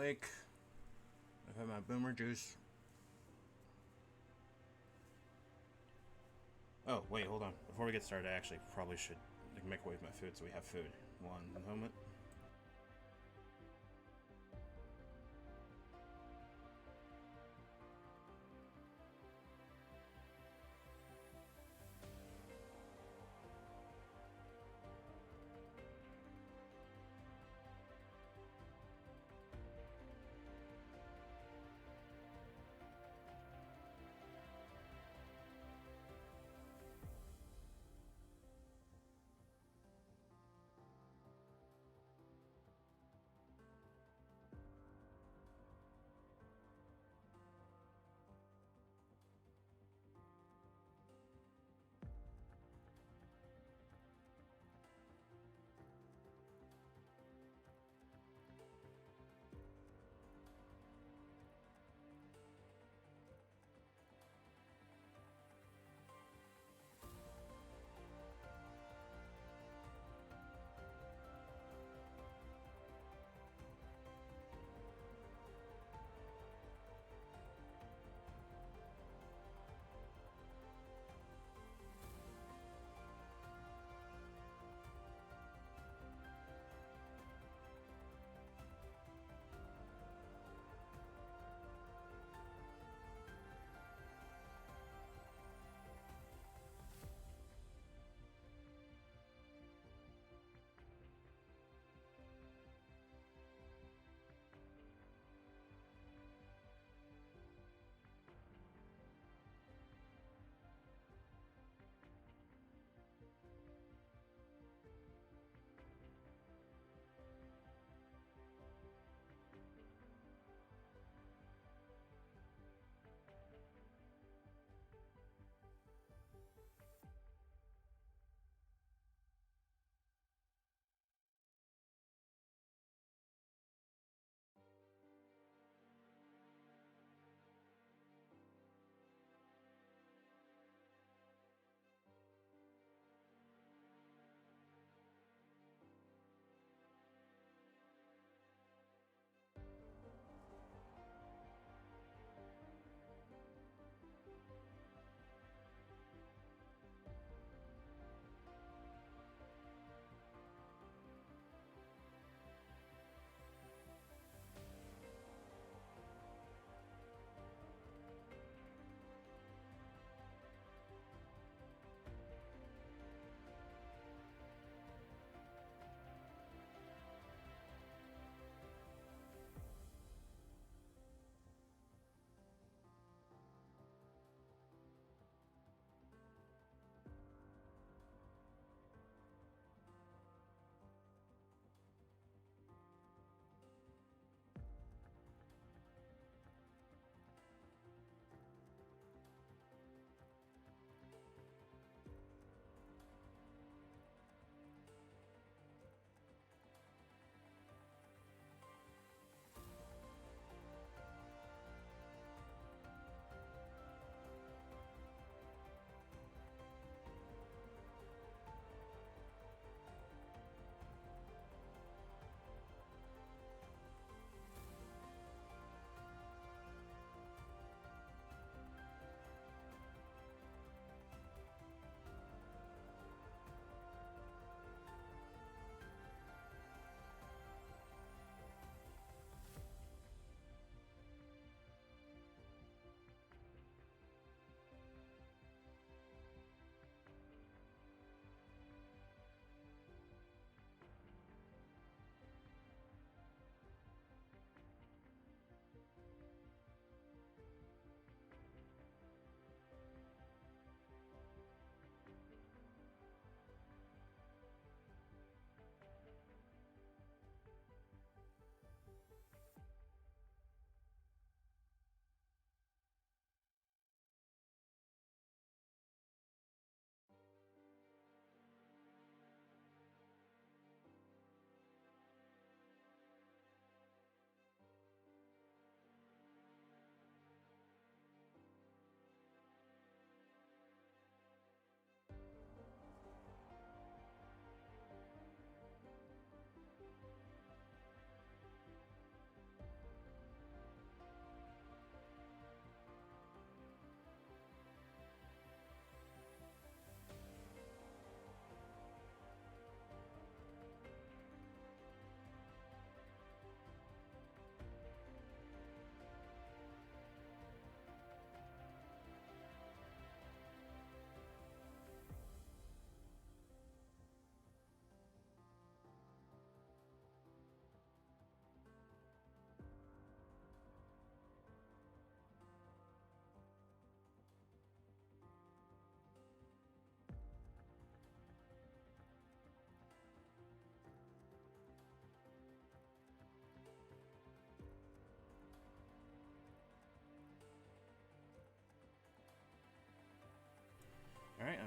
awake. I've had my boomer juice. Oh, wait, hold on. Before we get started, I actually probably should microwave my food so we have food. One moment.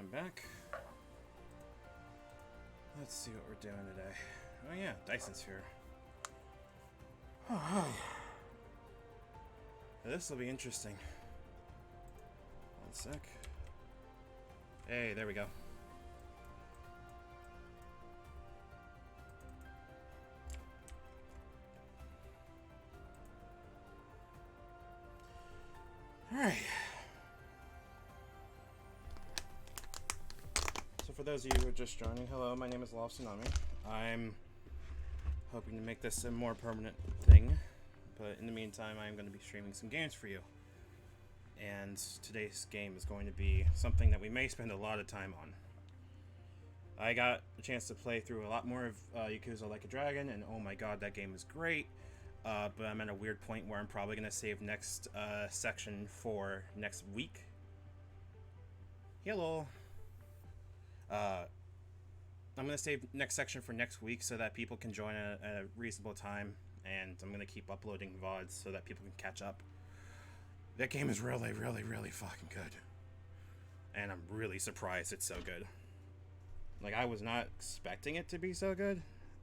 I'm back. Let's see what we're doing today. Oh yeah, Dyson's here. Oh, hi. This will be interesting. One sec. Hey, there we go. Alright. So for those of you who are just joining, hello, my name is Tsunami. I'm hoping to make this a more permanent thing, but in the meantime I'm going to be streaming some games for you. And today's game is going to be something that we may spend a lot of time on. I got a chance to play through a lot more of Yakuza Like a Dragon, and oh my god, that game is great. But I'm at a weird point where I'm probably going to save next section for next week. Hello. I'm going to save next section for next week so that people can join at a reasonable time, and I'm going to keep uploading VODs so that people can catch up. That game is really, really, really fucking good. And I'm really surprised it's so good. Like, I was not expecting it to be so good,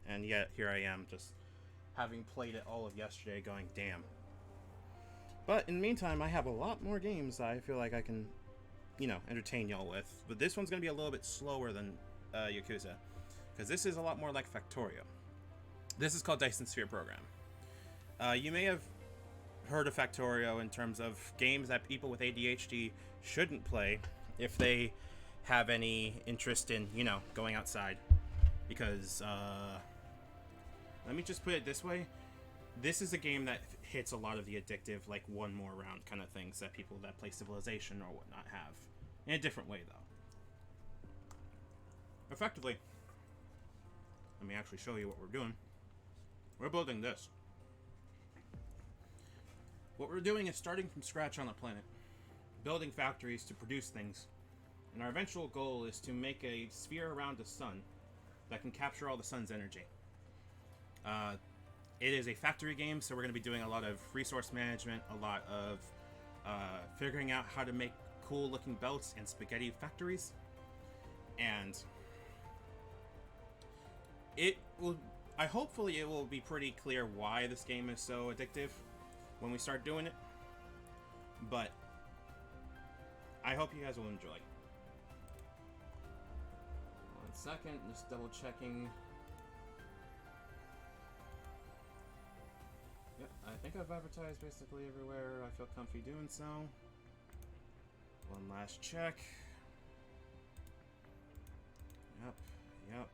and yet here I am just having played it all of yesterday going, damn. But in the meantime, I have a lot more games that I feel like I can, you know, entertain y'all with. But this one's going to be a little bit slower than Yakuza, because this is a lot more like Factorio. This is called Dyson Sphere Program. You may have heard of Factorio in terms of games that people with ADHD shouldn't play if they have any interest in, you know, going outside. Because, let me just put it this way. This is a game that hits a lot of the addictive, like, one more round kind of things that people that play Civilization or whatnot have. In a different way, though. Effectively, let me actually show you what we're doing. We're building this. What we're doing is starting from scratch on a planet, building factories to produce things, and our eventual goal is to make a sphere around the sun that can capture all the sun's energy. It is a factory game, so we're going to be doing a lot of resource management, a lot of figuring out how to make cool looking belts and spaghetti factories, and hopefully it will be pretty clear why this game is so addictive when we start doing it, but I hope you guys will enjoy. 1 second, just double checking. Yep, I think I've advertised basically everywhere I feel comfy doing so. One last check. Yep.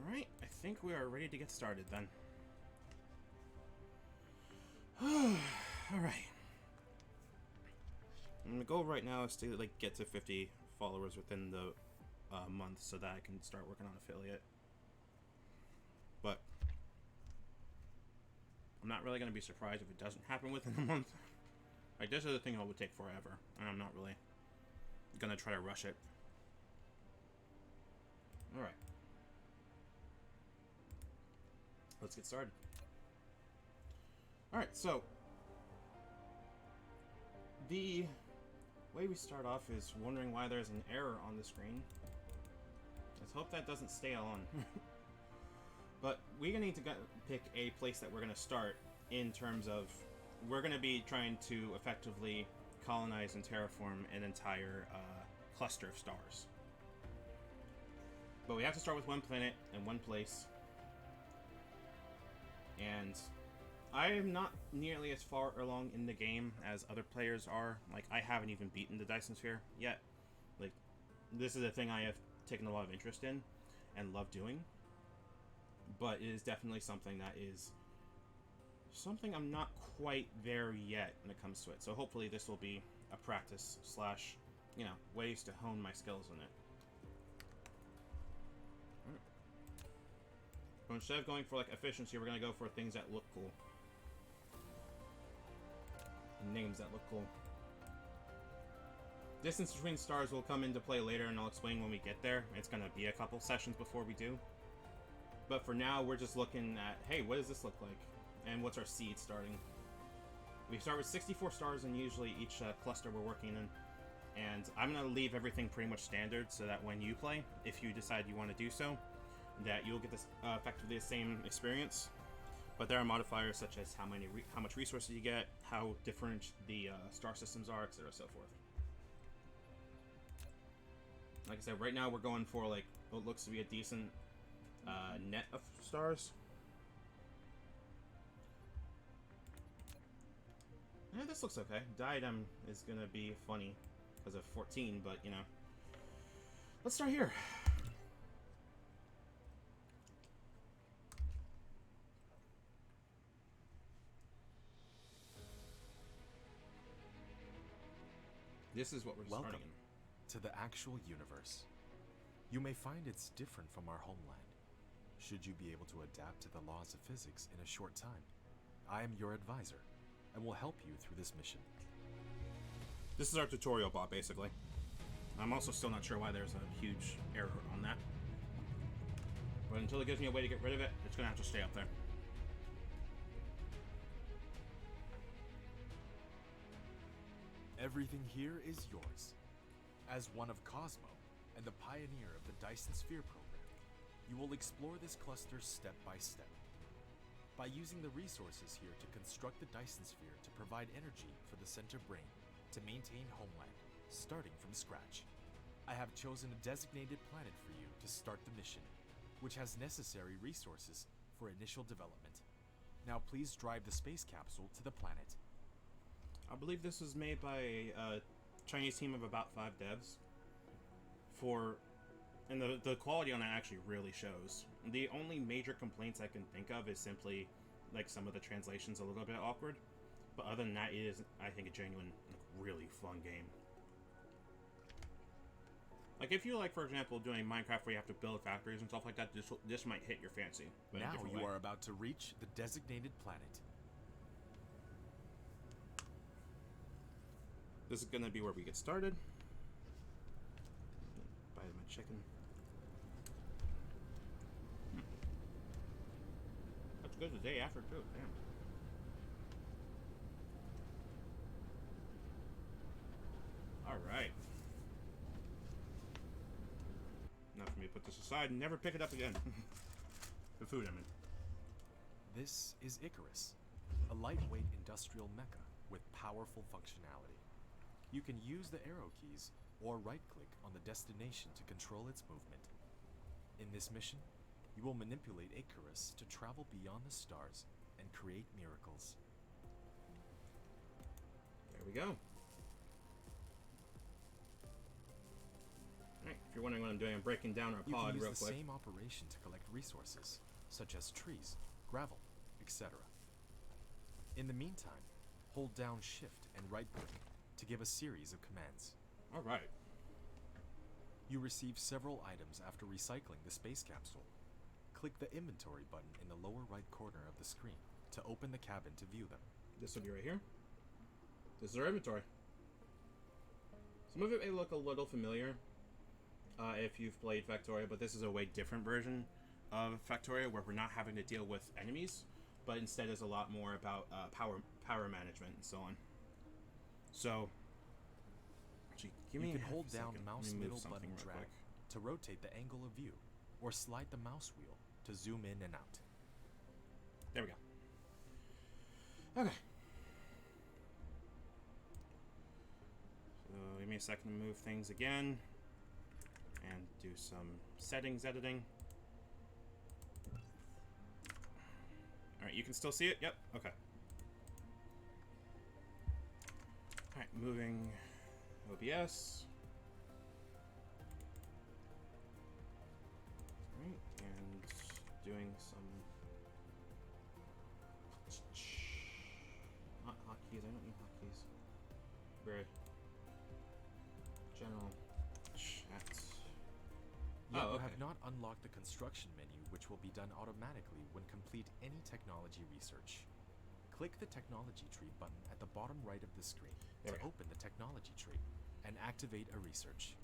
Alright, I think we are ready to get started then. Alright. And the goal right now is to like get to 50 followers within the month so that I can start working on affiliate. But I'm not really going to be surprised if it doesn't happen within a month. Like, this is a thing that would take forever, and I'm not really going to try to rush it. Alright. Let's get started. Alright, so the way we start off is wondering why there's an error on the screen. Let's hope that doesn't stay on. But we're going to need to pick a place that we're going to start in terms of we're going to be trying to effectively colonize and terraform an entire cluster of stars. But we have to start with one planet and one place. And I am not nearly as far along in the game as other players are. Like, I haven't even beaten the Dyson Sphere yet. Like, this is a thing I have taken a lot of interest in and love doing. But it is definitely something that is something I'm not quite there yet when it comes to it. So hopefully this will be a practice slash, you know, ways to hone my skills in it. So instead of going for like efficiency, we're going to go for things that look cool. Names that look cool. Distance between stars will come into play later, and I'll explain when we get there. It's going to be a couple sessions before we do. But for now, we're just looking at, hey, what does this look like? and what's our seed starting. We start with 64 stars in usually each cluster we're working in. And I'm going to leave everything pretty much standard so that when you play, if you decide you want to do so, that you'll get this effectively the same experience. But there are modifiers such as how much resources you get, how different the star systems are, etc., so forth. Like I said, right now we're going for like what looks to be a decent net of stars. Yeah, this looks okay. Diadem is gonna be funny because of 14, but you know. Let's start here. This is what we're starting in. Welcome to the actual universe. You may find it's different from our homeland. Should you be able to adapt to the laws of physics in a short time, I am your advisor and will help you through this mission. This is our tutorial bot, basically. I'm also still not sure why there's a huge error on that. But until it gives me a way to get rid of it, it's gonna have to stay up there. Everything here is yours. As one of Cosmo and the pioneer of the Dyson Sphere program, you will explore this cluster step by step. By using the resources here to construct the Dyson Sphere to provide energy for the center brain to maintain homeland, starting from scratch. I have chosen a designated planet for you to start the mission, which has necessary resources for initial development. Now please drive the space capsule to the planet. I believe this was made by a Chinese team of about 5 devs. And the quality on that actually really shows. The only major complaints I can think of is simply like some of the translations a little bit awkward. But other than that, it is, I think, a genuine, really fun game. Like if you like, for example, doing Minecraft where you have to build factories and stuff like that, this might hit your fancy. But now you are about to reach the designated planet. This is gonna be where we get started. Buy my chicken. That's good the day after too, damn. Alright. Now for me to put this aside and never pick it up again. The food, I mean. This is Icarus, a lightweight industrial mecha with powerful functionality. You can use the arrow keys or right-click on the destination to control its movement. In this mission, you will manipulate Icarus to travel beyond the stars and create miracles. There we go. Alright, if you're wondering what I'm doing, I'm breaking down our pod real quick. You can use the same operation to collect resources, such as trees, gravel, etc. In the meantime, hold down Shift and right-click to give a series of commands. Alright. You receive several items after recycling the space capsule. Click the inventory button in the lower right corner of the screen to open the cabin to view them. This will be right here. This is our inventory. Some of it may look a little familiar if you've played Factorio, but this is a way different version of Factorio where we're not having to deal with enemies, but instead is a lot more about power management and so on. So, actually, give me you can hold down second. mouse middle button real drag quick. to rotate the angle of view, or slide the mouse wheel to zoom in and out. There we go. Okay. So, give me a second to move things again. And do some settings editing. Alright, you can still see it? Yep, okay. Alright, moving OBS. Alright, and doing some not hotkeys, I don't need hotkeys. Very general chat. Yet Oh, you okay. have not unlocked the construction menu, which will be done automatically when complete any technology research. Click the technology tree button at the bottom right of the screen to open the technology tree and activate a research.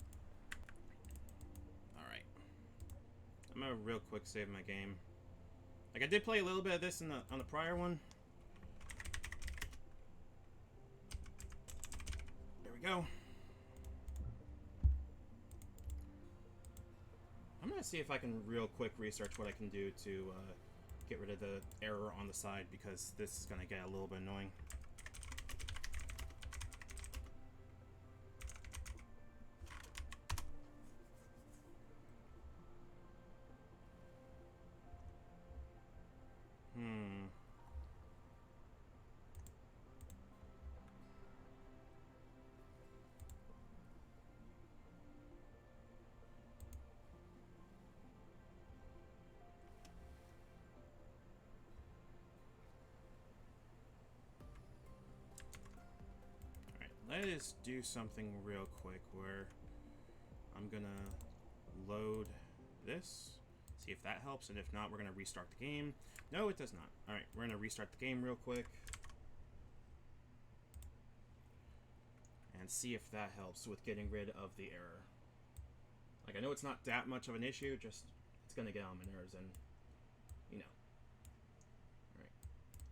Alright. I'm gonna real quick save my game. Like, I did play a little bit of this on the prior one. There we go. I'm gonna see if I can real quick research what I can do to get rid of the error on the side, because this is gonna get a little bit annoying. Alright, let us do something real quick where I'm gonna load this, see if that helps, and if not, we're gonna restart the game. No, it does not. Alright, we're gonna restart the game real quick and see if that helps with getting rid of the error. Like, I know it's not that much of an issue, just it's gonna get on my nerves, and you know. Alright,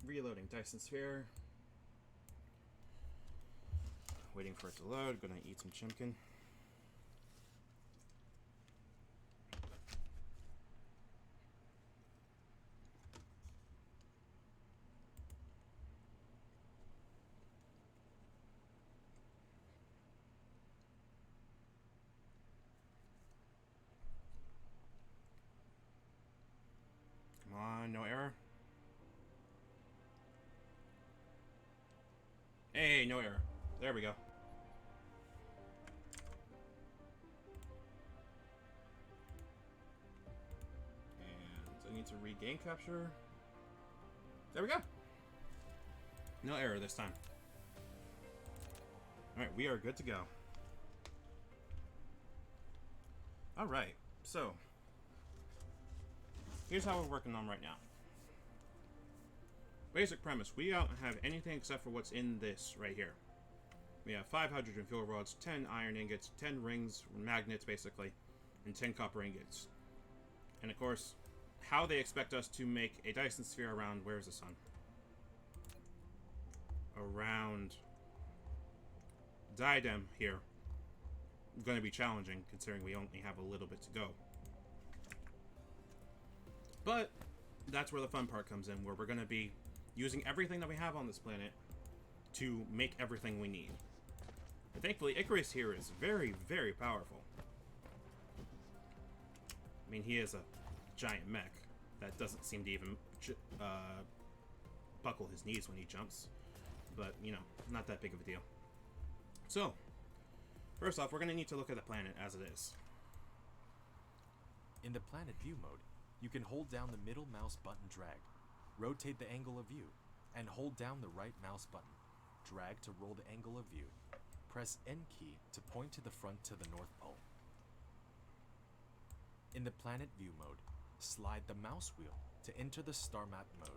reloading Dyson Sphere. Waiting for it to load. Gonna eat some chimkin. Come on, no error. Hey, no error. There we go. And I need to regain capture. There we go. No error this time. Alright, we are good to go. Alright, so here's how we're working on right now. Basic premise, we don't have anything except for what's in this right here. We have 5 hydrogen fuel rods, 10 iron ingots, 10 rings, magnets basically, and 10 copper ingots. And of course, how they expect us to make a Dyson sphere around, where's the sun? Around Diadem here. Going to be challenging, considering we only have a little bit to go. But that's where the fun part comes in, where we're going to be using everything that we have on this planet to make everything we need. And thankfully, Icarus here is very, very powerful. I mean, he is a giant mech that doesn't seem to even buckle his knees when he jumps. But, you know, not that big of a deal. So, first off, we're going to need to look at the planet as it is. In the planet view mode, you can hold down the middle mouse button drag, rotate the angle of view, and hold down the right mouse button. Drag to roll the angle of view. Press N key to point to the front to the North Pole. In the planet view mode, slide the mouse wheel to enter the star map mode.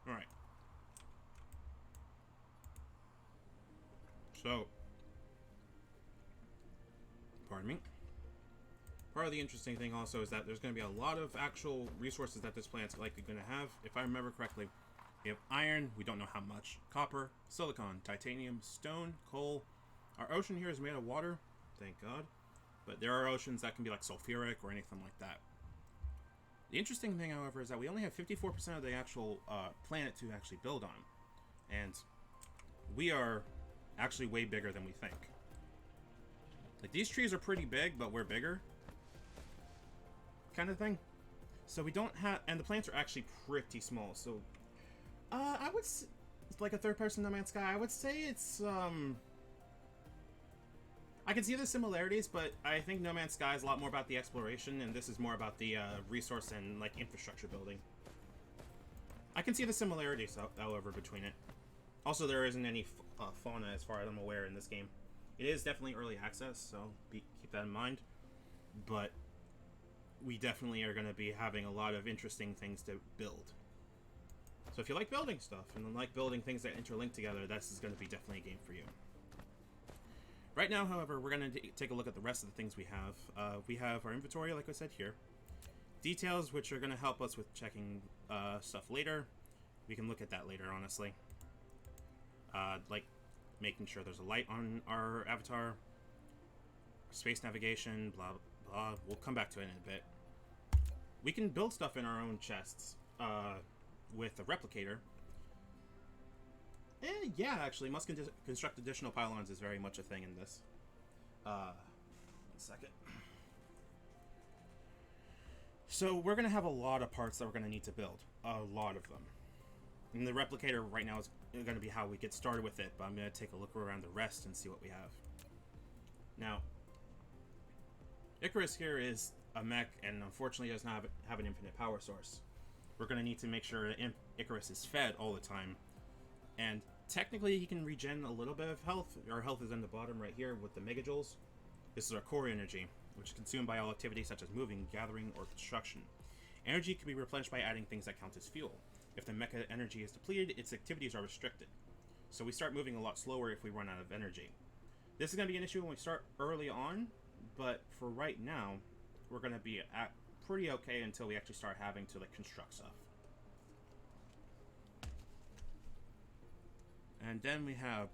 Alright. So, pardon me. Part of the interesting thing also is that there's going to be a lot of actual resources that this planet's likely going to have. If I remember correctly, we have iron, we don't know how much, copper, silicon, titanium, stone, coal. Our ocean here is made of water, thank God. But there are oceans that can be like sulfuric or anything like that. The interesting thing, however, is that we only have 54% of the actual planet to actually build on. And we are actually way bigger than we think. Like, these trees are pretty big, but we're bigger. Kind of thing. So we don't have... And the plants are actually pretty small, so... I would... Like a third-person No Man's Sky, I would say it's, I can see the similarities, but I think No Man's Sky is a lot more about the exploration, and this is more about the resource and like infrastructure building. I can see the similarities, however, between it. Also, there isn't any fauna, as far as I'm aware, in this game. It is definitely early access, so keep that in mind. But we definitely are going to be having a lot of interesting things to build. So if you like building stuff and like building things that interlink together, this is going to be definitely a game for you. Right now, however, we're going to take a look at the rest of the things we have. We have our inventory, like I said here. Details, which are going to help us with checking stuff later. We can look at that later, honestly. Like making sure there's a light on our avatar. Space navigation, blah, blah. We'll come back to it in a bit. We can build stuff in our own chests with a replicator. Yeah, actually, must construct additional pylons is very much a thing in this. 1 second. So we're going to have a lot of parts that we're going to need to build. A lot of them. And the replicator right now is going to be how we get started with it, but I'm going to take a look around the rest and see what we have. Now, Icarus here is a mech, and unfortunately does not have an infinite power source. We're going to need to make sure that Icarus is fed all the time. And technically he can regen a little bit of health. Our health is in the bottom right here with the megajoules. This is our core energy, which is consumed by all activities such as moving, gathering, or construction. Energy can be replenished by adding things that count as fuel. If the mecha energy is depleted, its activities are restricted. So we start moving a lot slower if we run out of energy. This is going to be an issue when we start early on, but for right now, we're going to be at pretty okay until we actually start having to like construct stuff. And then we have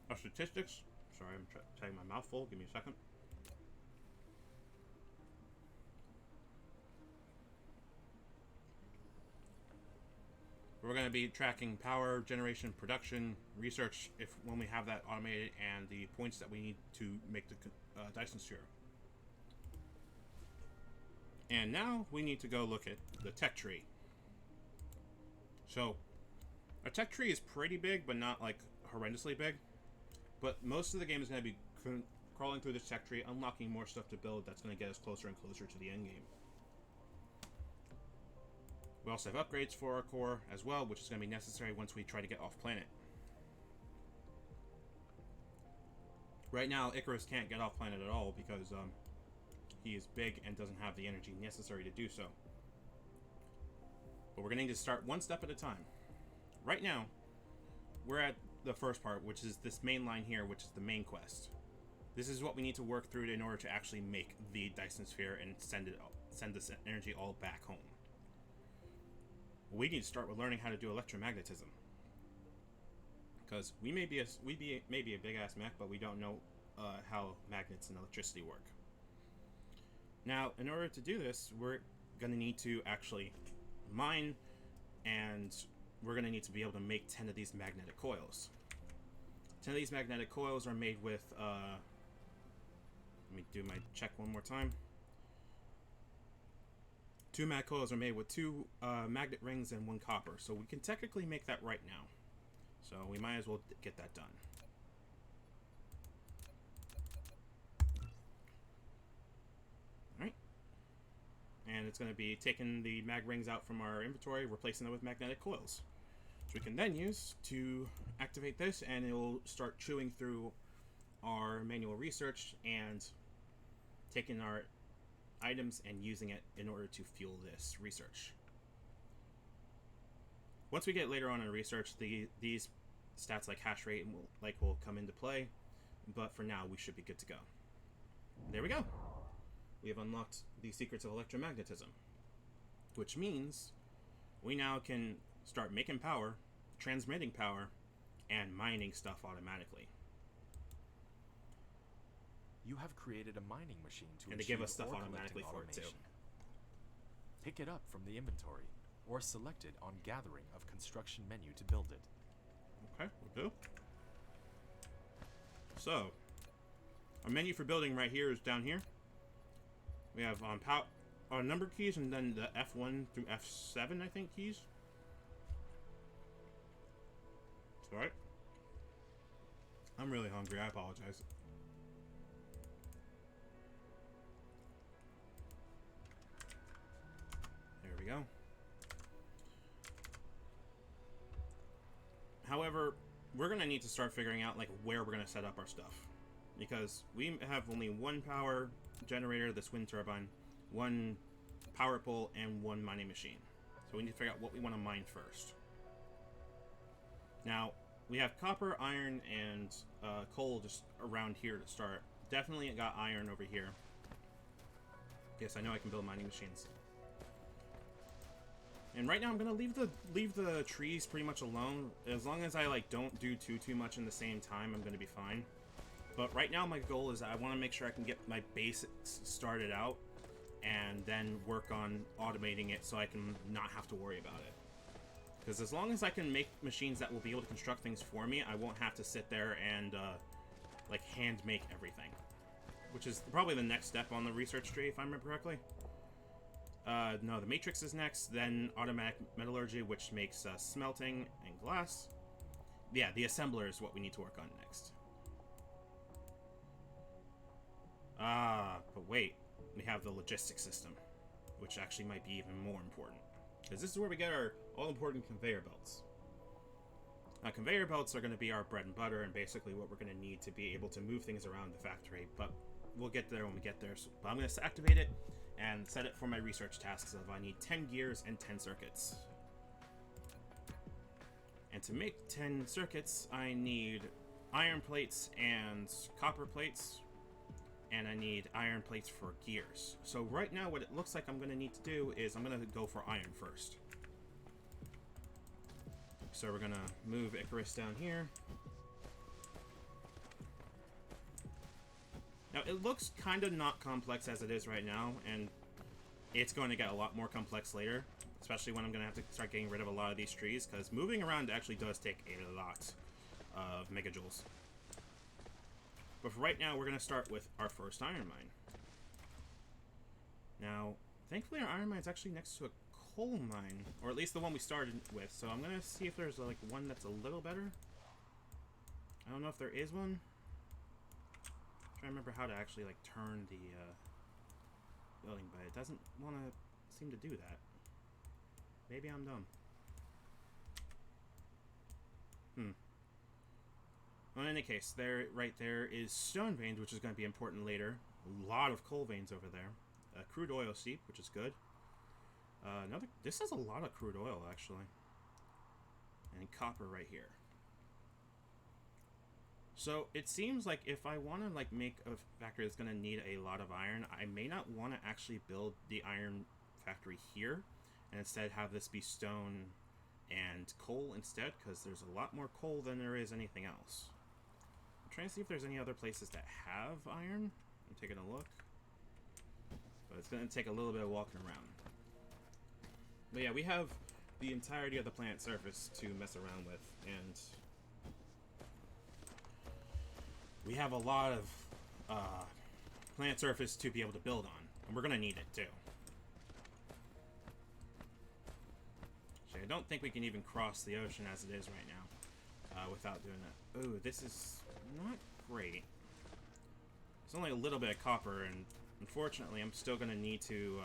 our statistics. Sorry, I'm taking my mouth full. Give me a second. We're going to be tracking power generation, production, research, if when we have that automated, and the points that we need to make the Dyson sphere. And now we need to go look at the tech tree. So, our tech tree is pretty big, but not like horrendously big. But most of the game is going to be crawling through this tech tree, unlocking more stuff to build that's going to get us closer and closer to the end game. We also have upgrades for our core as well, which is going to be necessary once we try to get off planet. Right now, Icarus can't get off planet at all because he is big and doesn't have the energy necessary to do so. But we're going to need to start one step at a time. Right now, we're at the first part, which is this main line here, which is the main quest. This is what we need to work through in order to actually make the Dyson sphere and send this energy all back home. We need to start with learning how to do electromagnetism, because we may be a big ass mech, but we don't know how magnets and electricity work. Now, in order to do this, we're going to need to actually mine, and we're going to need to be able to make 10 of these magnetic coils. 10 of these magnetic coils are made with, let me do my check one more time. 2 mag coils are made with 2 magnet rings and 1 copper, so we can technically make that right now. So we might as well get that done. Alright. And it's going to be taking the mag rings out from our inventory, replacing them with magnetic coils. Which we can then use to activate this, and it will start chewing through our manual research and taking our items and using it in order to fuel this research. Once we get later on in research, these stats like hash rate will come into play, but for now we should be good to go. There we go. We have unlocked the secrets of electromagnetism, which means we now can start making power, transmitting power, and mining stuff automatically. You have created a mining machine to and to give us stuff automatically for it too. Pick it up from the inventory, or select it on Gathering of Construction menu to build it. Okay, we'll do. So, our menu for building right here is down here. We have our number keys and then the F1 through F7, I think, keys. Sorry. I'm really hungry, I apologize. There we go. However, we're going to need to start figuring out like where we're going to set up our stuff, because we have only 1 power generator, this wind turbine, 1 power pole, and 1 mining machine. So we need to figure out what we want to mine first. Now, we have copper, iron, and coal just around here to start. Definitely got iron over here. Yes, I know I can build mining machines. And right now I'm gonna leave the trees pretty much alone. As long as I like don't do too much in the same time, I'm gonna be fine. But right now my goal is I want to make sure I can get my basics started out, and then work on automating it so I can not have to worry about it. Because as long as I can make machines that will be able to construct things for me, I won't have to sit there and like hand make everything. Which is probably the next step on the research tree, if I remember correctly. No, the matrix is next, then automatic metallurgy, which makes smelting and glass. Yeah, the assembler is what we need to work on next. But wait, we have the logistics system, which actually might be even more important. Because this is where we get our all-important conveyor belts. Conveyor belts are going to be our bread and butter, and basically what we're going to need to be able to move things around the factory, but we'll get there when we get there. So, but I'm going to activate it and set it for my research tasks of I need 10 gears and 10 circuits. And to make 10 circuits, I need iron plates and copper plates, and I need iron plates for gears. So right now what it looks like I'm going to need to do is I'm going to go for iron first. So we're going to move Icarus down here. Now, it looks kind of not complex as it is right now, and it's going to get a lot more complex later, especially when I'm going to have to start getting rid of a lot of these trees, because moving around actually does take a lot of megajoules. But for right now, we're going to start with our first iron mine. Now, thankfully our iron mine is actually next to a coal mine, or at least the one we started with, so I'm going to see if there's like one that's a little better. I don't know if there is one. I'm trying to remember how to actually like turn the building, but it doesn't want to seem to do that. Maybe I'm dumb. Well, in any case, right there is stone veins, which is going to be important later. A lot of coal veins over there. Crude oil seep, which is good. This has a lot of crude oil actually, and copper right here. So it seems like if I want to like make a factory that's going to need a lot of iron, I may not want to actually build the iron factory here, and instead have this be stone and coal instead, because there's a lot more coal than there is anything else. I'm trying to see if there's any other places that have iron. I'm taking a look, but it's going to take a little bit of walking around. But yeah, we have the entirety of the planet surface to mess around with, and we have a lot of planet surface to be able to build on, and we're going to need it too. So I don't think we can even cross the ocean as it is right now without doing that. Ooh, this is not great. It's only a little bit of copper, and unfortunately I'm still going to need to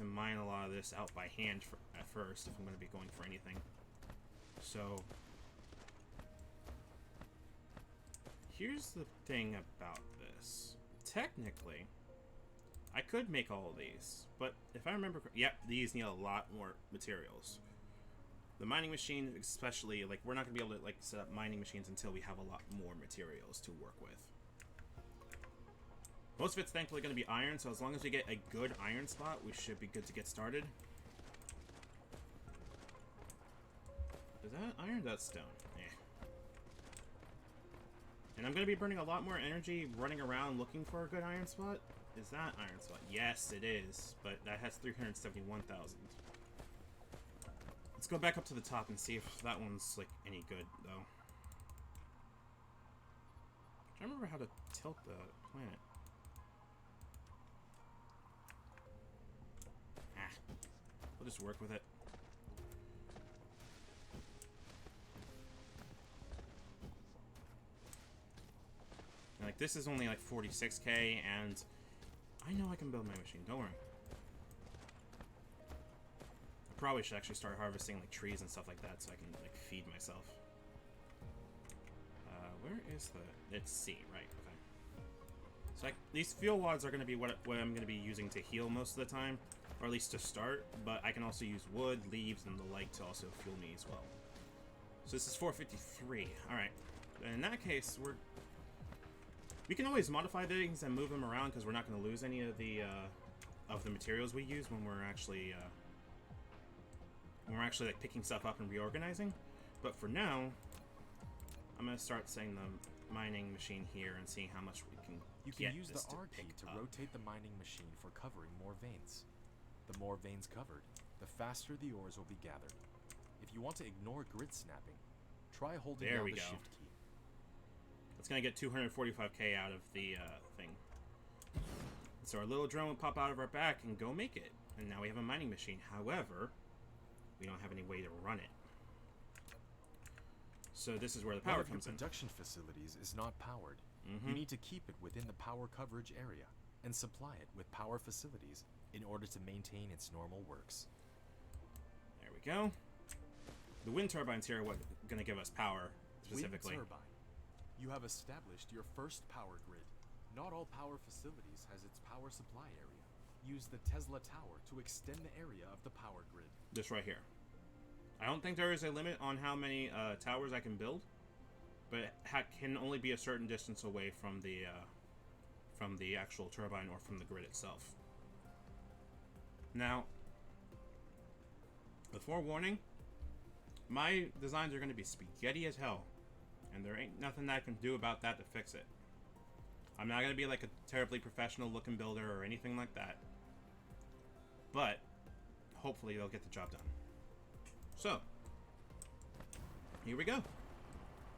mine a lot of this out by hand at first if I'm going to be going for anything. So here's the thing about this. Technically, I could make all of these, but if I remember, yep, these need a lot more materials. The mining machine, especially, like, we're not going to be able to like set up mining machines until we have a lot more materials to work with. Most of it's thankfully going to be iron, so as long as we get a good iron spot, we should be good to get started. Is that iron? That's stone. And I'm going to be burning a lot more energy running around looking for a good iron spot. Is that iron spot? Yes, it is. But that has 371,000. Let's go back up to the top and see if that one's, like, any good, though. I remember how to tilt the planet. We'll just work with it. Like, this is only like 46k, and I know I can build my machine, don't worry. I probably should actually start harvesting like trees and stuff like that so I can like feed myself. Where is the... It's C, right, okay. So these fuel wads are going to be what I'm going to be using to heal most of the time, or at least to start, but I can also use wood, leaves, and the like to also fuel me as well. So this is 453. All right. In that case, we can always modify things and move them around because we're not going to lose any of the materials we use when we're actually like picking stuff up and reorganizing. But for now, I'm going to start setting the mining machine here and seeing how much we can. You can use the R key to rotate the mining machine for covering more veins. The more veins covered, the faster the ores will be gathered. If you want to ignore grid snapping, try holding down the shift key. It's going to get 245k out of the thing. So our little drone will pop out of our back and go make it. And now we have a mining machine. However, we don't have any way to run it. So this is where the power comes in. Your production facilities is not powered. You need to keep it within the power coverage area and supply it with power facilities in order to maintain its normal works. There we go. The wind turbines here are what going to give us power specifically. Wind turbine. You have established your first power grid. Not all power facilities has its power supply area. Use the Tesla tower to extend the area of the power grid. This right here. I don't think there is a limit on how many towers I can build, but it can only be a certain distance away from the actual turbine or from the grid itself. Now, with forewarning, my designs are going to be spaghetti as hell, and there ain't nothing I can do about that to fix it. I'm not going to be like a terribly professional looking builder or anything like that, but hopefully they'll get the job done. So, here we go.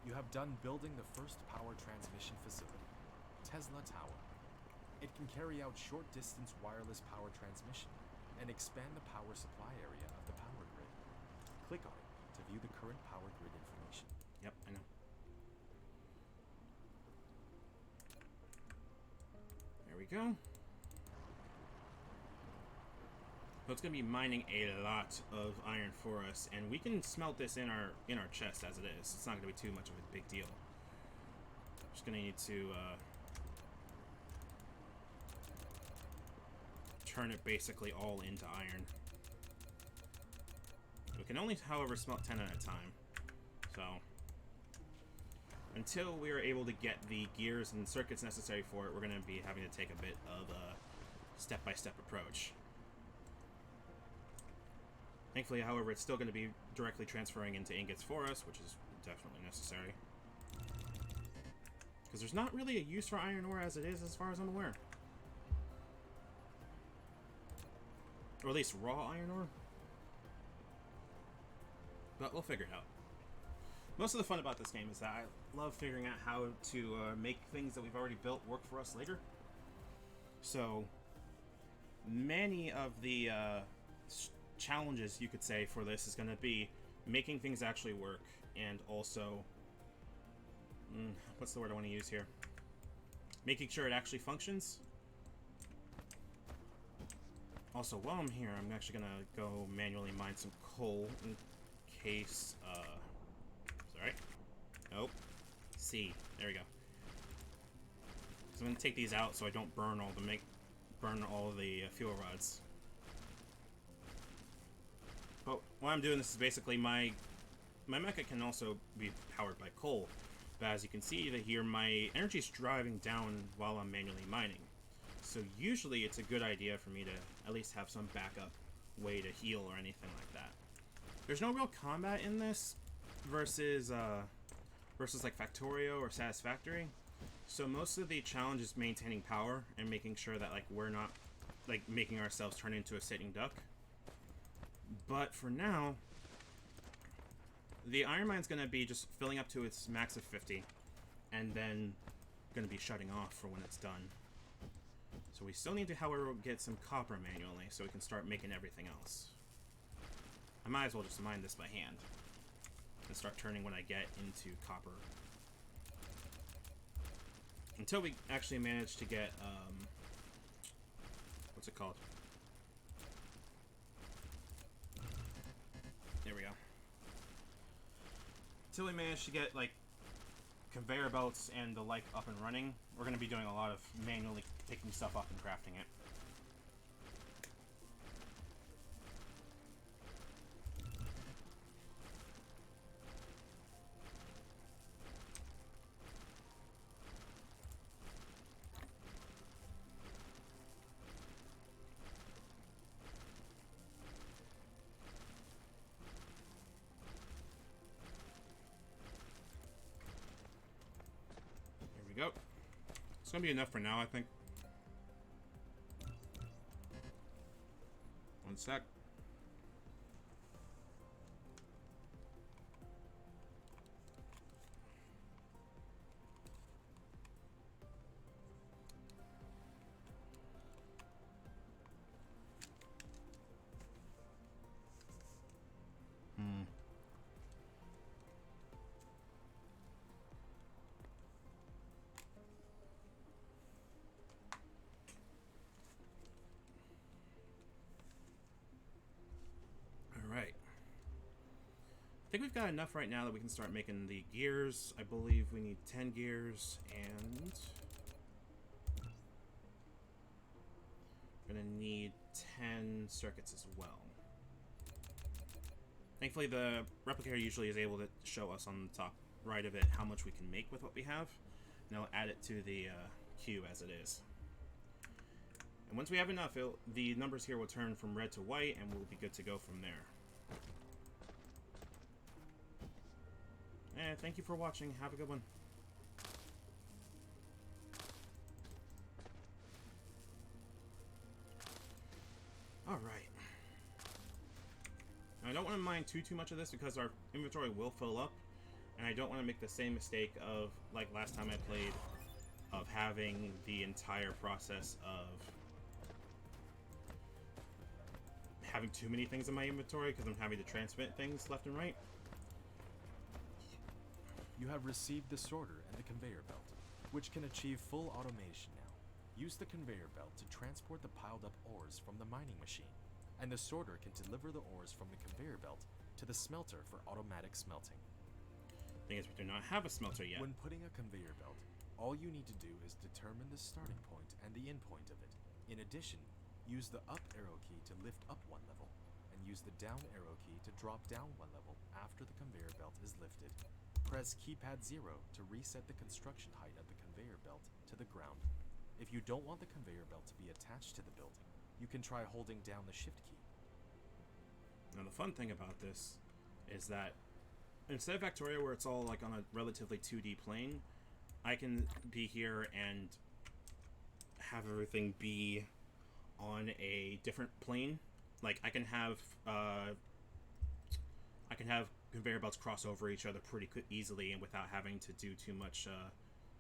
You have done building the first power transmission facility, Tesla Tower. It can carry out short-distance wireless power transmission and expand the power supply area of the power grid. Click on it to view the current power grid information. Yep, I know. There we go. So it's going to be mining a lot of iron for us, and we can smelt this in our chest as it is. It's not going to be too much of a big deal. Just going to need to turn it basically all into iron. We can only, however, smelt 10 at a time. So until we are able to get the gears and circuits necessary for it, we're going to be having to take a bit of a step-by-step approach. Thankfully, however, it's still going to be directly transferring into ingots for us, which is definitely necessary. Because there's not really a use for iron ore as it is, as far as I'm aware. Or at least raw iron ore. But we'll figure it out. Most of the fun about this game is that I love figuring out how to make things that we've already built work for us later. So, many of the challenges, you could say, for this is going to be making things actually work, and also what's the word I want to use here, making sure it actually functions. Also, while I'm here, I'm actually going to go manually mine some coal in case sorry, nope, C, there we go. So I'm going to take these out so I don't burn all the fuel rods. But why I'm doing this is basically my mecha can also be powered by coal. But as you can see here, my energy is driving down while I'm manually mining. So usually it's a good idea for me to at least have some backup way to heal or anything like that. There's no real combat in this versus like Factorio or Satisfactory. So most of the challenge is maintaining power and making sure that like we're not like making ourselves turn into a sitting duck. But for now, the iron mine's going to be just filling up to its max of 50, and then going to be shutting off for when it's done. So we still need to, however, get some copper manually so we can start making everything else. I might as well just mine this by hand and start turning what I get into copper. Until we actually manage to get, what's it called? There we go. Until we manage to get, like, conveyor belts and the like up and running, we're going to be doing a lot of manually taking stuff up and crafting it. gonna be enough for now, I think. One sec. Alright. I think we've got enough right now that we can start making the gears. I believe we need 10 gears, and we're gonna need 10 circuits as well. Thankfully, the replicator usually is able to show us on the top right of it how much we can make with what we have, and I'll add it to the queue as it is. And once we have enough, the numbers here will turn from red to white, and we'll be good to go from there. And thank you for watching. Have a good one. Alright. Now, I don't want to mine too much of this because our inventory will fill up, and I don't want to make the same mistake of, like last time I played, of having the entire process of having too many things in my inventory because I'm having to transmit things left and right. You have received the sorter and the conveyor belt, which can achieve full automation now. Use the conveyor belt to transport the piled up ores from the mining machine, and the sorter can deliver the ores from the conveyor belt to the smelter for automatic smelting. Thing is, we do not have a smelter yet. When putting a conveyor belt, all you need to do is determine the starting point and the end point of it. In addition, use the up arrow key to lift up one level, and use the down arrow key to drop down one level after the conveyor belt is lifted. Press keypad 0 to reset the construction height of the conveyor belt to the ground. If you don't want the conveyor belt to be attached to the building, you can try holding down the shift key. Now the fun thing about this is that instead of Factorio where it's all like on a relatively 2D plane, I can be here and have everything be on a different plane. Like I can have conveyor belts cross over each other pretty easily and without having to do too much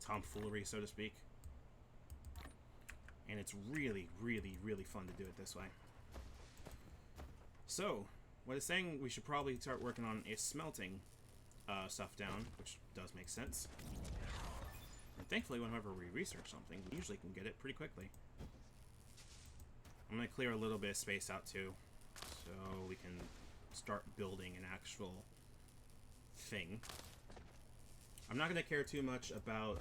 tomfoolery, so to speak. And it's really, really, really fun to do it this way. So, what it's saying, we should probably start working on is smelting stuff down, which does make sense. And thankfully, whenever we research something, we usually can get it pretty quickly. I'm going to clear a little bit of space out too, so we can start building an actual thing. I'm not going to care too much about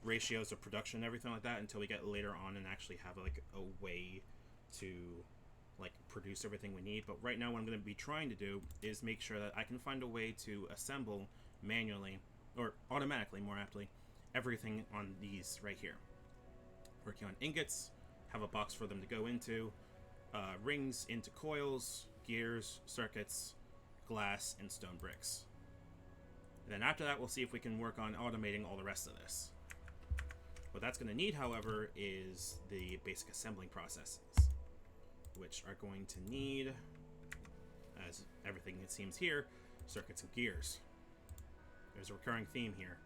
ratios of production and everything like that until we get later on and actually have like a way to like produce everything we need. But right now what I'm going to be trying to do is make sure that I can find a way to assemble manually, or automatically more aptly, everything on these right here. Working on ingots, have a box for them to go into, rings into coils, gears, circuits, glass, and stone bricks. And then after that, we'll see if we can work on automating all the rest of this. What that's going to need, however, is the basic assembling processes, which are going to need, as everything it seems here, circuits and gears. There's a recurring theme here.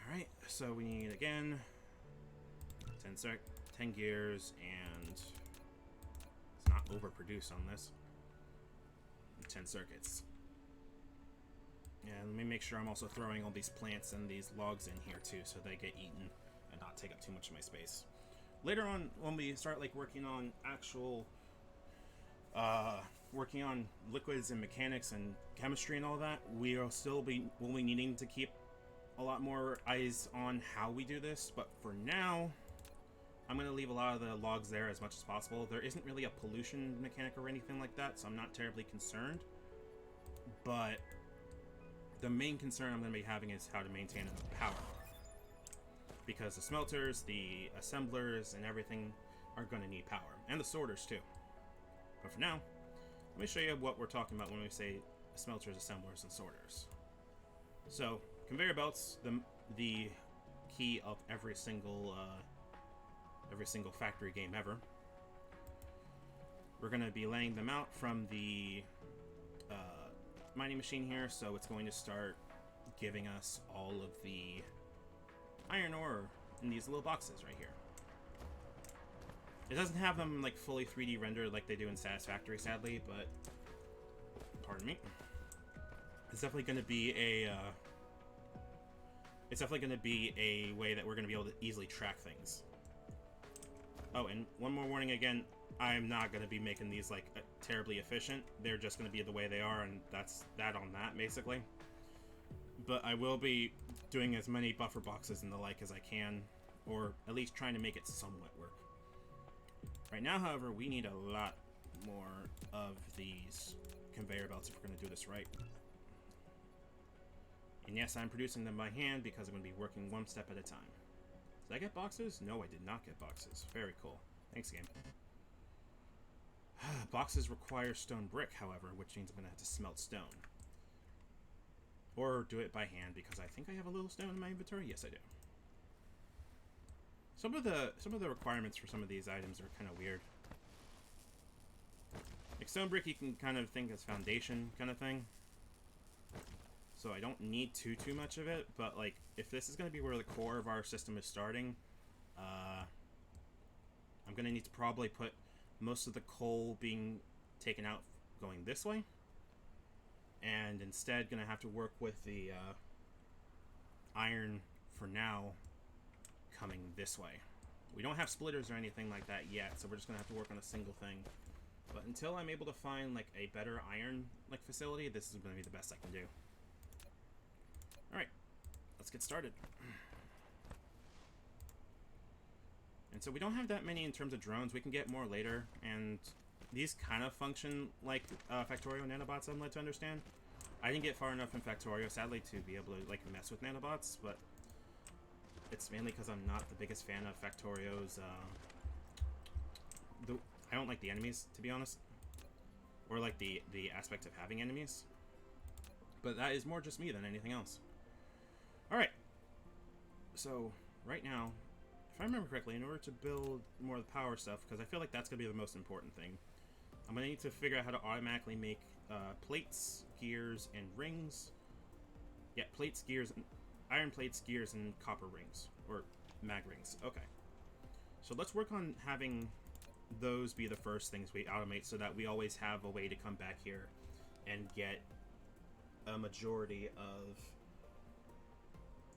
Alright, so we need, again, 10 gears, and let's not overproduce on this. 10 circuits. And let me make sure I'm also throwing all these plants and these logs in here too, so they get eaten and not take up too much of my space. Later on, when we start like working on actual, working on liquids and mechanics and chemistry and all that, we'll be needing to keep a lot more eyes on how we do this. But for now, I'm going to leave a lot of the logs there as much as possible. There isn't really a pollution mechanic or anything like that, so I'm not terribly concerned. But the main concern I'm going to be having is how to maintain enough power. Because the smelters, the assemblers, and everything are going to need power. And the sorters, too. But for now, let me show you what we're talking about when we say smelters, assemblers, and sorters. So, conveyor belts, the key of every single factory game ever. We're going to be laying them out from the mining machine here, so it's going to start giving us all of the iron ore in these little boxes right here. It doesn't have them like fully 3D rendered like they do in Satisfactory, sadly, but pardon me. It's definitely going to be a way that we're going to be able to easily track things. Oh, and one more warning again, I'm not going to be making these like terribly efficient. They're just going to be the way they are, and that's that on that, basically. But I will be doing as many buffer boxes and the like as I can, or at least trying to make it somewhat work. Right now, however, we need a lot more of these conveyor belts if we're going to do this right. And yes, I'm producing them by hand because I'm going to be working one step at a time. Did I get boxes? No, I did not get boxes. Very cool. Thanks, game. Boxes require stone brick, however, which means I'm going to have to smelt stone. Or do it by hand, because I think I have a little stone in my inventory. Yes, I do. Some of the requirements for some of these items are kind of weird. Like stone brick, you can kind of think as foundation kind of thing. So I don't need too much of it, but like if this is going to be where the core of our system is starting, I'm going to need to probably put most of the coal being taken out going this way, and instead going to have to work with the iron for now coming this way. We don't have splitters or anything like that yet, so we're just going to have to work on a single thing. But until I'm able to find like a better iron like facility, this is going to be the best I can do. Alright, let's get started. And so we don't have that many in terms of drones. We can get more later, and these kind of function like Factorio nanobots, I'm led to understand. I didn't get far enough in Factorio, sadly, to be able to like mess with nanobots, but it's mainly because I'm not the biggest fan of Factorio's. I don't like the enemies, to be honest, or like the aspect of having enemies. But that is more just me than anything else. All right. So right now, if I remember correctly, in order to build more of the power stuff, because I feel like that's going to be the most important thing, I'm going to need to figure out how to automatically make plates, gears, and rings. Yeah, plates, gears, iron plates, gears, and copper rings. Or mag rings. Okay. So let's work on having those be the first things we automate so that we always have a way to come back here and get a majority of...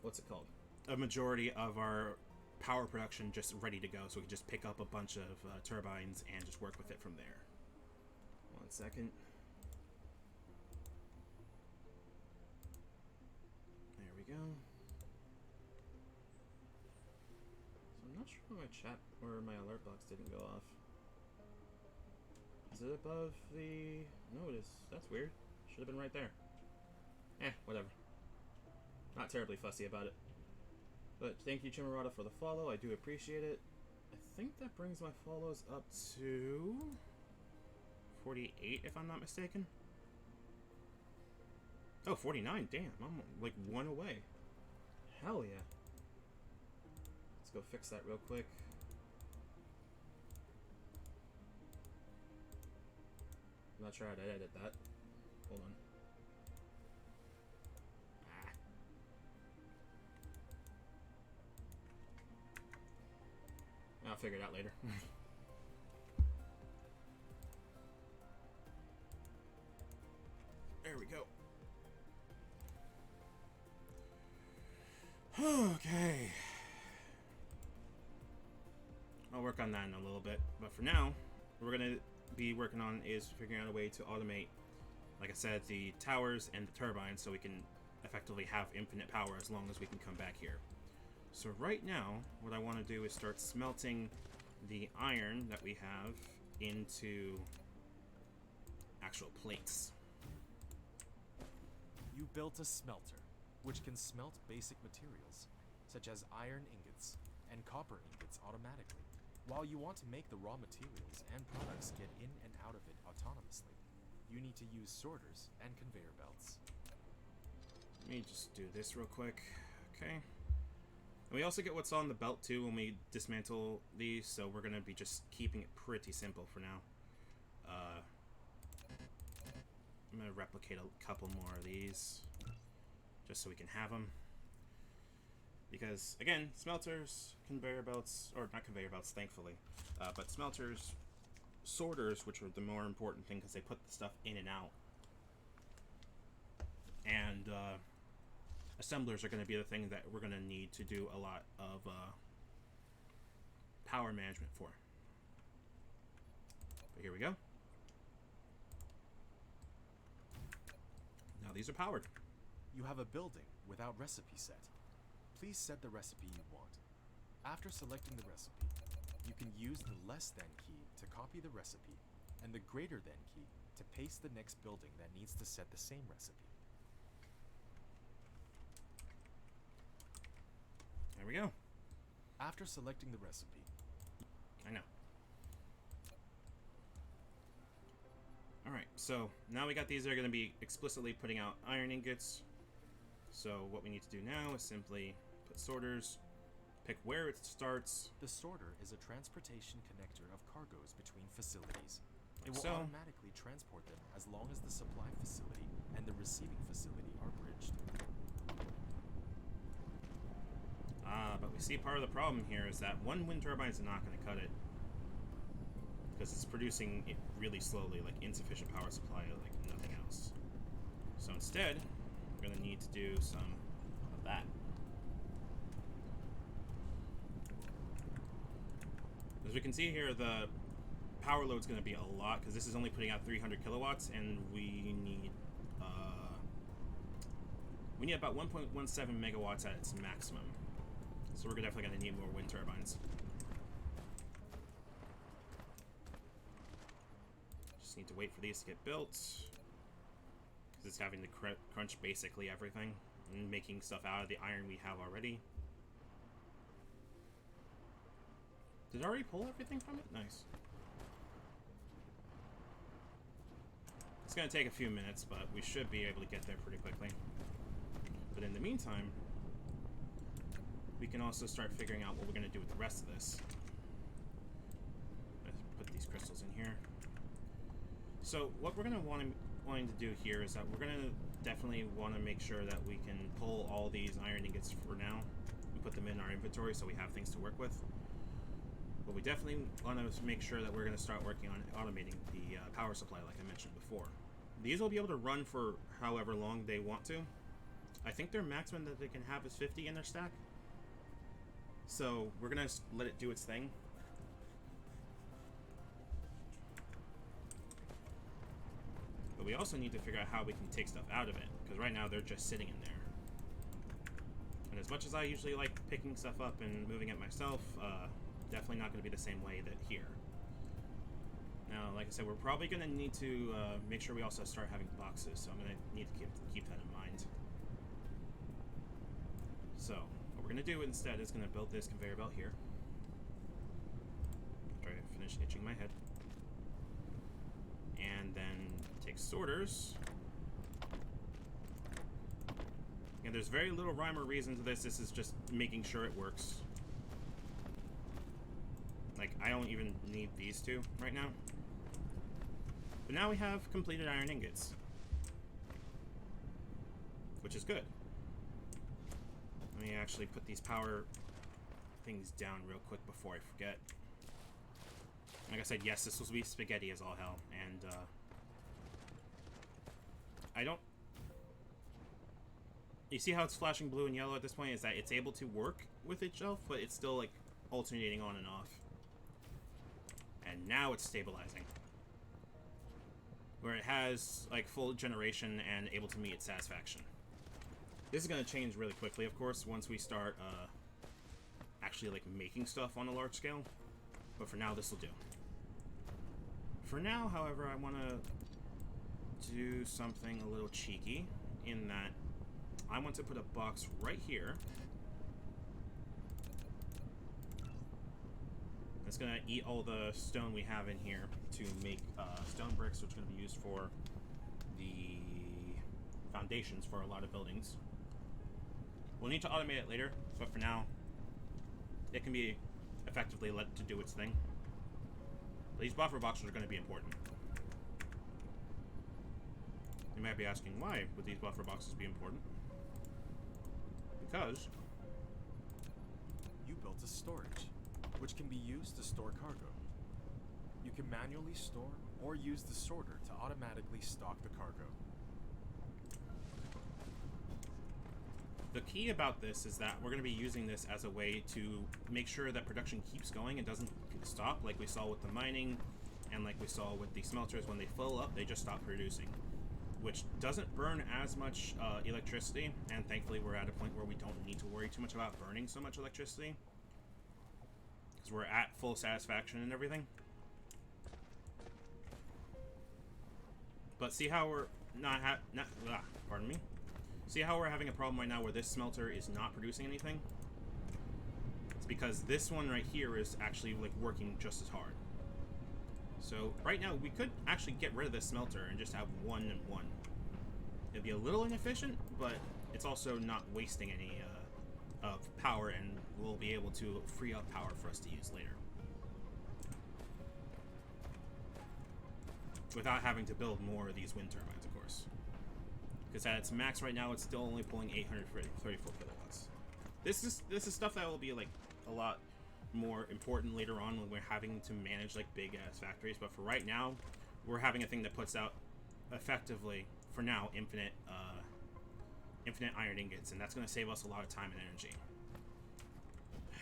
what's it called? A majority of our power production just ready to go, so we can just pick up a bunch of turbines and just work with it from there. 1 second. There we go. So I'm not sure why my chat or my alert box didn't go off. Is it above the... no, it is. That's weird. Should have been right there. Whatever. Not terribly fussy about it. But thank you, Chimarada, for the follow. I do appreciate it. I think that brings my follows up to 48, if I'm not mistaken. Oh, 49. Damn, I'm like one away. Hell yeah. Let's go fix that real quick. I'm not sure how to edit that. Hold on. I'll figure it out later. There we go. Okay. I'll work on that in a little bit. But for now, what we're going to be working on is figuring out a way to automate, like I said, the towers and the turbines so we can effectively have infinite power as long as we can come back here. So right now, what I want to do is start smelting the iron that we have into actual plates. You built a smelter, which can smelt basic materials, such as iron ingots and copper ingots automatically. While you want to make the raw materials and products get in and out of it autonomously, you need to use sorters and conveyor belts. Let me just do this real quick. Okay. And we also get what's on the belt too when we dismantle these, so we're going to be just keeping it pretty simple for now. I'm going to replicate a couple more of these, just so we can have them. Because, again, smelters, conveyor belts, or not conveyor belts, thankfully, but smelters, sorters, which are the more important thing because they put the stuff in and out, and assemblers are going to be the thing that we're going to need to do a lot of power management for. But here we go. Now these are powered. You have a building without recipe set. Please set the recipe you want. After selecting the recipe, you can use the less than key to copy the recipe and the greater than key to paste the next building that needs to set the same recipe. There we go. After selecting the recipe, I know. Alright, so now we got these that are going to be explicitly putting out iron ingots. So what we need to do now is simply put sorters, pick where it starts. the sorter is a transportation connector of cargoes between facilities. It will So. automatically transport them as long as the supply facility and the receiving facility are bridged. But we see part of the problem here is that one wind turbine is not going to cut it. Because it's producing it really slowly, like insufficient power supply, like nothing else. So instead, we're going to need to do some of that. As we can see here, the power load is going to be a lot, because this is only putting out 300 kilowatts, and we need about 1.17 megawatts at its maximum. So we're definitely going to need more wind turbines. Just need to wait for these to get built, because it's having to crunch basically everything and making stuff out of the iron we have already. Did it already pull everything from it? Nice. It's going to take a few minutes, but we should be able to get there pretty quickly. But in the meantime, we can also start figuring out what we're going to do with the rest of this. Let's put these crystals in here. So what we're going to wanting to do here is that we're going to definitely want to make sure that we can pull all these iron ingots for now and put them in our inventory so we have things to work with. But we definitely want to make sure that we're going to start working on automating the power supply like I mentioned before. These will be able to run for however long they want to. I think their maximum that they can have is 50 in their stack. So we're going to let it do its thing. But we also need to figure out how we can take stuff out of it, because right now they're just sitting in there. And as much as I usually like picking stuff up and moving it myself, definitely not going to be the same way that here. Now, like I said, we're probably going to need to make sure we also start having boxes, so I'm going to need to keep that in mind. So, what we're going to do instead is going to build this conveyor belt here. After I finish itching my head. And then take sorters. And there's very little rhyme or reason to this. This is just making sure it works. Like, I don't even need these two right now. But now we have completed iron ingots. Which is good. Let me actually put these power things down real quick before I forget. Like I said, yes, this will be spaghetti as all hell. And, I don't... You see how it's flashing blue and yellow at this point? Is that it's able to work with itself, but it's still, like, alternating on and off. And now it's stabilizing. Where it has, like, full generation and able to meet its satisfaction. This is going to change really quickly, of course, once we start, actually, like, making stuff on a large scale. But for now, this will do. For now, however, I want to do something a little cheeky, in that I want to put a box right here. It's going to eat all the stone we have in here to make stone bricks, which are going to be used for the foundations for a lot of buildings. We'll need to automate it later, but for now, it can be effectively let to do its thing. But these buffer boxes are going to be important. You might be asking, why would these buffer boxes be important? Because you built a storage, which can be used to store cargo. You can manually store or use the sorter to automatically stock the cargo. The key about this is that we're going to be using this as a way to make sure that production keeps going and doesn't stop, like we saw with the mining and like we saw with the smelters. When they fill up, they just stop producing, which doesn't burn as much electricity, and thankfully we're at a point where we don't need to worry too much about burning so much electricity because we're at full satisfaction and everything. But see how we're pardon me. See how we're having a problem right now where this smelter is not producing anything? It's because this one right here is actually like working just as hard. So right now we could actually get rid of this smelter and just have 1 and 1. It'd be a little inefficient, but it's also not wasting any of power, and we'll be able to free up power for us to use later. Without having to build more of these wind turbines, of course. Because at its max right now, it's still only pulling 834 kilowatts. This is stuff that will be like a lot more important later on when we're having to manage like big ass factories. But for right now, we're having a thing that puts out effectively, for now, infinite iron ingots, and that's going to save us a lot of time and energy.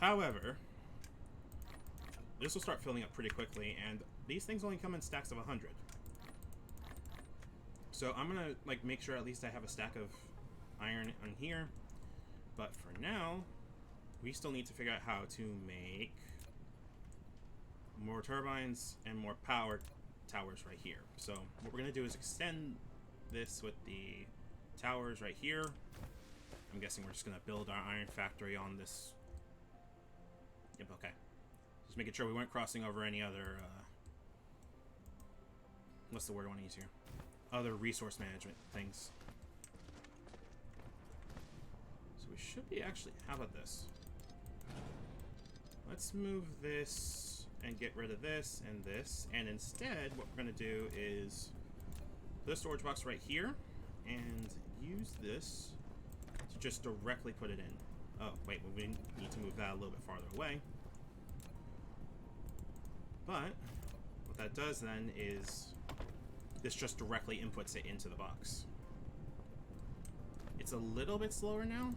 However, this will start filling up pretty quickly, and these things only come in stacks of 100. So I'm gonna like make sure at least I have a stack of iron on here. But for now, we still need to figure out how to make more turbines and more power towers right here. So what we're gonna do is extend this with the towers right here. I'm guessing we're just gonna build our iron factory on this. Yep, okay. Just making sure we weren't crossing over any other what's the word I want to use here? Other resource management things. So we should be actually, how about this? Let's move this and get rid of this and this, and instead what we're going to do is put a storage box right here and use this to just directly put it in. Oh wait, well, we need to move that a little bit farther away. But what that does then is this just directly inputs it into the box. It's a little bit slower now,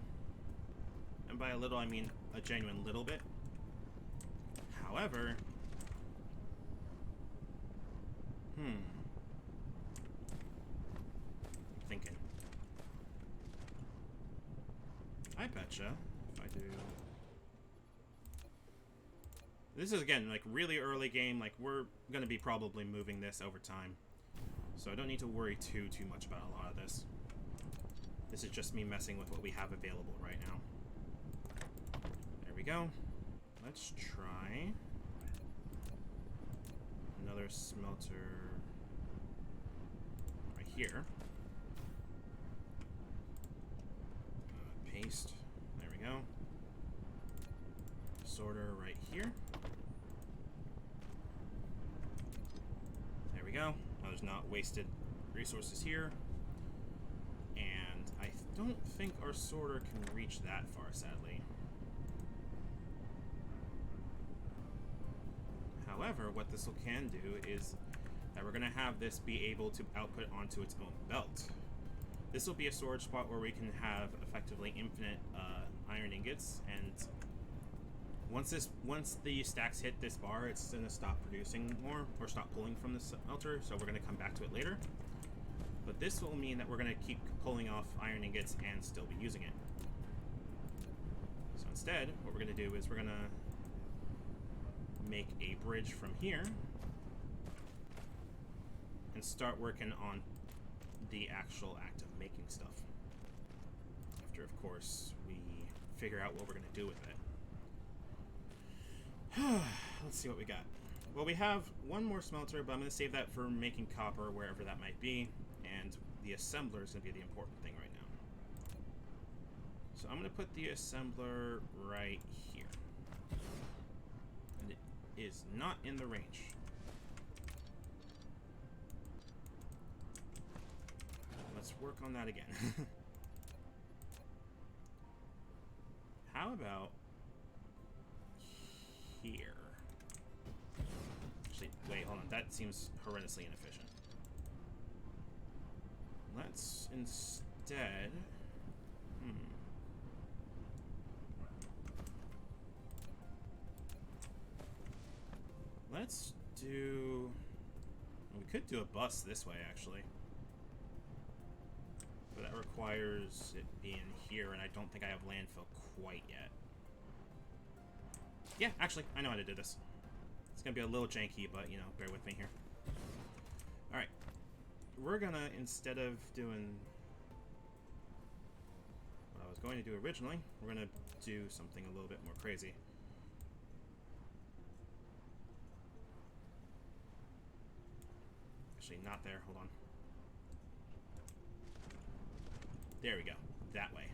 and by a little I mean a genuine little bit. However, I'm thinking. I betcha if I do. This is again like really early game. Like we're gonna be probably moving this over time. So I don't need to worry too much about a lot of this. This is just me messing with what we have available right now. There we go. Let's try another smelter right here. Paste. There we go. Sorter right here. There we go. There's not wasted resources here, and I don't think our sorter can reach that far, sadly. However, what this can do is that we're going to have this be able to output onto its own belt. This will be a storage spot where we can have effectively infinite iron ingots, and once the stacks hit this bar, it's going to stop producing more, or stop pulling from the smelter, so we're going to come back to it later. But this will mean that we're going to keep pulling off iron ingots and still be using it. So instead, what we're going to do is we're going to make a bridge from here and start working on the actual act of making stuff. After, of course, we figure out what we're going to do with it. Let's see what we got. Well, we have one more smelter, but I'm going to save that for making copper wherever that might be, and the assembler is going to be the important thing right now. So I'm going to put the assembler right here. And it is not in the range. Let's work on that again. How about here? Actually, wait, hold on. That seems horrendously inefficient. Let's instead... Let's do... We could do a bus this way, actually. But that requires it being here, and I don't think I have landfill quite yet. Yeah, actually, I know how to do this. It's gonna be a little janky, but, you know, bear with me here. Alright. We're gonna, instead of doing what I was going to do originally, we're gonna do something a little bit more crazy. Actually, not there. Hold on. There we go. That way.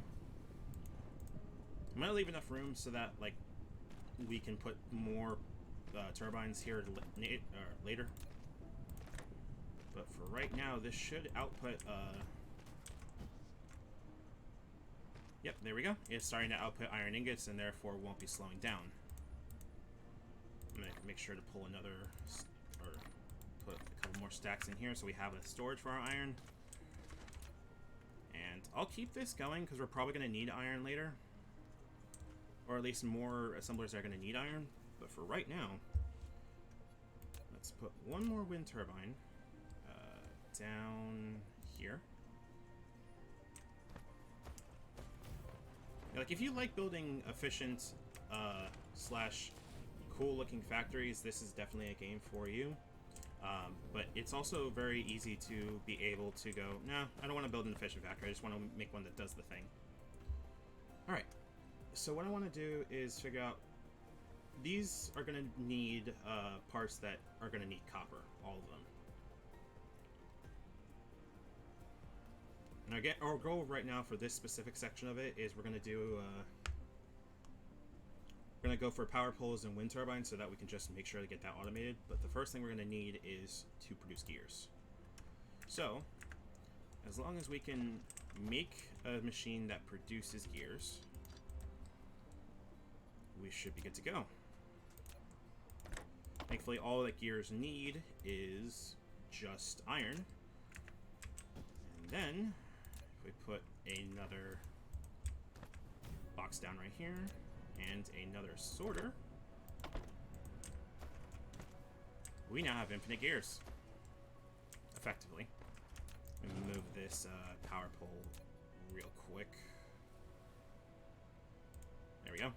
I'm gonna leave enough room so that, like, we can put more turbines here later. But for right now, this should output, Yep, there we go. It's starting to output iron ingots and therefore won't be slowing down. I'm gonna make sure to pull another, or put a couple more stacks in here so we have a storage for our iron. And I'll keep this going because we're probably gonna need iron later. Or at least more assemblers are gonna need iron. But for right now, let's put one more wind turbine down here. Like, if you like building efficient slash cool looking factories, this is definitely a game for you. But it's also very easy to be able to go, nah, I don't want to build an efficient factory, I just want to make one that does the thing. Alright, so what I want to do is figure out, these are going to need parts that are going to need copper, all of them. Now, our goal right now for this specific section of it is we're going to do, we're going to go for power poles and wind turbines so that we can just make sure to get that automated. But the first thing we're going to need is to produce gears. So, as long as we can make a machine that produces gears, we should be good to go. Thankfully, all that gears need is just iron. And then, if we put another box down right here, and another sorter, we now have infinite gears. Effectively. Let me move this power pole real quick. There we go.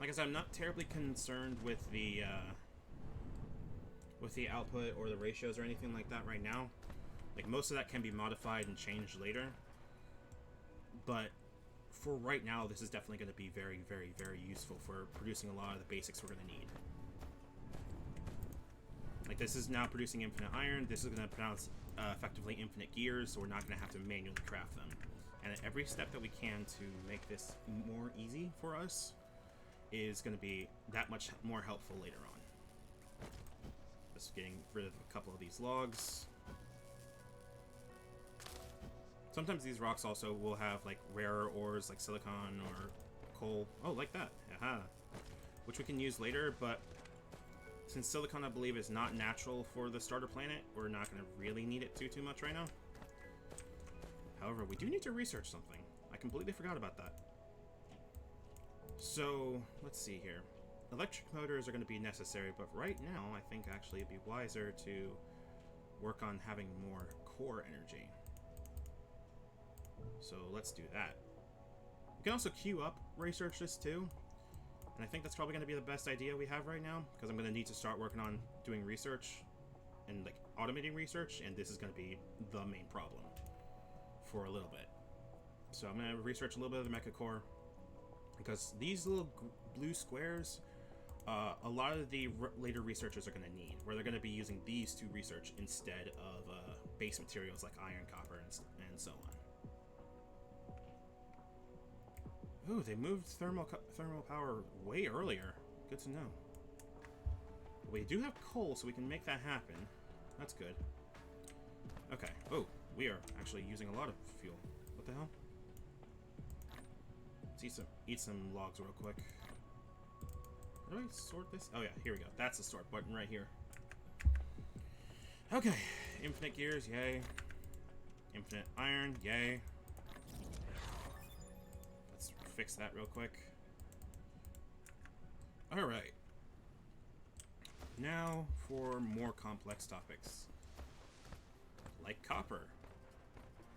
Like I said, I'm not terribly concerned with the output or the ratios or anything like that right now. Like, most of that can be modified and changed later. But for right now, this is definitely going to be very, very, very useful for producing a lot of the basics we're going to need. Like, this is now producing infinite iron. This is going to produce effectively infinite gears, so we're not going to have to manually craft them. And every step that we can to make this more easy for us is going to be that much more helpful later on. Just getting rid of a couple of these logs. Sometimes these rocks also will have, like, rarer ores like silicon or coal. Oh, like that. Aha. Which we can use later, but since silicon, I believe, is not natural for the starter planet, we're not going to really need it too much right now. However, we do need to research something. I completely forgot about that. So, let's see here. Electric motors are going to be necessary, but right now, I think actually it'd be wiser to work on having more core energy. So let's do that. We can also queue up research this too. And I think that's probably going to be the best idea we have right now, because I'm going to need to start working on doing research and, like, automating research, and this is going to be the main problem for a little bit. So I'm going to research a little bit of the mecha core, because these little blue squares, a lot of the later researchers are going to need, where they're going to be using these to research instead of base materials like iron, copper, and so on. Ooh, they moved thermal power way earlier. Good to know. We do have coal, so we can make that happen. That's good. Okay. Oh, we are actually using a lot of fuel. What the hell? Let's eat some logs real quick. How do I sort this? Oh yeah, here we go. That's the sort button right here. Okay. Infinite gears, yay. Infinite iron, yay. Let's fix that real quick. Alright. Now for more complex topics. Like copper.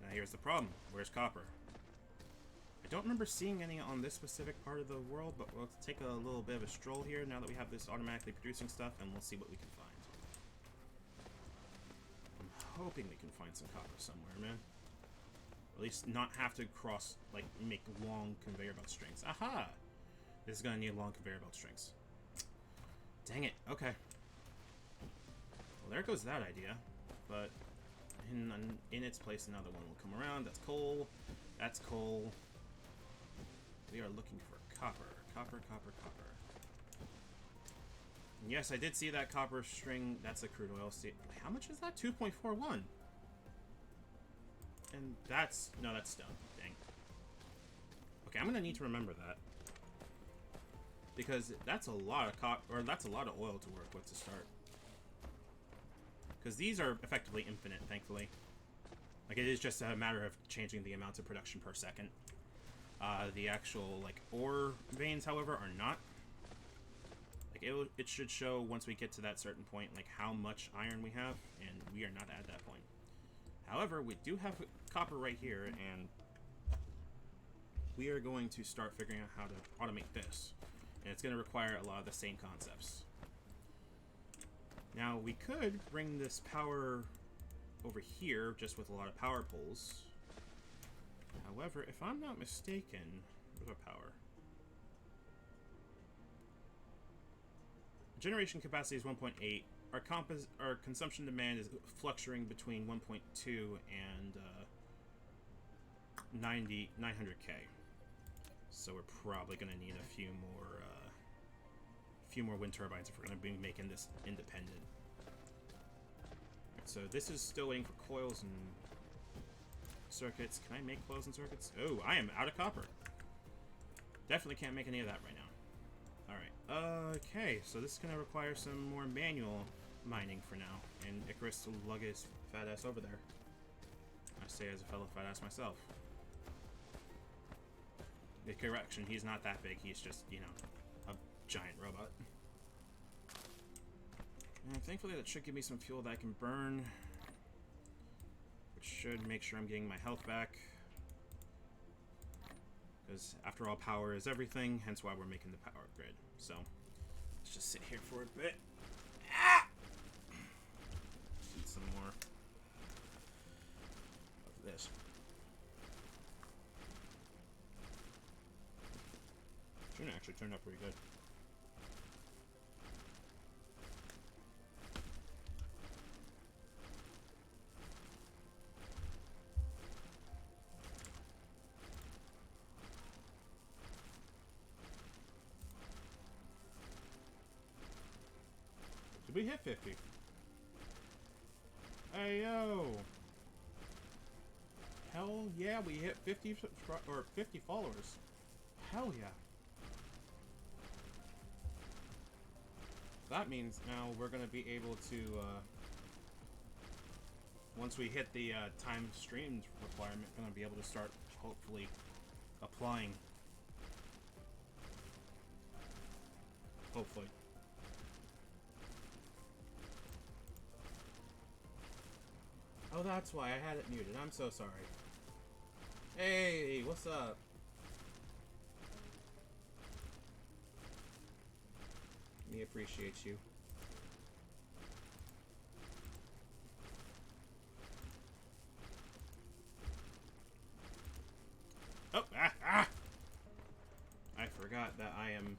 Now here's the problem. Where's copper? I don't remember seeing any on this specific part of the world, but we'll take a little bit of a stroll here now that we have this automatically producing stuff, and we'll see what we can find. I'm hoping we can find some copper somewhere, man. Or at least not have to cross, like, make long conveyor belt strings. Aha! This is gonna need long conveyor belt strings. Dang it. Okay. Well, there goes that idea. But in its place, another one will come around. That's coal. That's coal. We are looking for copper. Copper, copper, copper. And yes, I did see that copper string. That's a crude oil. See, how much is that? 2.41. And that's... No, that's stone. Dang. Okay, I'm gonna need to remember that. Because that's a lot of that's a lot of oil to work with to start. Because these are effectively infinite, thankfully. Like, it is just a matter of changing the amounts of production per second. The actual, like, ore veins, however, are not. Like, it should show once we get to that certain point, like, how much iron we have, and we are not at that point. However, we do have copper right here, and we are going to start figuring out how to automate this. And it's going to require a lot of the same concepts. Now, we could bring this power over here, just with a lot of power poles. However, if I'm not mistaken, where's our power? Generation capacity is 1.8. Our consumption demand is fluctuating between 1.2 and 900k. So we're probably going to need a few more wind turbines if we're going to be making this independent. So this is still waiting for coils and circuits. Can I make coils and circuits? Oh, I am out of copper. Definitely can't make any of that right now. Alright. Okay, so this is going to require some more manual mining for now. And Icarus to lug his fat ass over there. I say as a fellow fat ass myself. The correction, he's not that big. He's just, you know, a giant robot. And thankfully that should give me some fuel that I can burn. Which should make sure I'm getting my health back. Because after all, power is everything, hence why we're making the power grid. So, let's just sit here for a bit. Ah! Need some more of this. Tuna actually turned out pretty good. Did we hit 50? Hey yo! Hell yeah, we hit 50 or 50 followers. Hell yeah! That means now we're gonna be able to once we hit the time streamed requirement, gonna be able to start hopefully applying. Hopefully. Oh, that's why I had it muted. I'm so sorry. Hey, what's up? Me appreciates you. Oh, I forgot that I am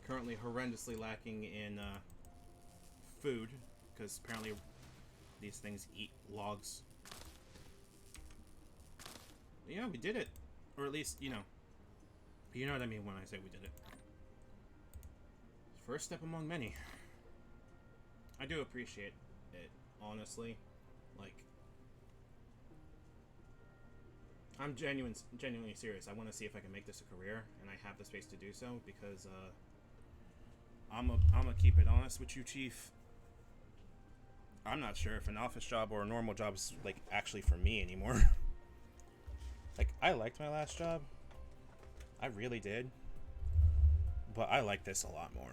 currently horrendously lacking in food, because apparently these things eat logs. Yeah, we did it. Or at least, you know, But you know what I mean when I say we did it. First step among many. I do appreciate it, honestly. Like, I'm genuinely serious. I want to see if I can make this a career, and I have the space to do so because I'm gonna keep it honest with you, Chief. I'm not sure if an office job or a normal job is like actually for me anymore. Like, I liked my last job, I really did, but I like this a lot more.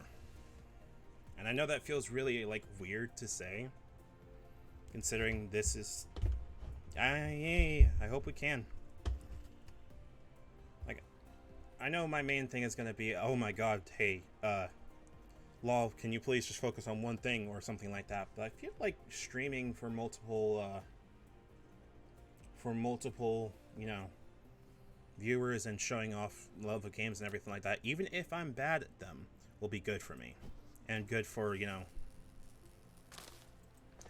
And I know that feels really like weird to say, considering this is. I hope we can. Like, I know my main thing is gonna be, oh my god, hey, Law, can you please just focus on one thing or something like that? But I feel like streaming for multiple, viewers and showing off love of games and everything like that, even if I'm bad at them, will be good for me. And good for,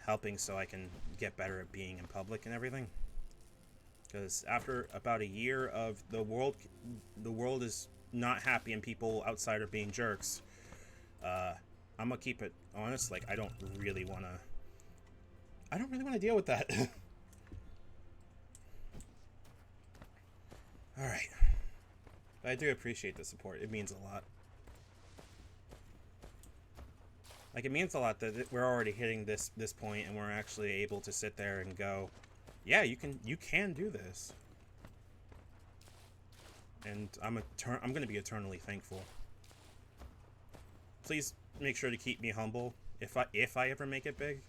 helping so I can get better at being in public and everything. Because after about a year of the world is not happy and people outside are being jerks, I'm gonna keep it honest. Like, I don't really want to deal with that. All right, but I do appreciate the support. It means a lot. Like, it means a lot that we're already hitting this point and we're actually able to sit there and go, yeah, you can do this. And I'm gonna be eternally thankful. Please make sure to keep me humble if I ever make it big,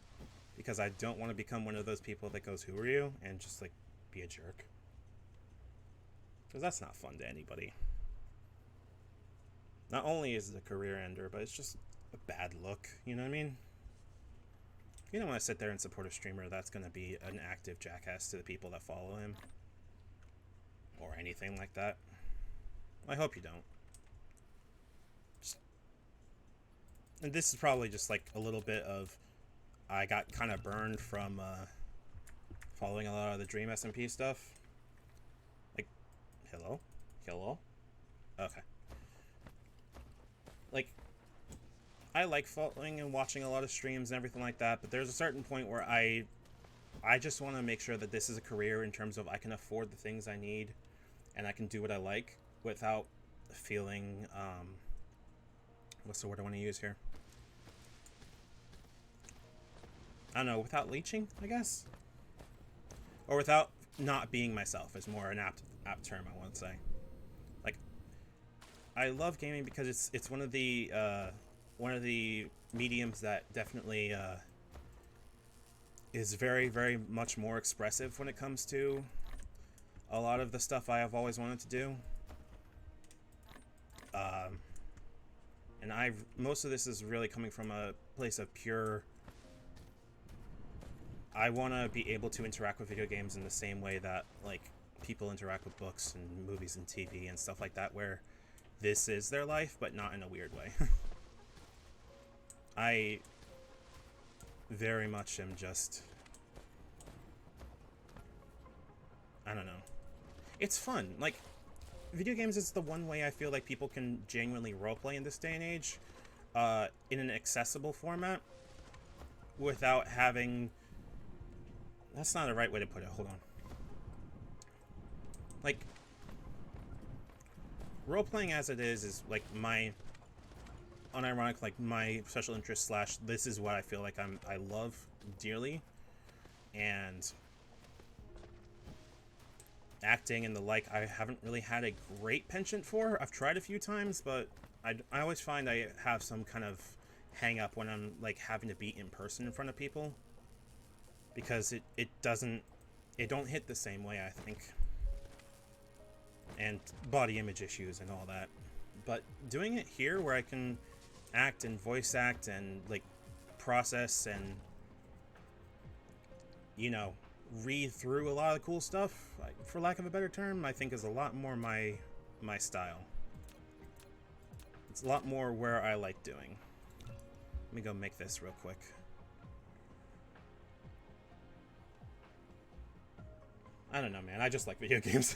because I don't want to become one of those people that goes, "Who are you?" and just like be a jerk. Because that's not fun to anybody. Not only is it a career ender, but it's just a bad look. You know what I mean? You don't want to sit there and support a streamer that's going to be an active jackass to the people that follow him. Or anything like that. I hope you don't. And this is probably just like a little bit of, I got kind of burned from following a lot of the Dream SMP stuff. Like, hello? Okay. Like, I like following and watching a lot of streams and everything like that, but there's a certain point where I just want to make sure that this is a career in terms of I can afford the things I need and I can do what I like without feeling, what's the word I want to use here? I don't know, without leeching, I guess? Or without not being myself is more an apt term, I want to say. Like, I love gaming because it's one of the mediums that definitely is very, very much more expressive when it comes to a lot of the stuff I have always wanted to do. And most of this is really coming from a place of pure, I want to be able to interact with video games in the same way that, like, people interact with books and movies and TV and stuff like that, where this is their life, but not in a weird way. I very much am just, I don't know. It's fun. Like, video games is the one way I feel like people can genuinely roleplay in this day and age, in an accessible format, without having... That's not the right way to put it. Hold on. Like, role-playing as it is like my unironic, like, my special interest / this is what I feel like I love dearly. And acting and the like, I haven't really had a great penchant for. I've tried a few times, but I always find I have some kind of hang up when I'm, like, having to be in person in front of people, because it don't hit the same way, I think. And body image issues and all that. But doing it here, where I can act and voice act and, like, process and, read through a lot of cool stuff, for lack of a better term, I think is a lot more my style. It's a lot more where I like doing. Let me go make this real quick. I don't know, man. I just like video games.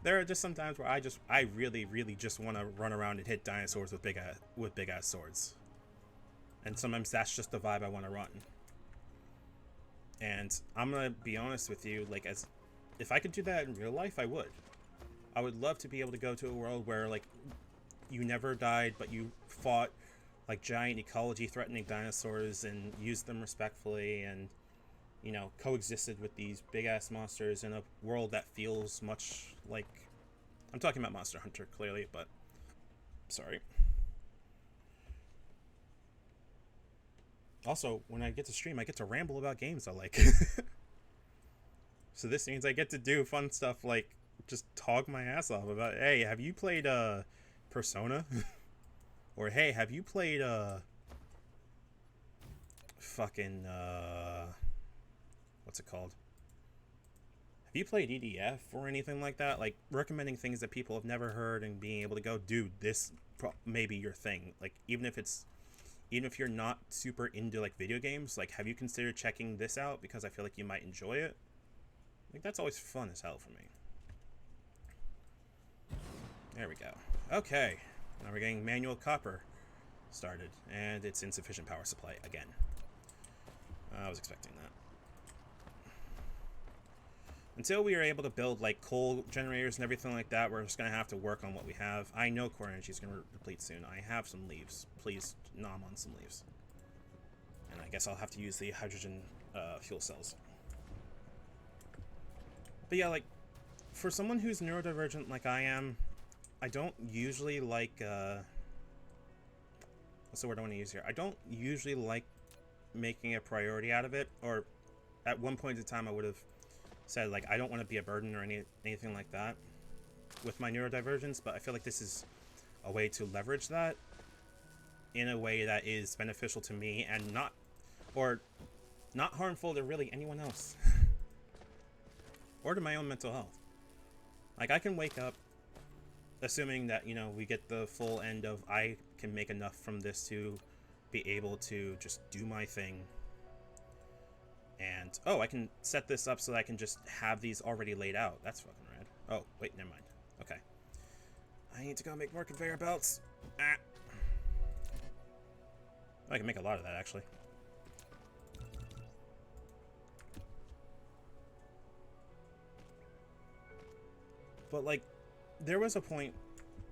There are just some times where I really, really just want to run around and hit dinosaurs with big ass swords. And sometimes that's just the vibe I want to run. And I'm gonna be honest with you, like, as if I could do that in real life, I would. I would love to be able to go to a world where, like, you never died, but you fought like giant ecology-threatening dinosaurs and used them respectfully, and you know, coexisted with these big-ass monsters in a world that feels much like... I'm talking about Monster Hunter, clearly, but... Sorry. Also, when I get to stream, I get to ramble about games I like. So this means I get to do fun stuff like just talk my ass off about, hey, have you played Persona? Or hey, have you played fucking what's it called? Have you played EDF or anything like that? Like, recommending things that people have never heard and being able to go, dude, this may be your thing. Like, even if you're not super into like video games, like, have you considered checking this out because I feel like you might enjoy it? Like, that's always fun as hell for me. There we go. Okay, now we're getting manual copper started, and it's insufficient power supply again. I was expecting that. Until we are able to build like coal generators and everything like that, we're just going to have to work on what we have. I know core energy is going to deplete soon. I have some leaves. Please nom on some leaves. And I guess I'll have to use the hydrogen fuel cells. But yeah, like, for someone who's neurodivergent like I am, I don't usually like, what's the word I want to use here? I don't usually like making a priority out of it, or at one point in time I would have said, like, I don't want to be a burden or anything like that with my neurodivergence, but I feel like this is a way to leverage that in a way that is beneficial to me and not harmful to really anyone else. Or to my own mental health. Like, I can wake up assuming that, you know, we get the full end of I can make enough from this to be able to just do my thing. And, oh, I can set this up so that I can just have these already laid out. That's fucking rad. Oh, wait, never mind. Okay. I need to go make more conveyor belts. Ah. I can make a lot of that, actually. But, like, there was a point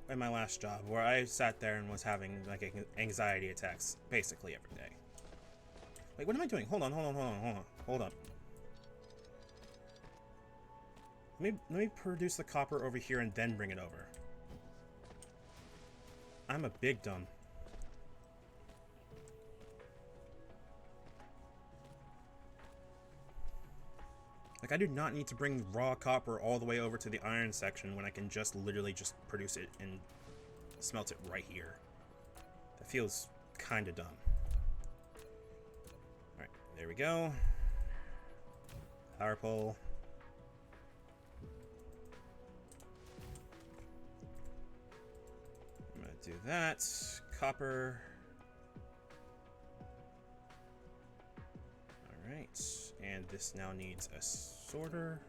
in my last job where I sat there and was having, like, anxiety attacks basically every day. Wait, what am I doing? Hold on. Hold up. Let me produce the copper over here and then bring it over. I'm a big dumb. Like, I do not need to bring raw copper all the way over to the iron section when I can just literally just produce it and smelt it right here. That feels kind of dumb. Alright, there we go. Power pole. I'm gonna do that. Copper. Alright, and this now needs a sorter.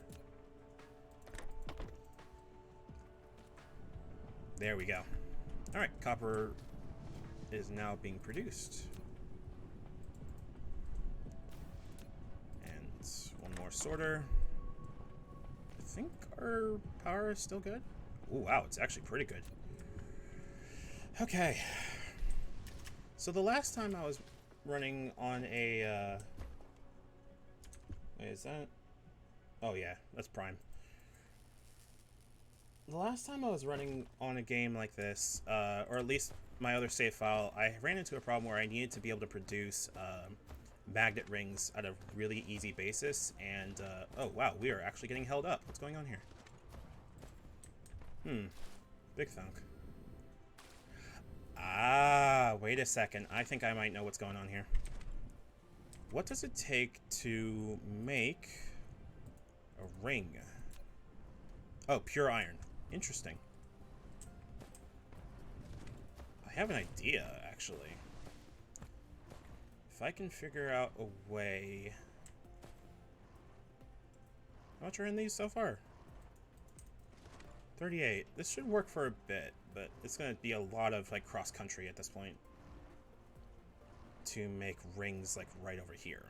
There we go. Alright, copper is now being produced. And one more sorter. I think our power is still good. Oh, wow, it's actually pretty good. Okay. So the last time I was running on a... Wait, is that... Oh, yeah, that's Prime. The last time I was running on a game like this, or at least my other save file, I ran into a problem where I needed to be able to produce magnet rings at a really easy basis, and, oh, wow, we are actually getting held up. What's going on here? Big thunk. Ah, wait a second. I think I might know what's going on here. What does it take to make a ring? Oh, pure iron. Interesting. I have an idea, actually. If I can figure out a way... How much are in these so far? 38. This should work for a bit, but it's going to be a lot of like cross country at this point to make rings like right over here.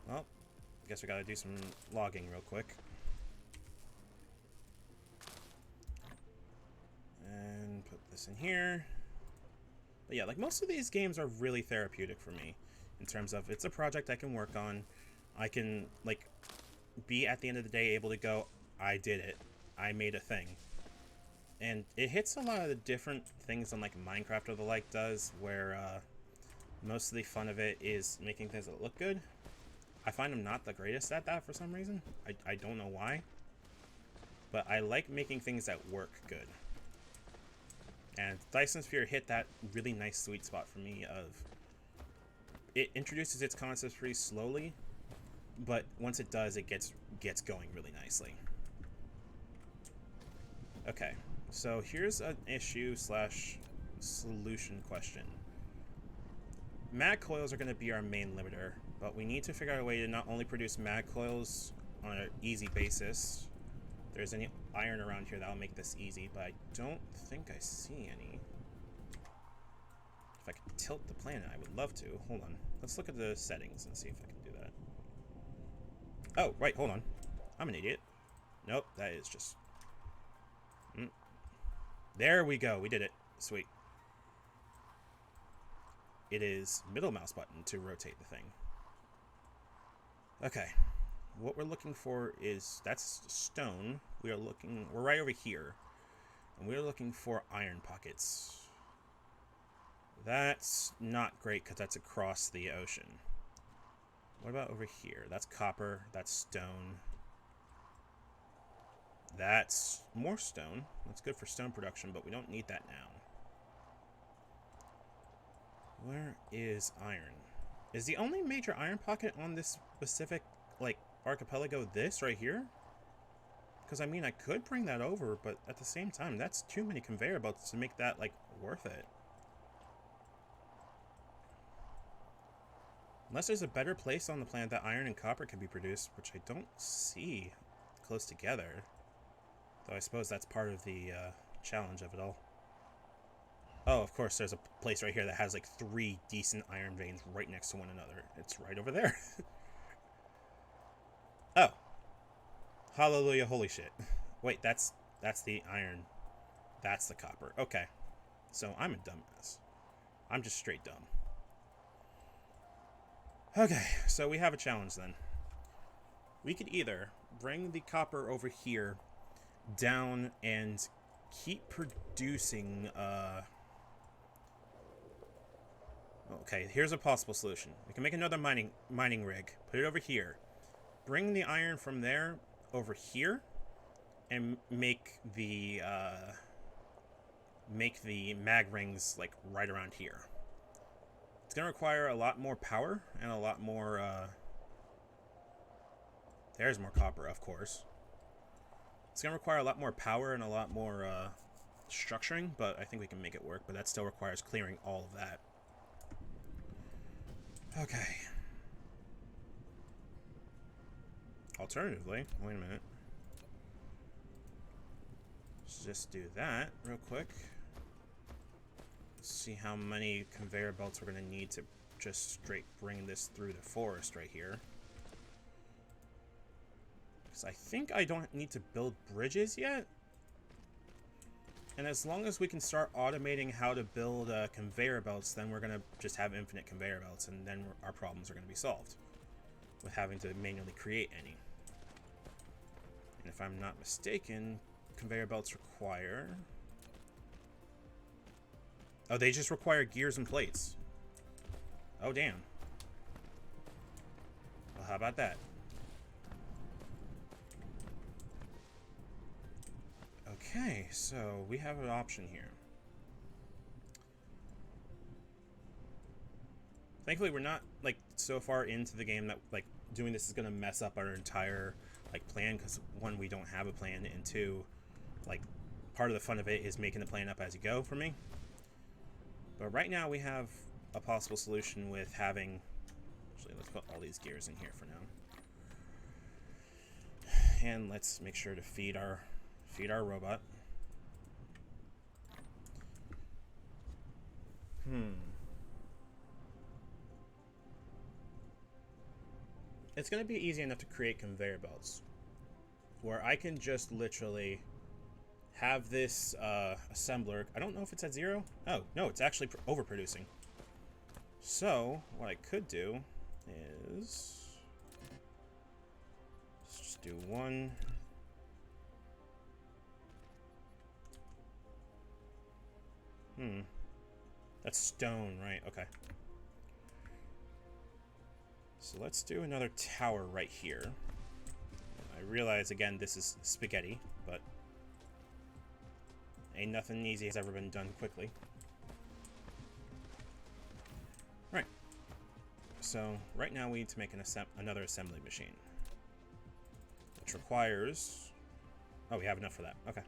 Well, I guess we got to do some logging real quick. And put this in here. But yeah, like most of these games are really therapeutic for me in terms of it's a project I can work on. I can like be at the end of the day able to go, I did it. I made a thing. And it hits a lot of the different things on like Minecraft or the like does, where most of the fun of it is making things that look good. I find I'm not the greatest at that for some reason. I don't know why. But I like making things that work good. And Dyson Sphere hit that really nice sweet spot for me of... It introduces its concepts pretty slowly, but once it does, it gets going really nicely. Okay, so here's an issue / solution question. Mag coils are going to be our main limiter, but we need to figure out a way to not only produce mag coils on an easy basis. If there's any iron around here, that'll make this easy, but I don't think I see any. If I could tilt the planet, I would love to. Hold on. Let's look at the settings and see if I can do that. Oh, right, hold on. I'm an idiot. Nope, that is just... There we go. We did it. Sweet. It is middle mouse button to rotate the thing. Okay. What we're looking for is... That's stone. We're right over here. And we're looking for iron pockets. That's not great because that's across the ocean. What about over here? That's copper. That's stone. That's more stone. That's good for stone production, but we don't need that now. Where is iron? Is the only major iron pocket on this specific, like, archipelago this right here? Because, I mean, I could bring that over, but at the same time, that's too many conveyor belts to make that, like, worth it. Unless there's a better place on the planet that iron and copper can be produced, which I don't see close together. Though I suppose that's part of the challenge of it all. Oh, of course, there's a place right here that has like 3 decent iron veins right next to one another. It's right over there. Oh. Hallelujah, holy shit. Wait, that's the iron. That's the copper. Okay. So I'm a dumbass. I'm just straight dumb. Okay, so we have a challenge then. We could either bring the copper over here down and keep producing okay, here's a possible solution. We can make another mining rig, put it over here, bring the iron from there over here, and make the mag rings like right around here. It's gonna require a lot more power and a lot more there's more copper, of course. It's gonna require a lot more power and a lot more structuring, but I think we can make it work, but that still requires clearing all of that. Okay. Alternatively, wait a minute. Let's just do that real quick. Let's see how many conveyor belts we're going to need to just straight bring this through the forest right here. Because I think I don't need to build bridges yet. And as long as we can start automating how to build conveyor belts, then we're going to just have infinite conveyor belts, and then our problems are going to be solved with having to manually create any. And if I'm not mistaken, conveyor belts require... Oh, they just require gears and plates. Oh, damn. Well, how about that? Okay, so we have an option here. Thankfully, we're not, like, so far into the game that, like, doing this is going to mess up our entire, like, plan, because, 1, we don't have a plan, and 2, like, part of the fun of it is making the plan up as you go for me. But right now, we have a possible solution with having... Actually, let's put all these gears in here for now. and let's make sure to feed our robot. It's going to be easy enough to create conveyor belts where I can just literally have this assembler. I don't know if it's at 0. Oh, no, it's actually overproducing. So, what I could do is let's just do 1. That's stone, right? Okay. So let's do another tower right here. I realize, again, this is spaghetti, but ain't nothing easy has ever been done quickly. Right. So right now we need to make another assembly machine, which requires... Oh, we have enough for that. Okay.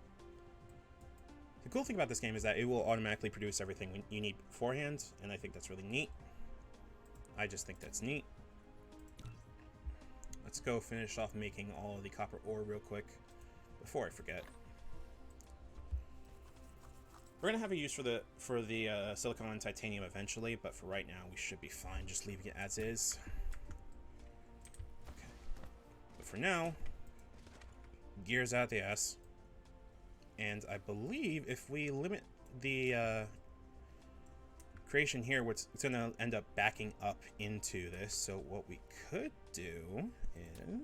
The cool thing about this game is that it will automatically produce everything you need beforehand, and I think that's really neat. I just think that's neat. Let's go finish off making all of the copper ore real quick before I forget. We're gonna have a use for the silicon and titanium eventually, but for right now we should be fine just leaving it as is. Okay. But for now, gears out the ass. And I believe if we limit the creation here, it's going to end up backing up into this. So what we could do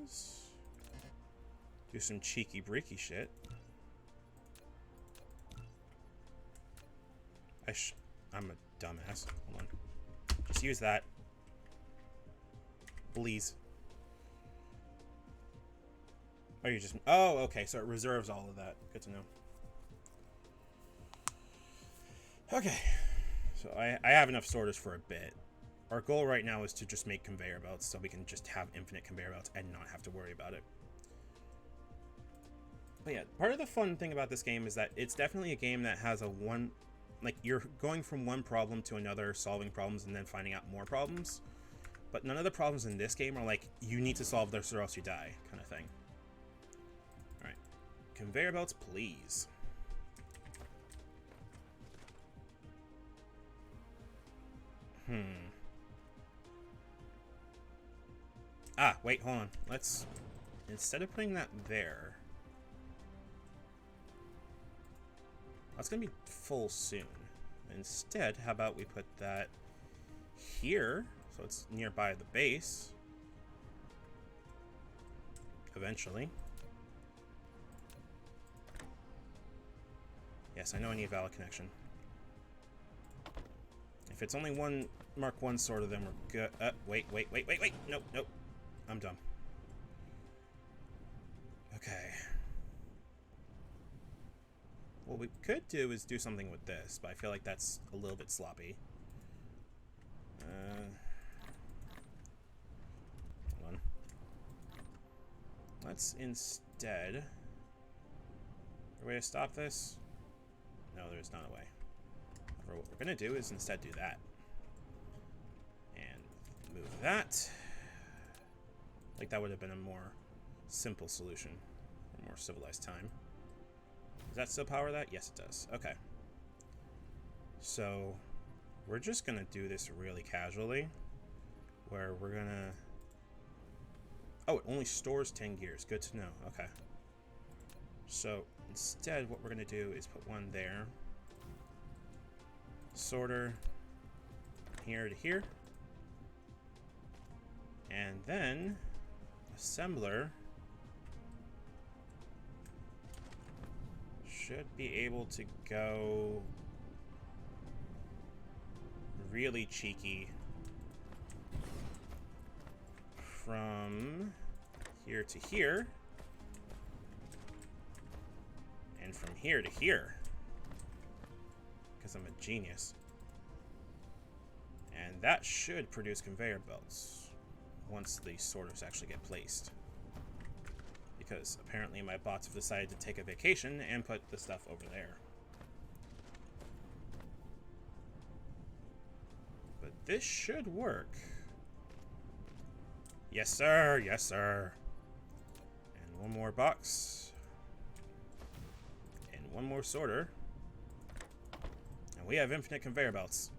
is do some cheeky breaky shit. I'm a dumbass. Hold on. Just use that. Please. Oh, you just... Oh, okay. So it reserves all of that. Good to know. Okay, so I have enough sorters for a bit. Our goal right now is to just make conveyor belts so we can just have infinite conveyor belts and not have to worry about it. But yeah, part of the fun thing about this game is that it's definitely a game that has like, you're going from one problem to another, solving problems, and then finding out more problems. But none of the problems in this game are like, you need to solve this or else you die, kind of thing. Alright, conveyor belts, please. Ah, wait, hold on. Let's... Instead of putting that there... That's gonna be full soon. Instead, how about we put that here, so it's nearby the base. Eventually. Yes, I know I need a valid connection. If it's only one Mark 1 sorter, then we're good. Wait. Nope. I'm dumb. Okay. What we could do is do something with this, but I feel like that's a little bit sloppy. Hold on. Let's instead... Is there a way to stop this? No, there's not a way. However, what we're going to do is instead do that. And move that. Like that would have been a more simple solution. A more civilized time. Does that still power that? Yes, it does. Okay. So, we're just going to do this really casually. Where we're going to... Oh, it only stores 10 gears. Good to know. Okay. So, instead, what we're going to do is put one there. Sorter. Here to here. And then... Assembler... should be able to go really cheeky from here to here and from here to here because I'm a genius. And that should produce conveyor belts once the sorters actually get placed. Because apparently my bots have decided to take a vacation and put the stuff over there. But this should work. Yes, sir. Yes, sir. And One more box. And one more sorter. And we have infinite conveyor belts.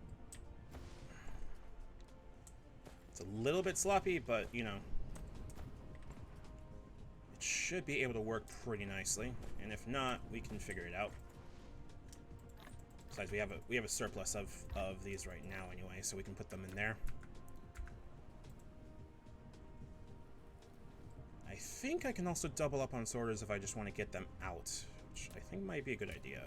It's a little bit sloppy, but, you know, it should be able to work pretty nicely. And if not, we can figure it out. Besides, we have a surplus of these right now anyway, so we can put them in there. I think I can also double up on sorters if I just want to get them out, which I think might be a good idea.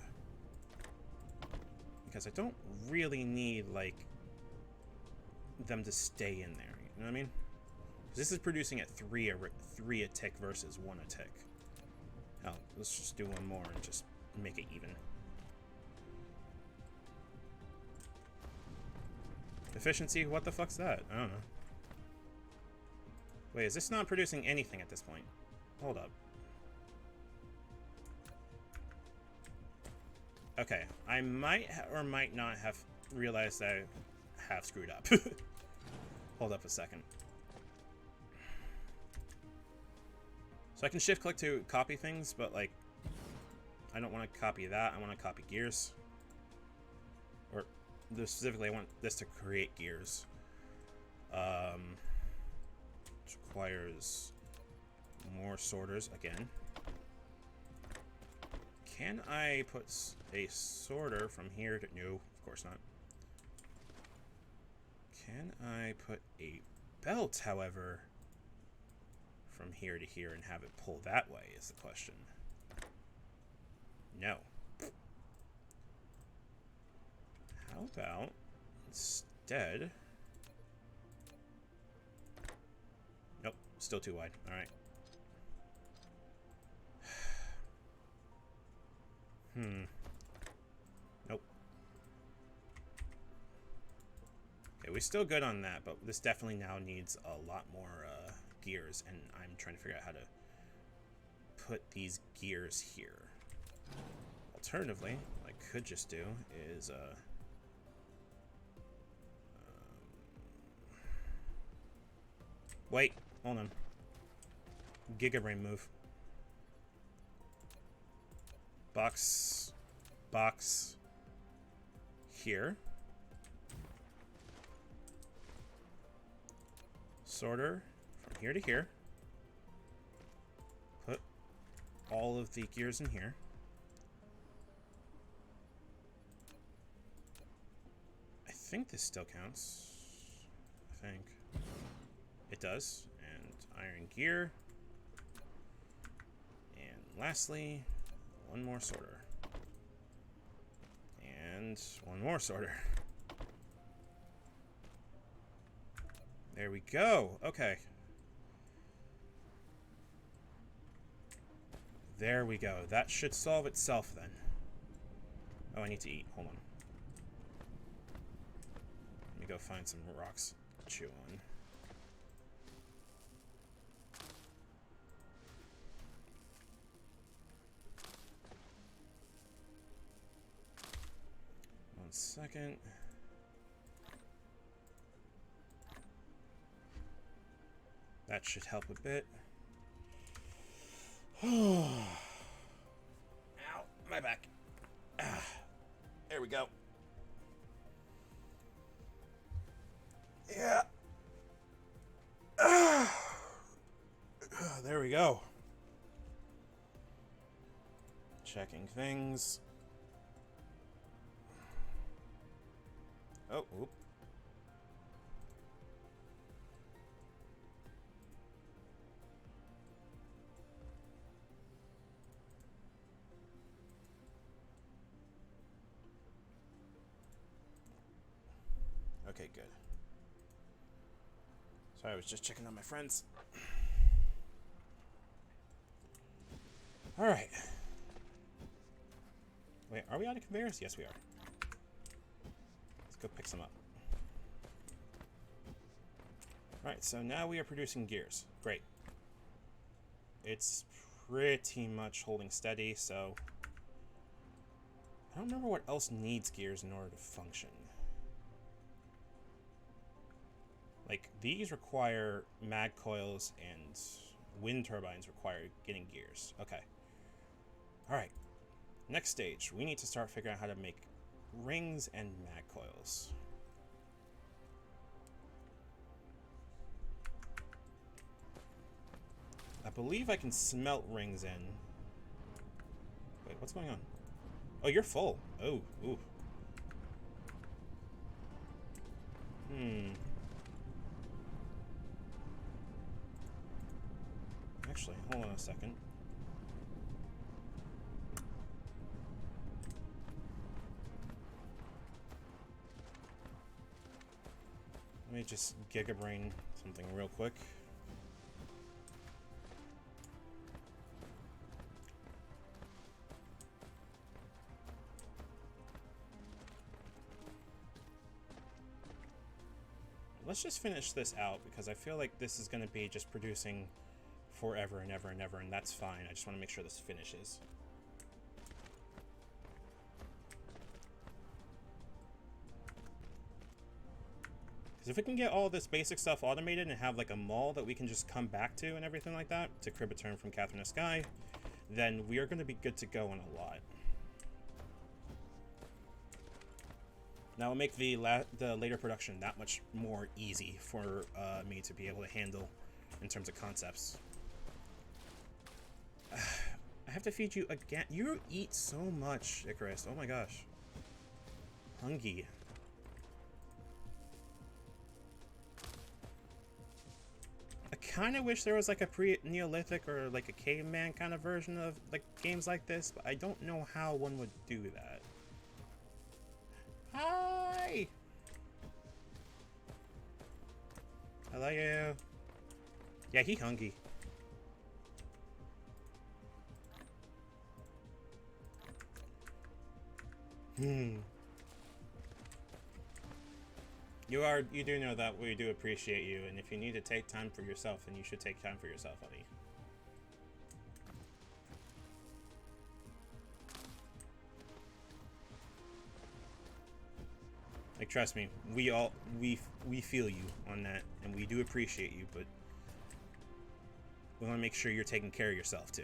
Because I don't really need, like, them to stay in there, you know what I mean? This is producing at 3 a tick versus 1 a tick. Hell, let's just do one more and just make it even. Efficiency? What the fuck's that? I don't know. Wait, is this not producing anything at this point? Hold up. Okay, I might or might not have realized I have screwed up. Hold up a second. So I can shift click to copy things, but like, I don't want to copy that. I want to copy gears. Or specifically, I want this to create gears. Which requires more sorters again. Can I put a sorter from here to... No, of course not. Can I put a belt, however, from here to here and have it pull that way is the question. No. How about instead... Nope, still too wide. Alright. Nope. Okay, we're still good on that, but this definitely now needs a lot more gears, and I'm trying to figure out how to put these gears here. Alternatively, what I could just do is wait, hold on. Gigabrain move. Box here. Sorter from here to here. Put all of the gears in here. I think this still counts. I think it does. And iron gear. And lastly, one more sorter. And one more sorter. There we go. Okay. There we go. That should solve itself then. Oh, I need to eat. Hold on. Let me go find some rocks to chew on. One second. That should help a bit. Ow, my back. There we go. Yeah. There we go. Checking things. Oh, oop. Okay, good. Sorry, I was just checking on my friends. Alright. Wait, are we out of conveyors? Yes, we are. Let's go pick some up. Alright, so now we are producing gears. Great. It's pretty much holding steady, so... I don't remember what else needs gears in order to function. Like, these require mag coils and wind turbines require getting gears. Okay. Alright. Next stage. We need to start figuring out how to make rings and mag coils. I believe I can smelt rings in. Wait, what's going on? Oh, you're full. Oh, ooh. Actually, hold on a second. Let me just gigabrain something real quick. Let's just finish this out, because I feel like this is going to be just producing forever and ever and ever, and that's fine. I just want to make sure this finishes. Because if we can get all this basic stuff automated and have like a mall that we can just come back to and everything like that, to crib a term from Catherine Sky, then we are going to be good to go on a lot. Now it'll make the later production that much more easy for me to be able to handle in terms of concepts. I have to feed you again. You eat so much, Icarus. Oh my gosh. Hungry. I kind of wish there was like a pre-Neolithic or like a caveman kind of version of like games like this, but I don't know how one would do that. Hi! Hello, you. Yeah, he hungry. You do know that we do appreciate you, and if you need to take time for yourself, then you should take time for yourself, honey. Like, trust me, we feel you on that, and we do appreciate you, but we want to make sure you're taking care of yourself too.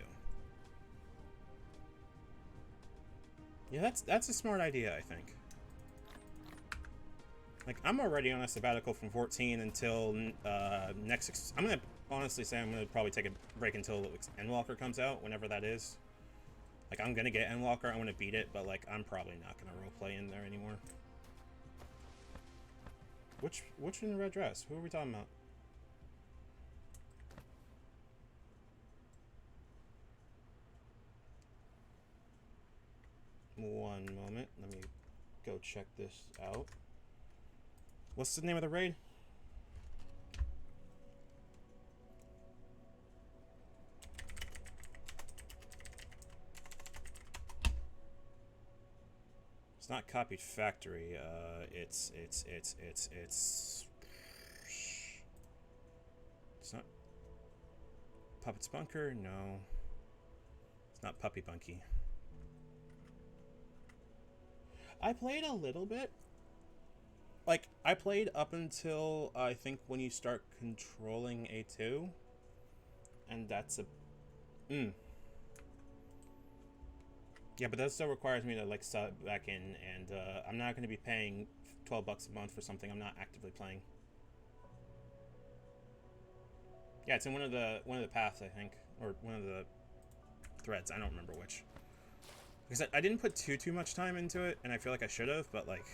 Yeah, that's a smart idea, I think. Like, I'm already on a sabbatical from 14 until I'm gonna honestly say I'm gonna probably take a break until Endwalker comes out, whenever that is. Like, I'm gonna get Endwalker, I want to beat it, but like, I'm probably not gonna roleplay in there anymore. Which in the red dress? Who are we talking about? One moment, let me go check this out. What's the name of the raid? It's not Copied Factory. It's not Puppet's Bunker. No, it's not Puppy Bunky. I played a little bit. Like, I played up until, I think, when you start controlling A2. And that's a... Yeah, but that still requires me to, like, sub back in. And I'm not going to be paying $12 a month for something I'm not actively playing. Yeah, it's in one of the paths, I think. Or one of the threads. I don't remember which. Because I didn't put too much time into it, and I feel like I should have, but, like...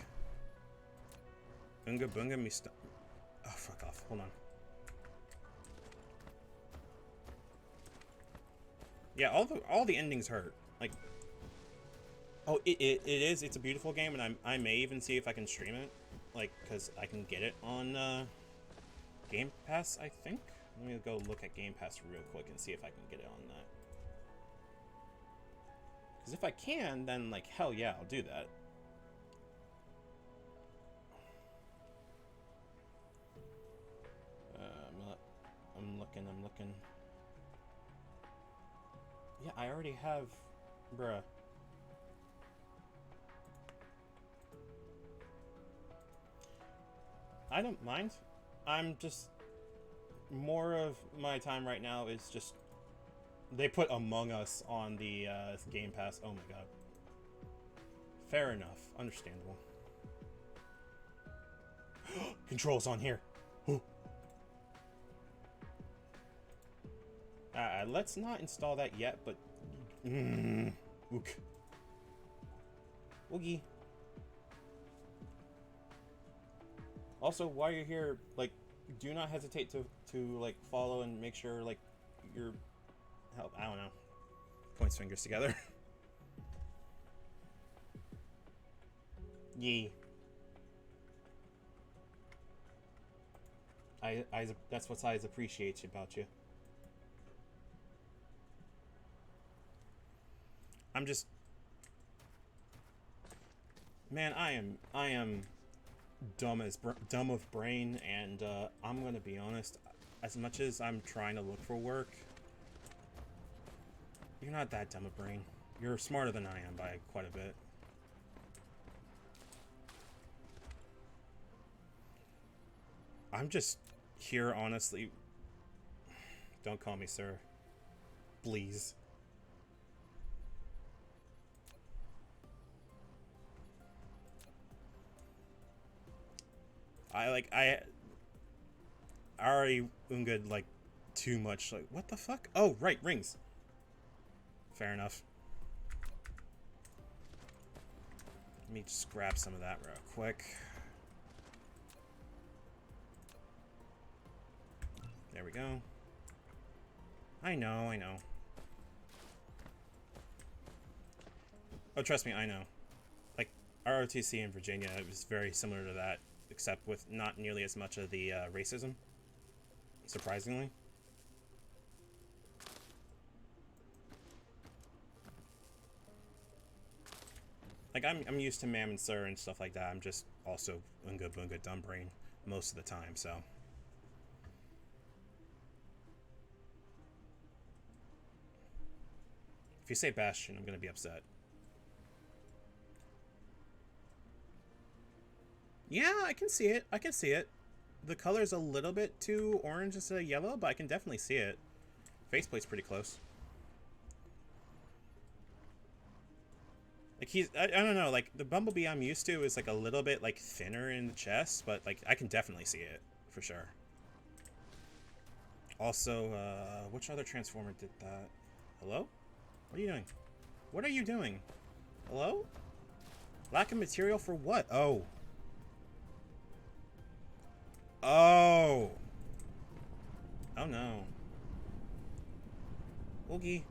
Bunga bunga me st- Oh, fuck off. Hold on. Yeah, all the endings hurt. Like... Oh, it is. It's a beautiful game, and I may even see if I can stream it. Like, because I can get it on, Game Pass, I think? Let me go look at Game Pass real quick and see if I can get it on that. Because if I can, then, like, hell yeah, I'll do that. I'm looking. Yeah, I already have... Bruh. I don't mind. I'm just... more of my time right now is just they put Among Us on the Game Pass. Oh my god. Fair enough. Understandable. Controls on here. Let's not install that yet, but ook. Oogie. Also, while you're here, like, do not hesitate to like follow and make sure like you're help. I don't know. Points fingers together. Yee. I that's what I appreciate about you. I'm just, man, I am dumb of brain, and I'm gonna be honest. As much as I'm trying to look for work, you're not that dumb of brain. You're smarter than I am by quite a bit. I'm just here, honestly. Don't call me sir. Please. I already ungood like too much. Like, what the fuck? Oh, right, rings. Fair enough. Let me just grab some of that real quick. There we go. I know. Oh, trust me, I know. Like, ROTC in Virginia, it was very similar to that, except with not nearly as much of the racism, surprisingly. Like, I'm used to ma'am and sir and stuff like that. I'm just also unga bunga dumb brain most of the time, so. If you say Bastion, I'm gonna be upset. Yeah, I can see it. I can see it. The color's a little bit too orange instead of yellow, but I can definitely see it. Faceplate's pretty close. Like, I don't know, like, the Bumblebee I'm used to is, like, a little bit, like, thinner in the chest, but, like, I can definitely see it, for sure. Also, which other Transformer did that? Hello? What are you doing? What are you doing? Hello? Lack of material for what? Oh. Oh. Oh, no. Oogie.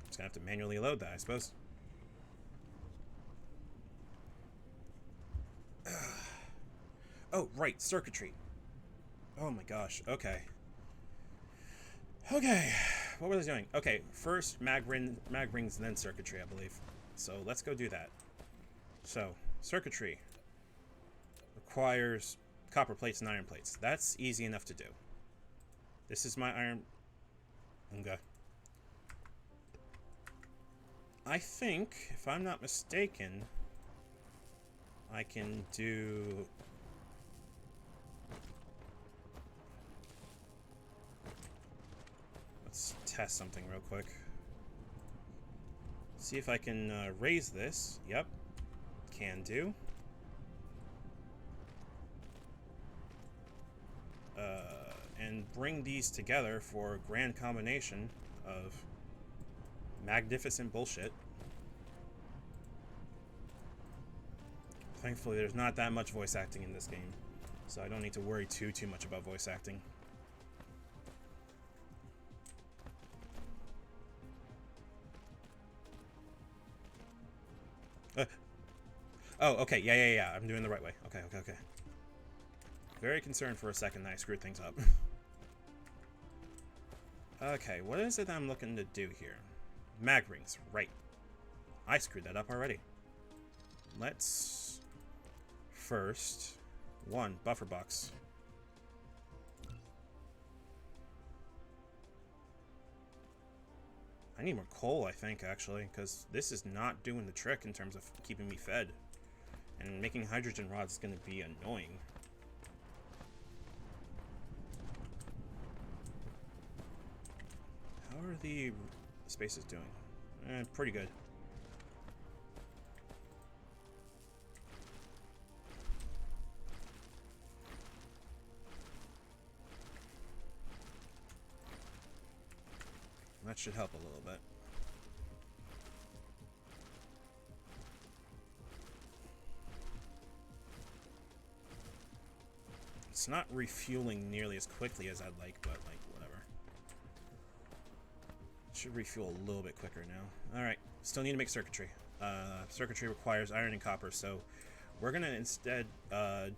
Just gonna have to manually load that, I suppose. Oh, right, circuitry. Oh my gosh, okay. Okay, what was I doing? Okay, first mag rings, then circuitry, I believe. So let's go do that. So, circuitry requires copper plates and iron plates. That's easy enough to do. This is my iron... Okay. I think, if I'm not mistaken, I can do... Let's test something real quick. See if I can raise this. Yep. Can do. And bring these together for a grand combination of magnificent bullshit. Thankfully, there's not that much voice acting in this game, so I don't need to worry too much about voice acting. Oh, okay, yeah. I'm doing the right way. Okay. Very concerned for a second that I screwed things up. Okay, what is it that I'm looking to do here? Mag rings, right. I screwed that up already. Let's first, buffer box. I need more coal, I think, actually, because this is not doing the trick in terms of keeping me fed. And making hydrogen rods is going to be annoying. How are the spaces doing? Pretty good. That should help a little bit. It's not refueling nearly as quickly as I'd like, but like whatever. It should refuel a little bit quicker now. Alright, still need to make circuitry. Circuitry requires iron and copper, so we're gonna instead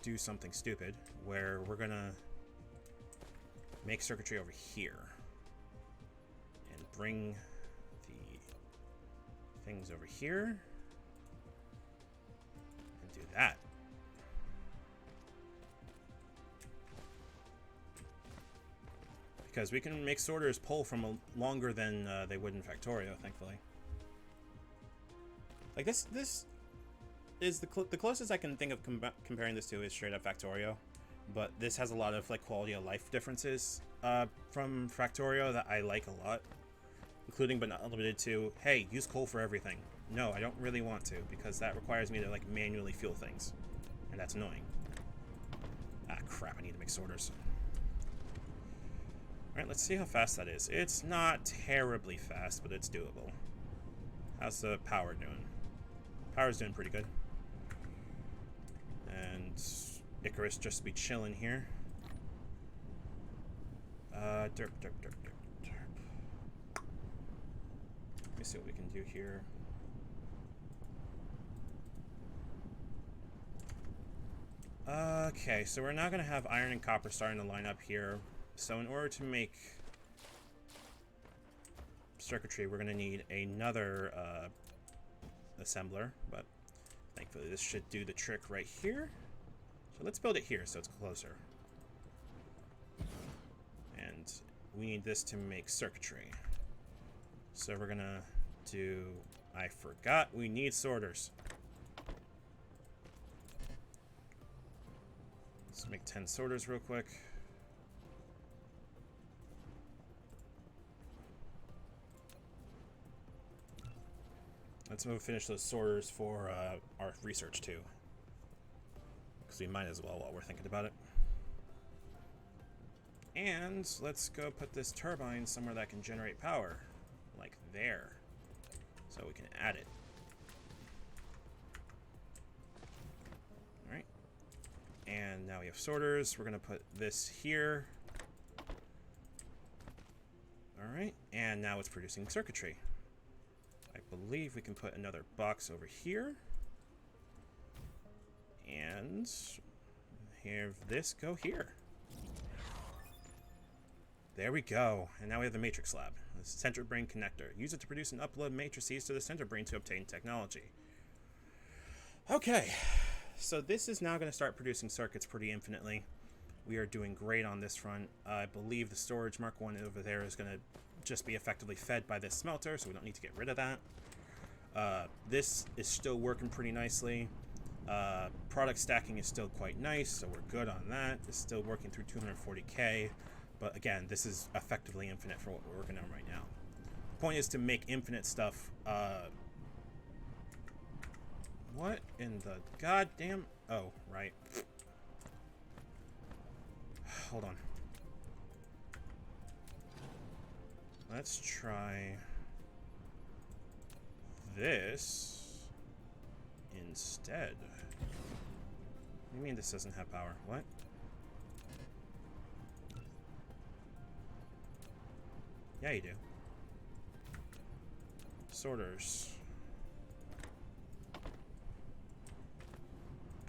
do something stupid where we're gonna make circuitry over here. Bring the things over here and do that. Because we can make sorters pull from longer than they would in Factorio, thankfully. Like this is the closest I can think of comparing this to is straight up Factorio, but this has a lot of like quality of life differences from Factorio that I like a lot. Including but not limited to, hey, use coal for everything. No, I don't really want to, because that requires me to like manually fuel things. And that's annoying. Ah, crap, I need to make sorters. Alright, let's see how fast that is. It's not terribly fast, but it's doable. How's the power doing? Power's doing pretty good. And Icarus just be chilling here. Derp. Let me see what we can do here. Okay, so we're now going to have iron and copper starting to line up here. So in order to make circuitry, we're going to need another assembler, but thankfully this should do the trick right here. So let's build it here so it's closer. And we need this to make circuitry. So we're gonna do, I forgot we need sorters. Let's make 10 sorters real quick. Let's finish those sorters for our research too. Because we might as well while we're thinking about it. And let's go put this turbine somewhere that can generate power. Like there. So we can add it. Alright. And now we have sorters. We're going to put this here. Alright. And now it's producing circuitry. I believe we can put another box over here. And have this go here. There we go. And now we have the matrix lab. The center brain connector. Use it to produce and upload matrices to the center brain to obtain technology. Okay. So this is now going to start producing circuits pretty infinitely. We are doing great on this front. I believe the storage Mark 1 over there is going to just be effectively fed by this smelter, so we don't need to get rid of that. This is still working pretty nicely. Product stacking is still quite nice, so we're good on that. It's still working through 240k. But again, this is effectively infinite for what we're working on right now. The point is to make infinite stuff. What in the goddamn... Oh, right. Hold on. Let's try this instead. What do you mean this doesn't have power? What? Yeah, you do. Sorters.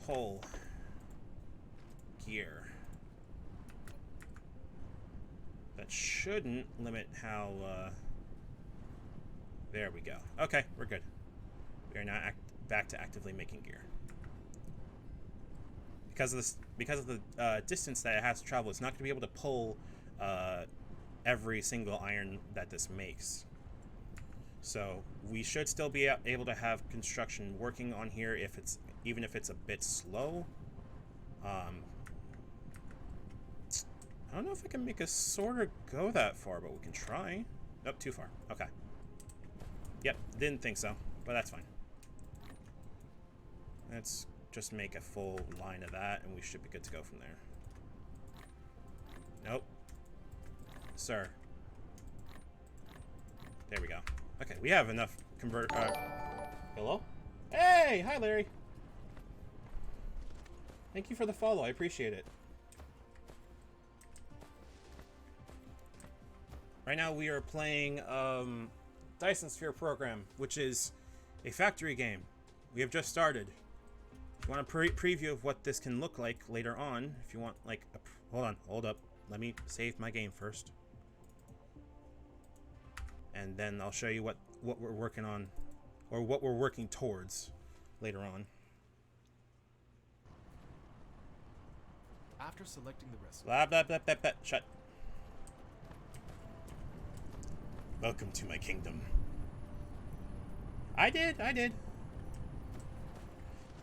Pull. Gear. That shouldn't limit how, there we go. Okay, we're good. We are now back to actively making gear. Because of the distance that it has to travel, it's not going to be able to pull every single iron that this makes. So we should still be able to have construction working on here if it's even if it's a bit slow. I don't know if I can make a sorter go that far, but we can try. Nope, too far. Okay. Yep, didn't think so, but that's fine. Let's just make a full line of that, and we should be good to go from there. Nope. Sir. There we go. Okay, we have enough hello? Hey! Hi, Larry! Thank you for the follow, I appreciate it. Right now we are playing Dyson Sphere Program, which is a factory game. We have just started. If you want a preview of what this can look like later on, if you want like hold up. Let me save my game first. And then I'll show you what we're working on, or what we're working towards later on. After selecting the recipe, Blah, blah, blah, blah, blah. Shut. Welcome to my kingdom. I did.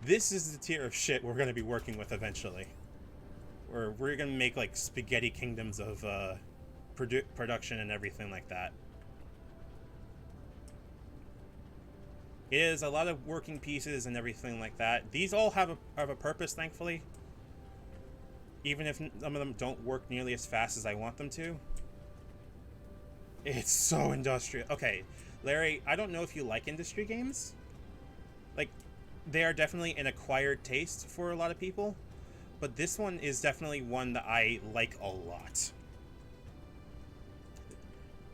This is the tier of shit we're going to be working with eventually. We're going to make like spaghetti kingdoms of production and everything like that. It is a lot of working pieces and everything like that. These all have a purpose, thankfully. Even if some of them don't work nearly as fast as I want them to. It's so industrial. Okay, Larry, I don't know if you like industry games. Like, they are definitely an acquired taste for a lot of people. But this one is definitely one that I like a lot.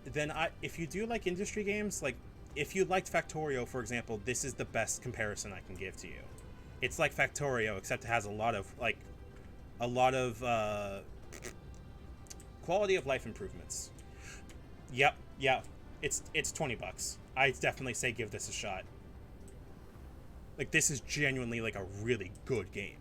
Then if you do like industry games, like, if you liked Factorio, for example, this is the best comparison I can give to you. It's like Factorio, except it has a lot of quality of life improvements. Yep, yeah. It's $20. I definitely say give this a shot. Like, this is genuinely like a really good game.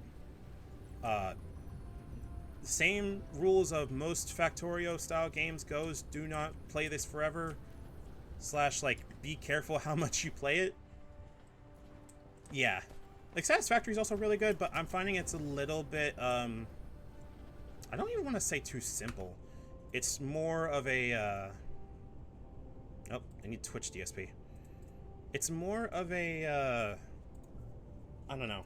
Same rules of most Factorio style games goes, do not play this forever. / like, be careful how much you play it. Yeah. Like, Satisfactory is also really good, but I'm finding it's a little bit, I don't even want to say too simple. It's more of a, oh, I need Twitch DSP. It's more of a, I don't know.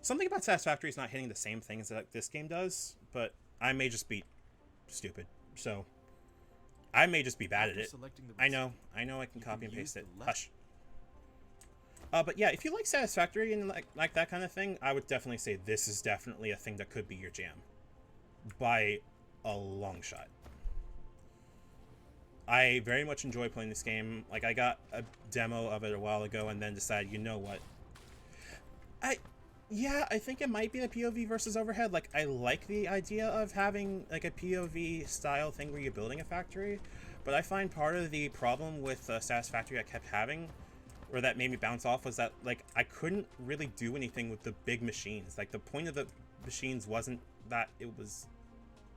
Something about Satisfactory is not hitting the same things that this game does, but I may just be stupid. So, I may just be bad at it. I know I can copy and paste it. Hush. But yeah, if you like Satisfactory and like that kind of thing, I would definitely say this is definitely a thing that could be your jam. By a long shot. I very much enjoy playing this game. Like, I got a demo of it a while ago and then decided, you know what? I think it might be the POV versus overhead. Like, I like the idea of having like a POV style thing where you're building a factory, but I find part of the problem with Satisfactory I kept having, or that made me bounce off, was that like I couldn't really do anything with the big machines. Like, the point of the machines wasn't that it was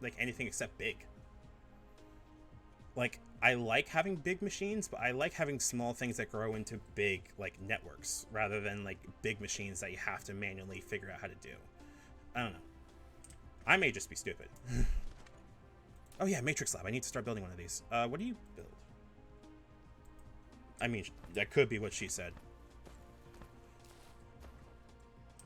like anything except big. Like, I like having big machines, but I like having small things that grow into big, like, networks, rather than, like, big machines that you have to manually figure out how to do. I don't know. I may just be stupid. Oh yeah, Matrix Lab. I need to start building one of these. What do you build? I mean, that could be what she said.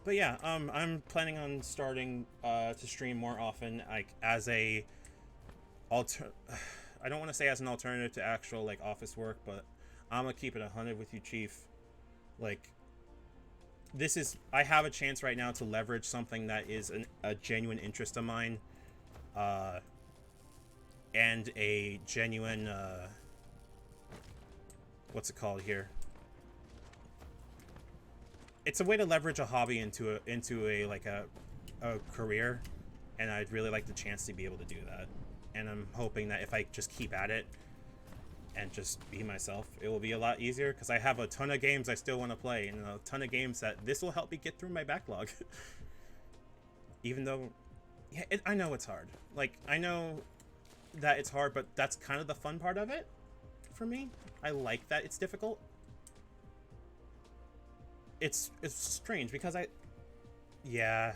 But yeah, I'm planning on starting to stream more often, like, as a I don't want to say as an alternative to actual like office work, but I'm gonna keep it 100 with you, Chief. Like, I have a chance right now to leverage something that is a genuine interest of mine, and a genuine what's it called here? It's a way to leverage a hobby into a like a career, and I'd really like the chance to be able to do that. And I'm hoping that if I just keep at it and just be myself, it will be a lot easier, because I have a ton of games I still want to play, and a ton of games that this will help me get through my backlog. Even though, yeah, I know it's hard. Like, I know that it's hard, but that's kind of the fun part of it. for me. I like that it's difficult. It's strange because yeah.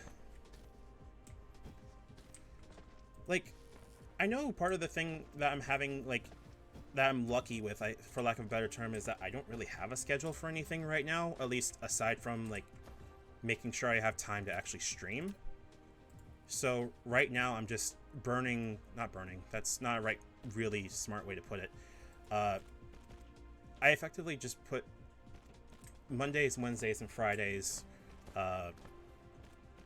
Like, I know part of the thing that I'm having, like, that I'm lucky with, for lack of a better term, is that I don't really have a schedule for anything right now, at least aside from, like, making sure I have time to actually stream. So right now I'm just not burning, that's not a really smart way to put it. I effectively just put Mondays, Wednesdays, and Fridays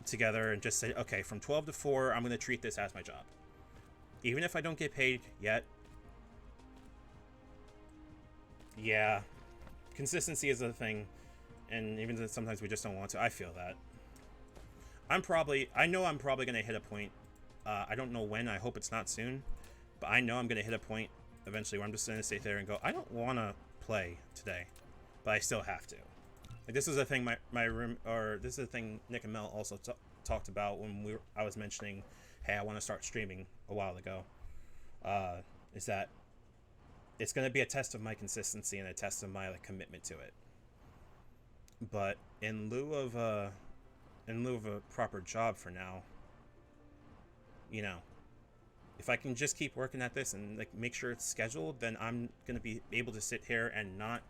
together and just say, okay, from 12 to 4, I'm going to treat this as my job. Even if I don't get paid yet. Yeah. Consistency is a thing. And even though sometimes we just don't want to, I feel that. I know I'm probably going to hit a point. I don't know when. I hope it's not soon. But I know I'm going to hit a point eventually where I'm just going to sit there and go, I don't want to play today. But I still have to. Like, this is a thing this is a thing Nick and Mel also talked about when I was mentioning, hey, I want to start streaming a while ago. Is that it's going to be a test of my consistency and a test of my, like, commitment to it. But in lieu of a proper job for now, you know, if I can just keep working at this and, like, make sure it's scheduled, then I'm going to be able to sit here and not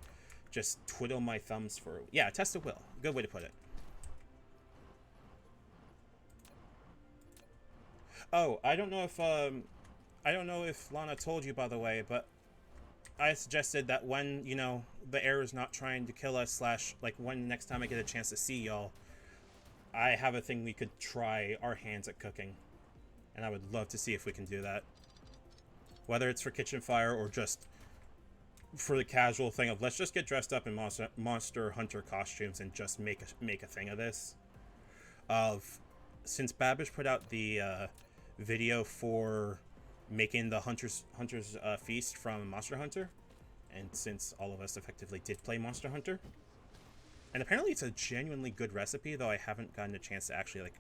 just twiddle my thumbs for... Yeah, test of will. Good way to put it. Oh, I don't know if Lana told you, by the way, but I suggested that when, you know, the air is not trying to kill us, / like, when next time I get a chance to see y'all, I have a thing we could try our hands at cooking. And I would love to see if we can do that. Whether it's for Kitchen Fire or just for the casual thing of, let's just get dressed up in Monster Hunter costumes and just make a thing of this. Since Babish put out the video for making the Hunter's Feast from Monster Hunter, and since all of us effectively did play Monster Hunter, and apparently it's a genuinely good recipe, though I haven't gotten a chance to actually, like,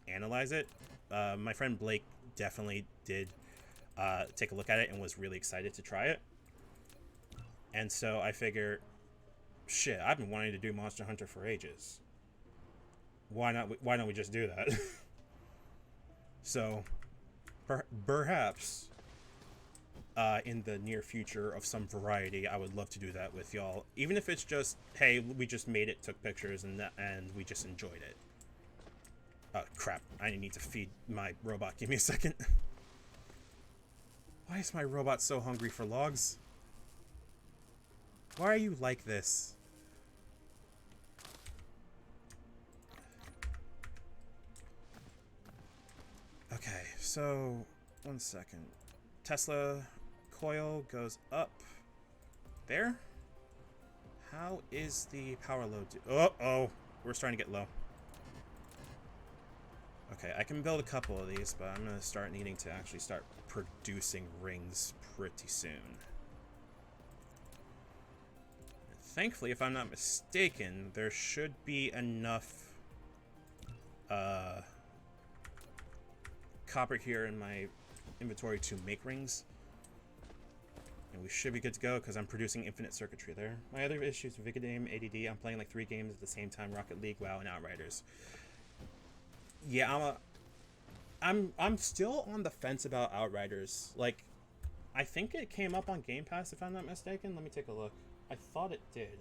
analyze it. My friend Blake definitely did take a look at it and was really excited to try it. And so I figure, shit, I've been wanting to do Monster Hunter for ages. Why don't we just do that? So perhaps in the near future of some variety, I would love to do that with y'all, even if it's just, hey, we just made it, took pictures, and we just enjoyed it. Oh crap, I need to feed my robot. Give me a second. Why is my robot so hungry for logs? Why are you like this? Okay, so 1 second. Tesla coil goes up there. How is the power load? Oh, we're starting to get low. Okay, I can build a couple of these, but I'm gonna start needing to actually start producing rings pretty soon. Thankfully, if I'm not mistaken, there should be enough copper here in my inventory to make rings. And we should be good to go because I'm producing infinite circuitry there. My other issues with Vicodame, ADD, I'm playing like 3 games at the same time, Rocket League, WoW, and Outriders. Yeah, I'm still on the fence about Outriders. Like, I think it came up on Game Pass, if I'm not mistaken. Let me take a look. I thought it did.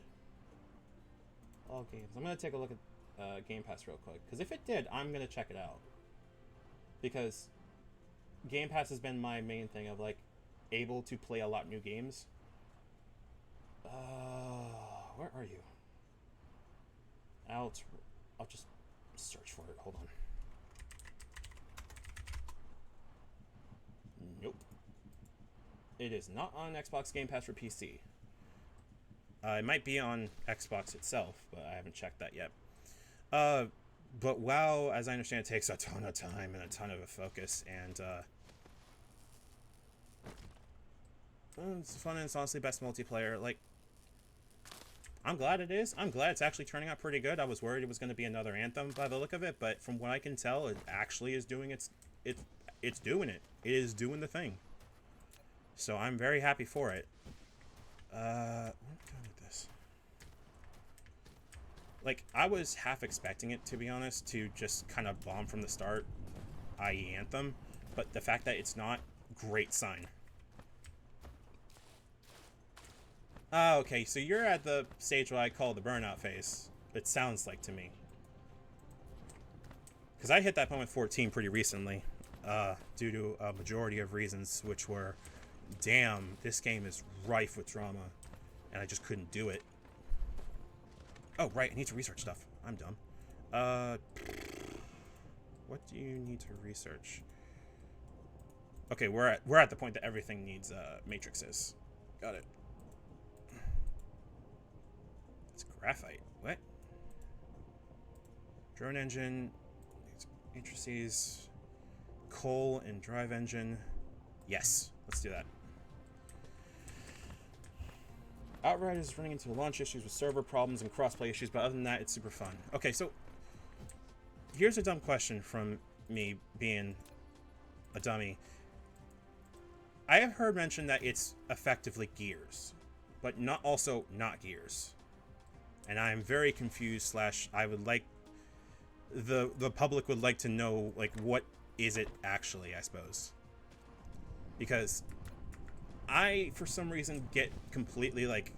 All games. I'm going to take a look at Game Pass real quick. Because if it did, I'm going to check it out. Because Game Pass has been my main thing of, like, able to play a lot of new games. Where are you? I'll just search for it. Hold on. Nope. It is not on Xbox Game Pass for PC. It might be on Xbox itself, but I haven't checked that yet. But WoW, as I understand, it takes a ton of time and a ton of focus, and it's fun and it's honestly best multiplayer. Like, I'm glad it is. I'm glad it's actually turning out pretty good. I was worried it was going to be another Anthem by the look of it, but from what I can tell, it actually is doing it's doing it. It is doing the thing. So I'm very happy for it. Where am I going with this? Like, I was half expecting it, to be honest, to just kind of bomb from the start, i.e. Anthem, but the fact that it's not, great sign. Oh, okay, so you're at the stage what I call the burnout phase. It sounds like to me. Because I hit that point with 14 pretty recently, due to a majority of reasons, which were, damn, this game is rife with drama, and I just couldn't do it. Oh, right, I need to research stuff. I'm dumb. What do you need to research? Okay, we're at the point that everything needs matrices. Got it. It's graphite. What? Drone engine, matrices, coal and drive engine. Yes, let's do that. Outright is running into launch issues with server problems and crossplay issues, but other than that, it's super fun. Okay, so here's a dumb question from me being a dummy. I have heard mentioned that it's effectively Gears, but not Gears. And I'm very confused, slash I would like the public would like to know, like, what is it actually, I suppose. Because I, for some reason, get completely, like,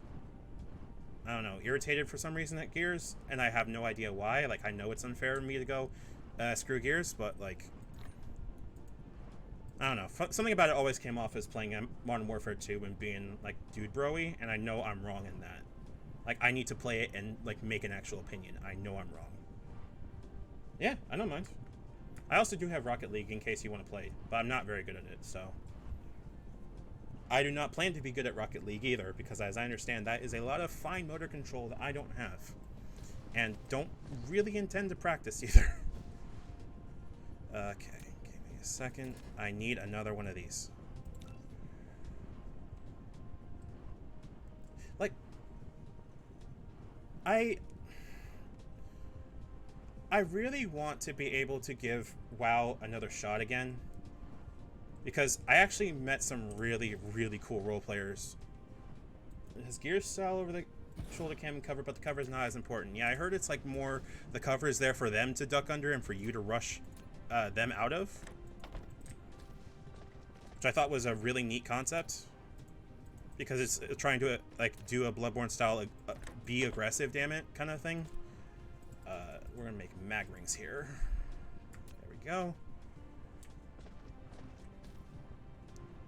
I don't know, irritated for some reason at Gears, and I have no idea why. Like, I know it's unfair of me to go, screw Gears, but, like, I don't know. Something about it always came off as playing Modern Warfare 2 and being, like, dude bro-y, and I know I'm wrong in that. Like, I need to play it and, like, make an actual opinion. I know I'm wrong. Yeah, I don't mind. I also do have Rocket League in case you want to play, but I'm not very good at it, so. I do not plan to be good at Rocket League either, because as I understand, that is a lot of fine motor control that I don't have. And don't really intend to practice either. Okay, give me a second. I need another one of these. Like, I really want to be able to give WoW another shot again. Because I actually met some really, really cool role players. Has Gears style over the shoulder cam and cover, but the cover is not as important. Yeah, I heard it's like more the cover is there for them to duck under and for you to rush them out of. Which I thought was a really neat concept. Because it's trying to like do a Bloodborne style be aggressive, damn it, kind of thing. We're gonna make mag rings here. There we go.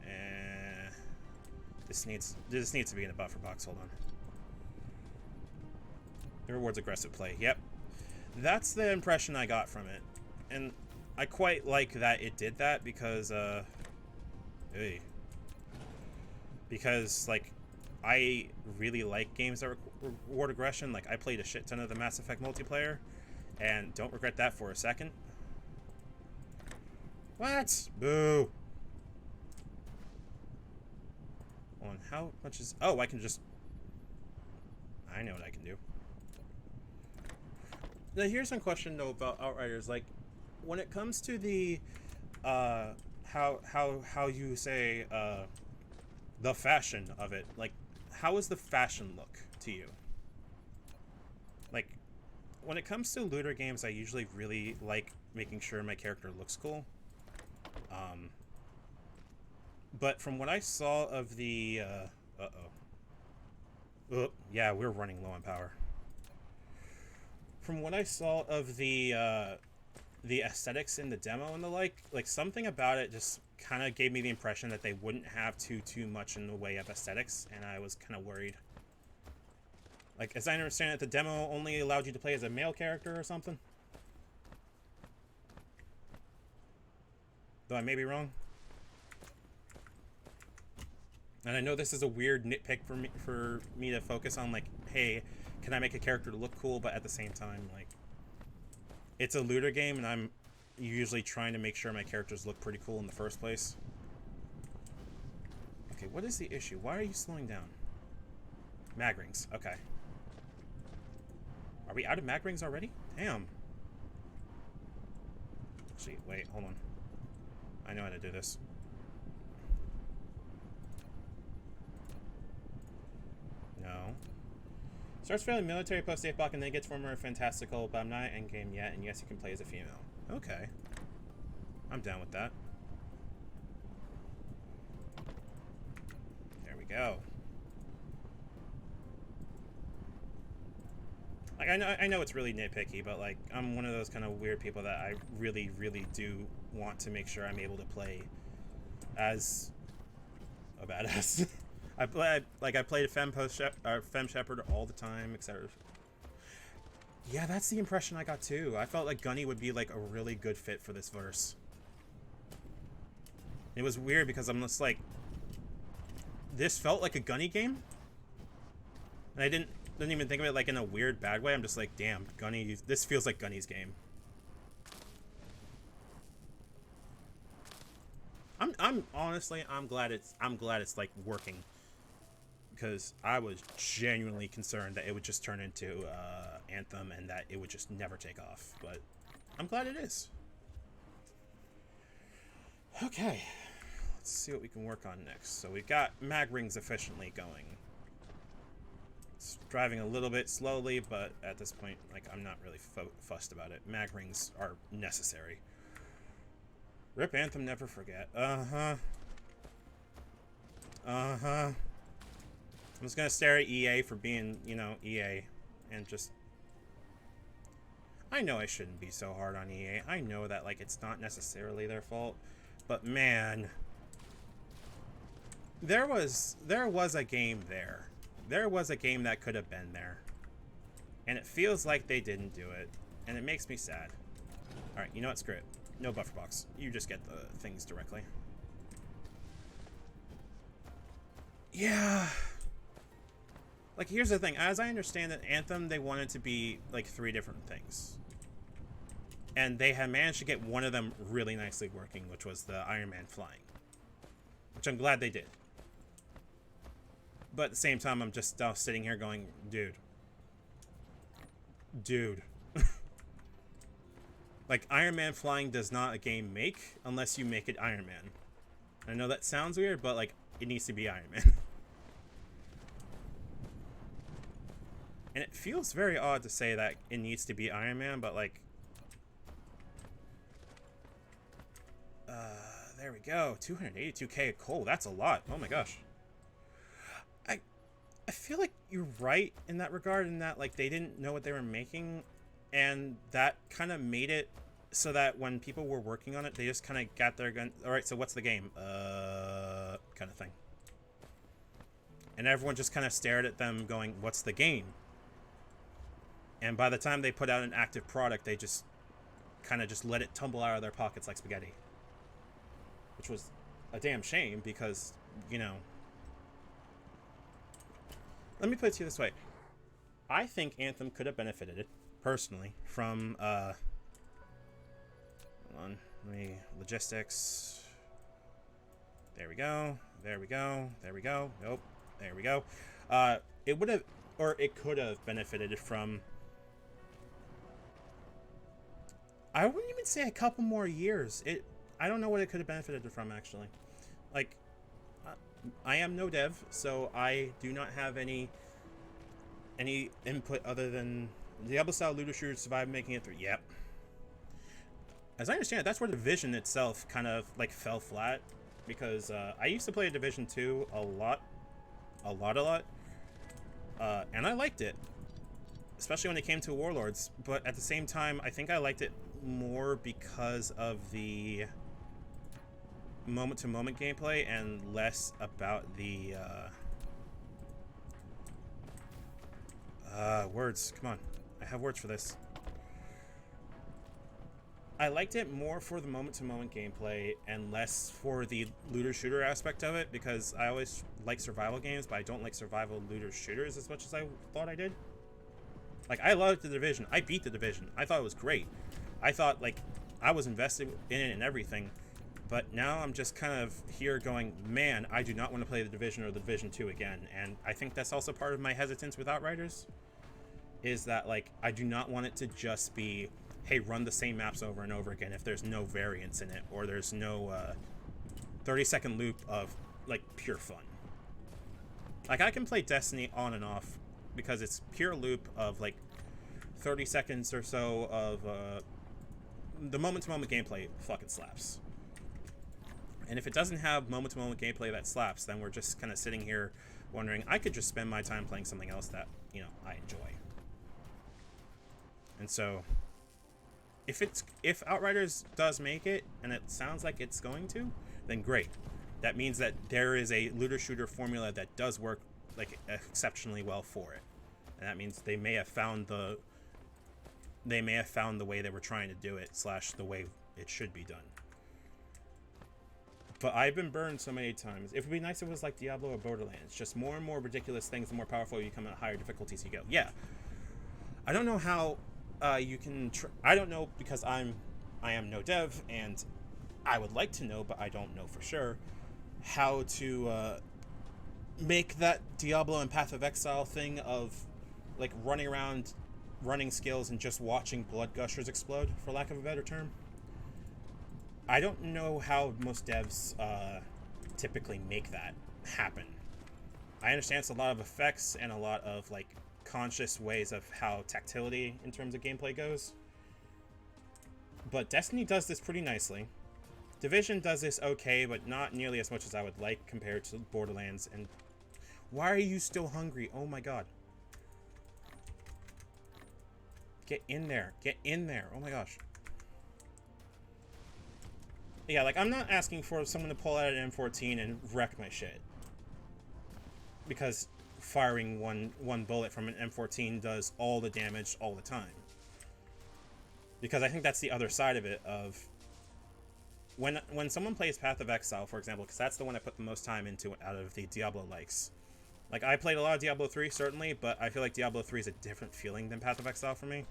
And this needs to be in a buffer box. Hold on. It rewards aggressive play. Yep, that's the impression I got from it, and I quite like that it did that because because like I really like games that reward aggression. Like I played a shit ton of the Mass Effect multiplayer, and don't regret that for a second. What? Boo. On how much is... Oh, I can just... I know what I can do. Now, here's some question, though, about Outriders. Like, when it comes to the... how you say, the fashion of it. Like, how is the fashion look to you? Like, when it comes to looter games, I usually really like making sure my character looks cool. But from what I saw of the, yeah, we're running low on power. From what I saw of the aesthetics in the demo and the like something about it just kind of gave me the impression that they wouldn't have too much in the way of aesthetics, and I was kind of worried. Like, as I understand it, the demo only allowed you to play as a male character or something. Though I may be wrong. And I know this is a weird nitpick for me to focus on, like, hey, can I make a character look cool? But at the same time, like, it's a looter game, and I'm usually trying to make sure my characters look pretty cool in the first place. Okay, what is the issue? Why are you slowing down? Mag rings. Okay. Are we out of mag rings already? Damn. Actually, wait, hold on. I know how to do this. No. Starts fairly military post 8 block and then gets more fantastical, but I'm not endgame yet, and yes, you can play as a female. Okay. I'm down with that. There we go. Like, I know it's really nitpicky, but, like, I'm one of those kind of weird people that I really, really do want to make sure I'm able to play as a badass. I played Femme Shepherd all the time, etc. Yeah, that's the impression I got too. I felt like Gunny would be like a really good fit for this verse. It was weird because I'm just like, this felt like a Gunny game, and I didn't even think of it like in a weird bad way. I'm just like, damn, Gunny, this feels like Gunny's game. I'm honestly, I'm glad it's like working, because I was genuinely concerned that it would just turn into Anthem and that it would just never take off, but I'm glad it is. Okay, let's see what we can work on next. So we've got mag rings efficiently going. It's driving a little bit slowly, but at this point, like, I'm not really fussed about it. Mag rings are necessary. Rip Anthem, never forget. I'm just gonna stare at EA for being, you know, EA, and just... I know I shouldn't be so hard on EA. I know that, like, it's not necessarily their fault, but man, there was a game there. There was a game that could have been there, and it feels like they didn't do it, and it makes me sad. All right, you know what? Screw it. No buffer box. You just get the things directly. Yeah. Like, here's the thing. As I understand it, Anthem, they wanted to be, like, 3 different things. And they had managed to get one of them really nicely working, which was the Iron Man flying. Which I'm glad they did. But at the same time, I'm just sitting here going, dude. Dude. Like, Iron Man flying does not a game make unless you make it Iron Man. I know that sounds weird, but, like, it needs to be Iron Man. And it feels very odd to say that it needs to be Iron Man, but, like... there we go. 282k of coal. That's a lot. Oh my gosh. I feel like you're right in that regard, in that, like, they didn't know what they were making, and that kind of made it so that when people were working on it, they just kind of got their gun. All right, so what's the game? Kind of thing. And everyone just kind of stared at them going, what's the game? And by the time they put out an active product, they just kind of just let it tumble out of their pockets like spaghetti. Which was a damn shame because, you know... Let me put it to you this way. I think Anthem could have benefited, personally, from, hold on, logistics. There we go, there we go, there we go, nope, there we go. It would have, or it could have benefited from, I wouldn't even say a couple more years. I don't know what it could have benefited from, actually. Like, I am no dev, so I do not have any input other than Diablo-style looter shooter survived making it through. Yep. As I understand it, that's where Division itself kind of, like, fell flat, because I used to play Division 2 a lot, and I liked it, especially when it came to Warlords, but at the same time, I think I liked it more because of the moment-to-moment gameplay and less about the words. Come on, I have words for this. I liked it more for the moment-to-moment gameplay and less for the looter-shooter aspect of it, because I always like survival games, but I don't like survival looter-shooters as much as I thought I did. Like, I loved The Division. I beat The Division. I thought it was great. I thought, like, I was invested in it and everything. But now I'm just kind of here going, man, I do not want to play The Division or The Division 2 again. And I think that's also part of my hesitance with Outriders, is that, like, I do not want it to just be, hey, run the same maps over and over again if there's no variance in it, or there's no 30-second loop of, like, pure fun. Like, I can play Destiny on and off because it's pure loop of like 30 seconds or so of the moment-to-moment gameplay fucking slaps. And if it doesn't have moment-to-moment gameplay that slaps, then we're just kind of sitting here wondering, I could just spend my time playing something else that, you know, I enjoy. And so, if Outriders does make it, and it sounds like it's going to, then great. That means that there is a looter-shooter formula that does work like exceptionally well for it. And that means they may have found the way they were trying to do it, / the way it should be done. But I've been burned so many times. It would be nice if it was like Diablo or Borderlands. Just more and more ridiculous things, the more powerful you become, at higher difficulties you go. Yeah. I don't know how you can... I don't know, because I am no dev, and I would like to know, but I don't know for sure, how to make that Diablo and Path of Exile thing of like running around, running skills, and just watching blood gushers explode, for lack of a better term. I don't know how most devs typically make that happen. I understand it's a lot of effects and a lot of like conscious ways of how tactility in terms of gameplay goes. But Destiny does this pretty nicely. Division does this okay, but not nearly as much as I would like compared to Borderlands. And why are you still hungry? Oh my god. Get in there. Get in there. Oh my gosh. Yeah, like, I'm not asking for someone to pull out an M14 and wreck my shit. Because firing one bullet from an M14 does all the damage all the time. Because I think that's the other side of it, of... When someone plays Path of Exile, for example, because that's the one I put the most time into out of the Diablo likes. Like, I played a lot of Diablo 3, certainly, but I feel like Diablo 3 is a different feeling than Path of Exile for me.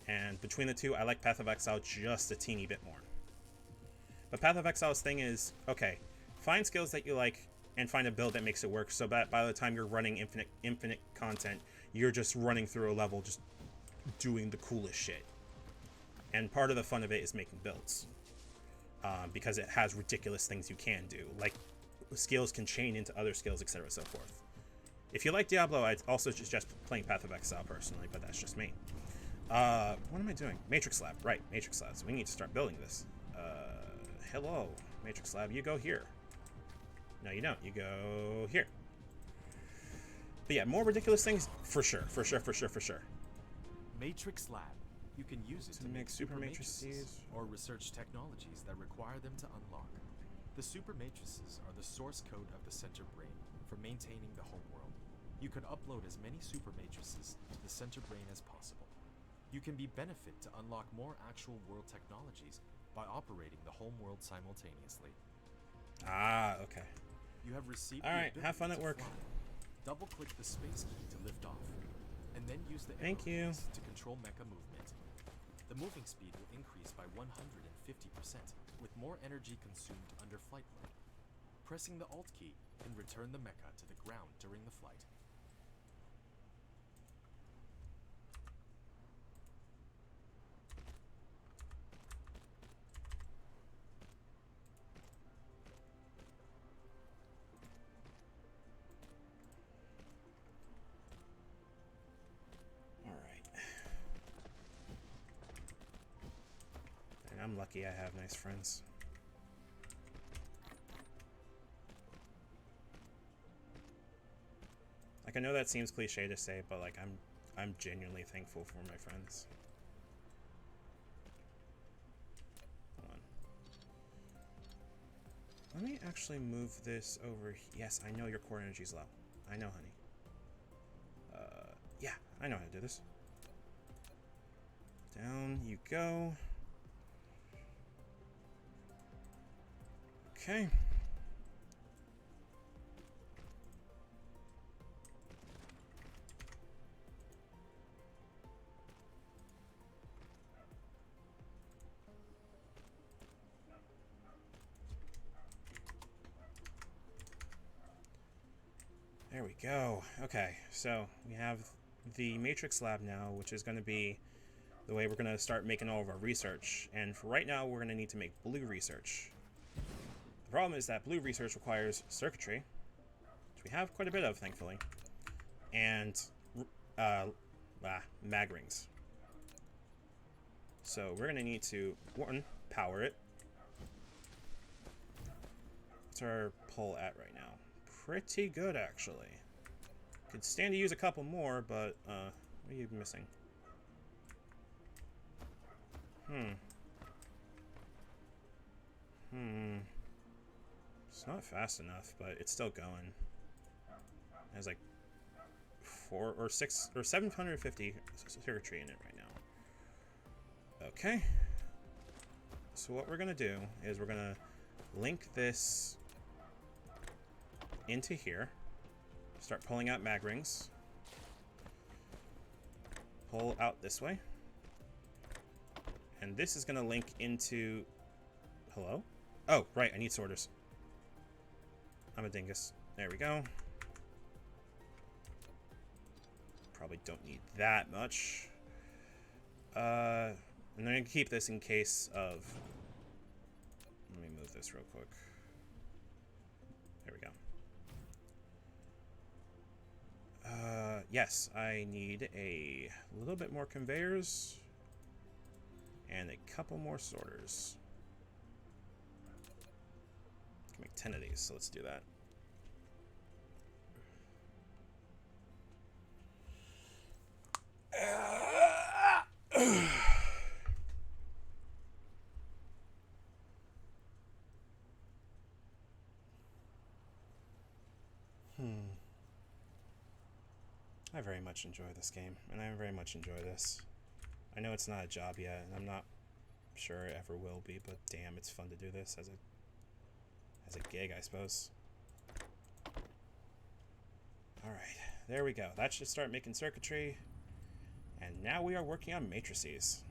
And between the two, I like Path of Exile just a teeny bit more. But Path of Exile's thing is, okay, find skills that you like and find a build that makes it work, so that by the time you're running infinite content, you're just running through a level just doing the coolest shit. And part of the fun of it is making builds. Because it has ridiculous things you can do. Like, skills can chain into other skills, etc. so forth. If you like Diablo, I'd also suggest playing Path of Exile personally, but that's just me. What am I doing? Matrix Lab. Right, Matrix Lab. So we need to start building this. Hello, Matrix Lab. You go here. No, you don't. You go here. But yeah, more ridiculous things? For sure. For sure, for sure, for sure. Matrix Lab. You can use it to make super matrices or research technologies that require them to unlock. The super matrices are the source code of the center brain for maintaining the home world. You can upload as many super matrices to the center brain as possible. You can be benefit to unlock more actual world technologies by operating the home world simultaneously. Ah, okay. You have received Alright, have fun at work. Double-click the space key to lift off, and then use the Thank arrow you. keys to control mecha movement. The moving speed will increase by 150%, with more energy consumed under flight mode. Pressing the Alt key can return the mecha to the ground during the flight. I'm lucky I have nice friends. Like, I know that seems cliche to say, but like I'm genuinely thankful for my friends. Hold on. Let me actually move this over. Yes, I know your core energy's low. I know, honey. Yeah, I know how to do this. Down you go. Okay. There we go. Okay, so we have the Matrix Lab now, which is going to be the way we're going to start making all of our research. And for right now, we're going to need to make blue research. The problem is that blue research requires circuitry, which we have quite a bit of, thankfully. And mag rings. So we're going to need to, one, power it. What's our pull at right now? Pretty good, actually. Could stand to use a couple more, but what are you missing? It's not fast enough, but it's still going. It has like 4 or 6 or 750 circuitry in it right now. Okay. So what we're gonna do is we're gonna link this into here. Start pulling out mag rings. Pull out this way. And this is gonna link into... Hello? Oh, right, I need sorters. I'm a dingus. There we go. Probably don't need that much. And I'm gonna keep this in case of... Let me move this real quick. There we go. Yes, I need a little bit more conveyors and a couple more sorters. I can make 10 of these, so let's do that. I very much enjoy this game, and I very much enjoy this. I know it's not a job yet, and I'm not sure it ever will be, but damn, it's fun to do this as a gig, I suppose. Alright, there we go. That should start making circuitry. And now we are working on matrices.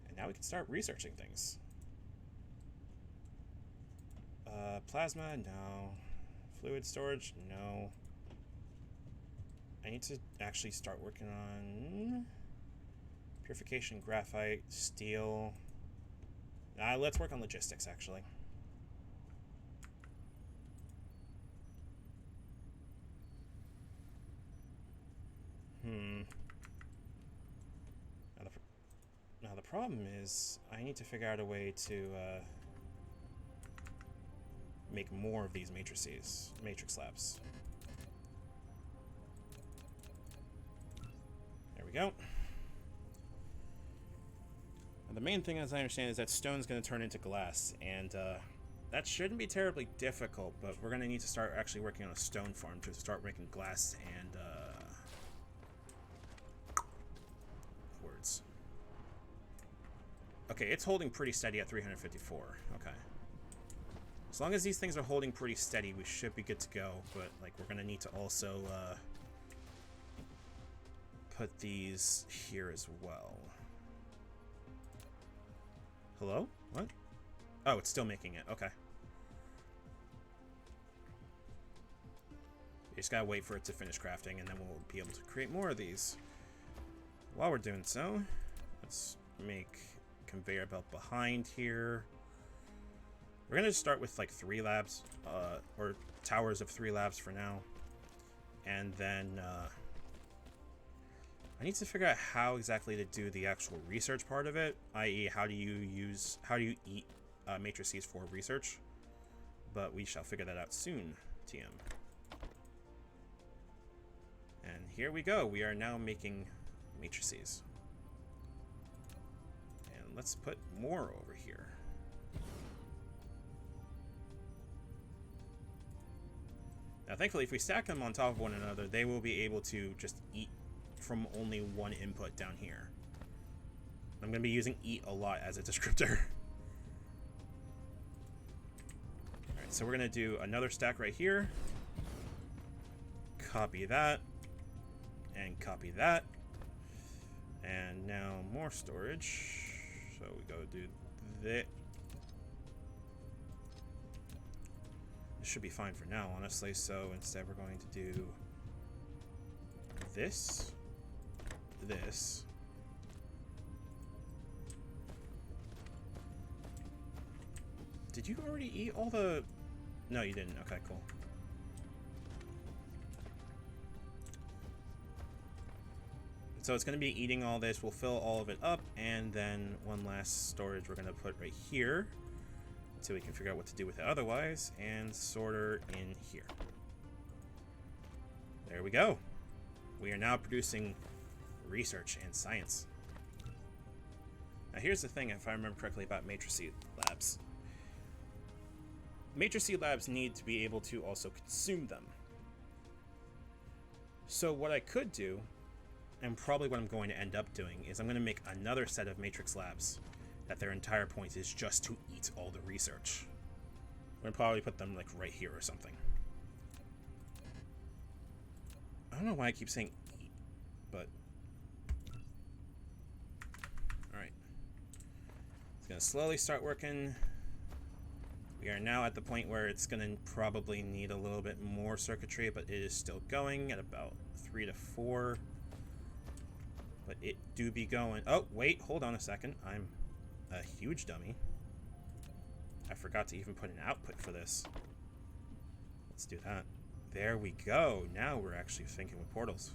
And now we can start researching things. Plasma, no. Fluid storage, no. I need to actually start working on purification, graphite, steel. Let's work on logistics, actually. Now the problem is I need to figure out a way to make more of these matrices, matrix labs. There we go. And the main thing, as I understand, is that stone's going to turn into glass, and that shouldn't be terribly difficult, but we're going to need to start actually working on a stone farm to start making glass and words. Okay, it's holding pretty steady at 354. Okay. As long as these things are holding pretty steady, we should be good to go, but like we're going to need to also put these here as well. Hello? What? Oh, it's still making it. Okay. You just gotta wait for it to finish crafting, and then we'll be able to create more of these. While we're doing so, let's make a conveyor belt behind here. We're gonna start with like 3 labs, or towers of 3 labs for now. And then, I need to figure out how exactly to do the actual research part of it, i.e. how do you eat matrices for research, but we shall figure that out soon, TM. And here we go, we are now making matrices. And let's put more over here. Now thankfully, if we stack them on top of one another, they will be able to just eat from only one input down here. I'm going to be using eat a lot as a descriptor. Alright, so we're going to do another stack right here. Copy that. And copy that. And now more storage. So we go do that. This should be fine for now, honestly. So instead we're going to do this. This. Did you already eat all the... No, you didn't. Okay, cool. So it's going to be eating all this. We'll fill all of it up, and then one last storage we're going to put right here until we can figure out what to do with it otherwise, and sorter in here. There we go. We are now producing research and science. Now here's the thing, if I remember correctly, about Matrice Labs. Matrice Labs need to be able to also consume them. So what I could do, and probably what I'm going to end up doing, is I'm going to make another set of Matrix Labs that their entire point is just to eat all the research. I'm going to probably put them like right here or something. I don't know why I keep saying eat, but... Alright. It's going to slowly start working. We are now at the point where it's going to probably need a little bit more circuitry, but it is still going at about 3 to 4. But it do be going. Oh, wait, hold on a second. I'm a huge dummy. I forgot to even put an output for this. Let's do that. There we go. Now we're actually thinking with portals.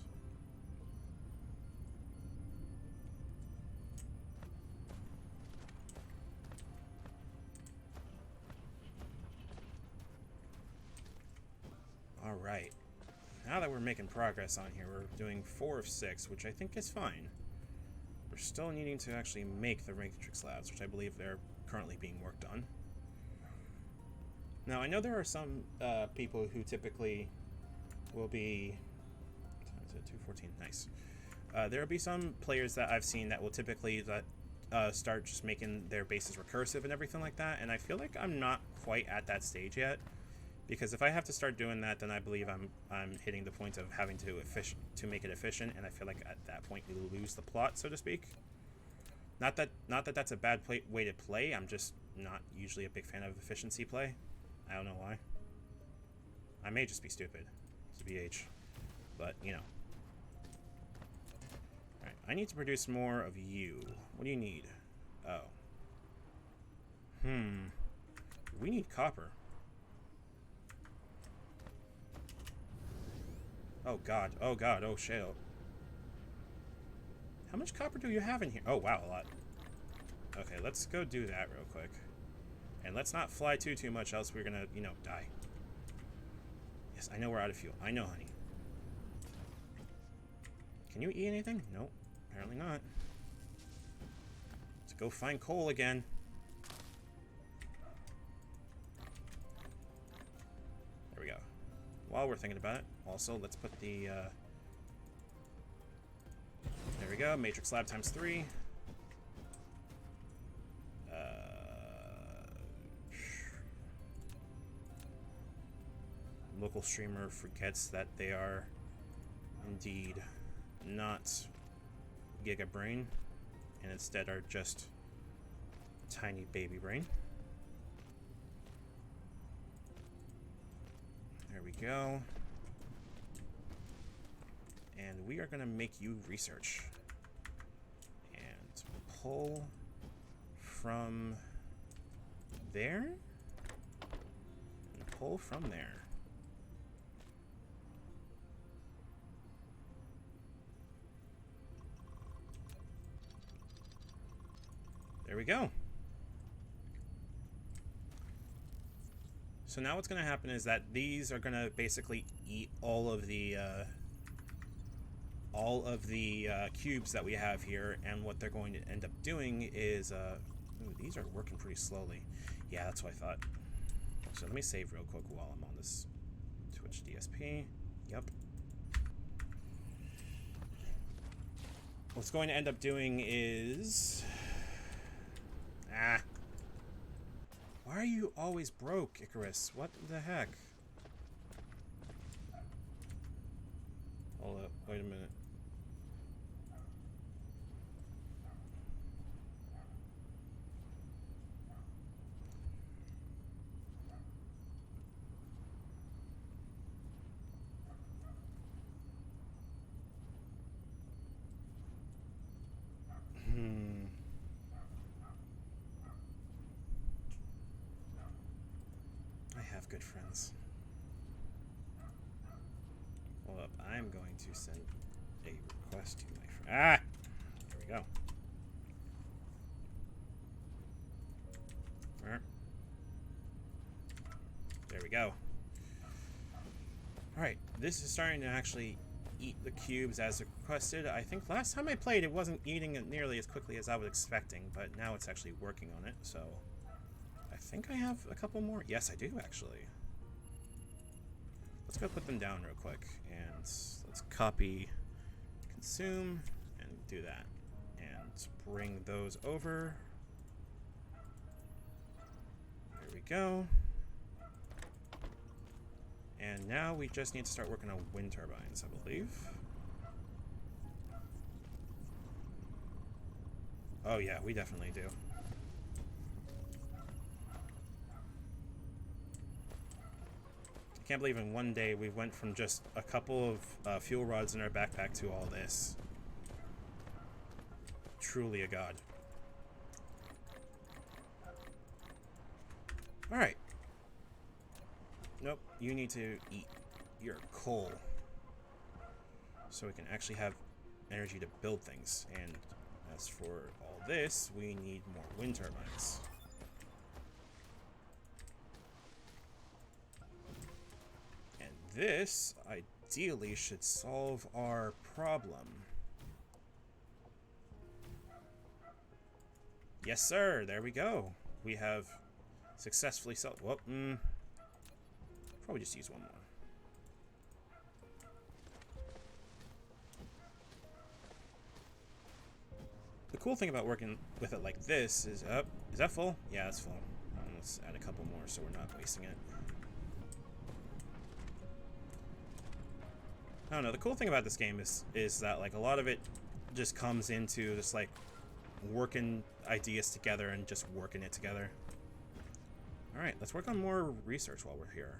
All right. Now that we're making progress on here, we're doing 4 of 6, which I think is fine. We're still needing to actually make the Matrix Labs, which I believe they're currently being worked on. Now, I know there are some people who typically will be... 214, nice. There will be some players that I've seen that will typically start just making their bases recursive and everything like that, and I feel like I'm not quite at that stage yet. Because if I have to start doing that, then I believe I'm hitting the point of having to make it efficient, and I feel like at that point we lose the plot, so to speak. Not that that's a bad way to play. I'm just not usually a big fan of efficiency play. I don't know why. I may just be stupid, BH, but you know. All right, I need to produce more of you. What do you need? Oh. We need copper. Oh god, oh god, oh shit. How much copper do you have in here? Oh wow, a lot. Okay, let's go do that real quick. And let's not fly too much, else we're gonna, you know, die. Yes, I know we're out of fuel. I know, honey. Can you eat anything? Nope, apparently not. Let's go find coal again. There we go. While we're thinking about it, also, let's put the, there we go, Matrix Lab times 3. Local streamer forgets that they are indeed not Giga Brain, and instead are just tiny baby brain. There we go. And we are going to make you research. And pull from there. And pull from there. There we go. So now what's going to happen is that these are going to basically eat all of the cubes that we have here, and what they're going to end up doing is, ooh, these are working pretty slowly. Yeah, that's what I thought. So let me save real quick while I'm on this Twitch DSP. Yep. What's going to end up doing is... Why are you always broke, Icarus? What the heck? Hold up, wait a minute. Good friends. Hold up, I'm going to send a request to my friend. Ah! There we go. Alright. There we go. Alright, this is starting to actually eat the cubes as requested. I think last time I played it wasn't eating it nearly as quickly as I was expecting, but now it's actually working on it, so I think I have a couple more. Yes, I do actually. Let's go put them down real quick, and let's copy, consume, and do that. And bring those over. There we go. And now we just need to start working on wind turbines, I believe. Oh yeah, we definitely do. I can't believe in one day we went from just a couple of fuel rods in our backpack to all this. Truly a god. Alright. Nope, you need to eat your coal so we can actually have energy to build things. And as for all this, we need more wind turbines. And this, ideally, should solve our problem. Yes, sir, there we go. We have successfully solved... Well, probably just use one more. The cool thing about working with it like this is... is that full? Yeah, it's full. Let's add a couple more so we're not wasting it. I don't know, the cool thing about this game is that, like, a lot of it just comes into just, like, working ideas together and just working it together. Alright, let's work on more research while we're here.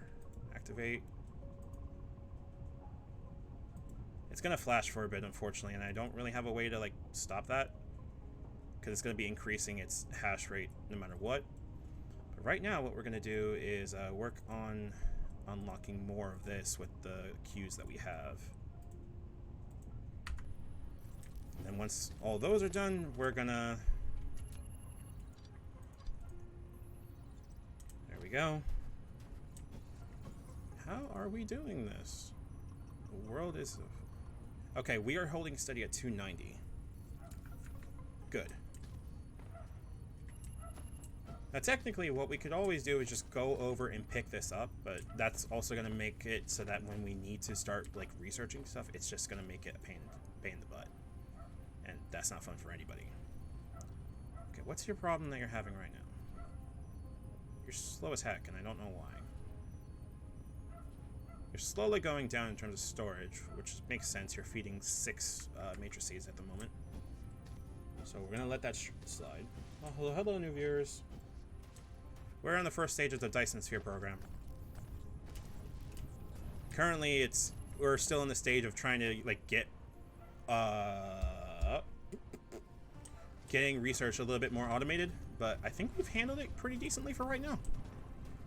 Activate. It's gonna flash for a bit, unfortunately, and I don't really have a way to, like, stop that, because it's gonna be increasing its hash rate no matter what. But right now, what we're gonna do is work on unlocking more of this with the queues that we have. And then once all those are done, we're gonna... There we go. How are we doing this? The world is... Okay, we are holding steady at 290. Good. Now, technically, what we could always do is just go over and pick this up, but that's also going to make it so that when we need to start, like, researching stuff, it's just going to make it a pain in the butt. And that's not fun for anybody. Okay, what's your problem that you're having right now? You're slow as heck, and I don't know why. You're slowly going down in terms of storage, which makes sense. You're feeding 6 matrices at the moment. So we're going to let that slide. Oh, hello, new viewers. We're on the first stage of the Dyson Sphere program. Currently, we're still in the stage of trying to, like, getting research a little bit more automated, but I think we've handled it pretty decently for right now.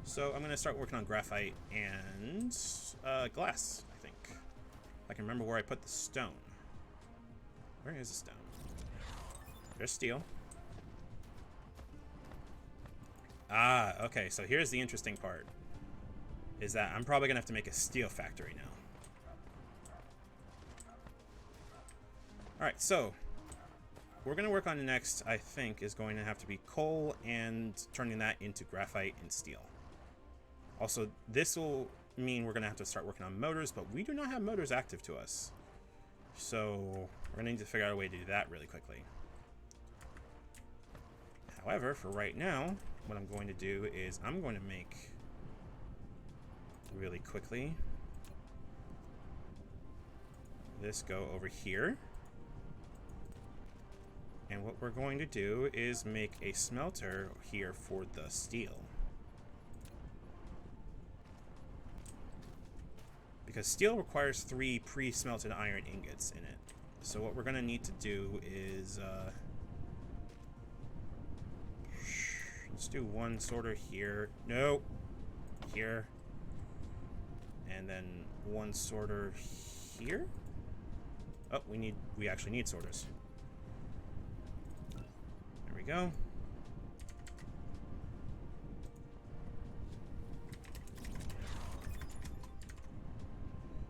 So I'm going to start working on graphite and glass, I think. I can remember where I put the stone. Where is the stone? There's steel. Ah, okay, so here's the interesting part. Is that I'm probably going to have to make a steel factory now. Alright, so we're going to work on next, I think, is going to have to be coal and turning that into graphite and steel. Also, this will mean we're going to have to start working on motors, but we do not have motors active to us. So we're going to need to figure out a way to do that really quickly. However, for right now, what I'm going to do is I'm going to make really quickly this go over here. And what we're going to do is make a smelter here for the steel. Because steel requires 3 pre-smelted iron ingots in it. So what we're going to need to do is... let's do one sorter here. No! Here. And then one sorter here? Oh, we actually need sorters. There we go.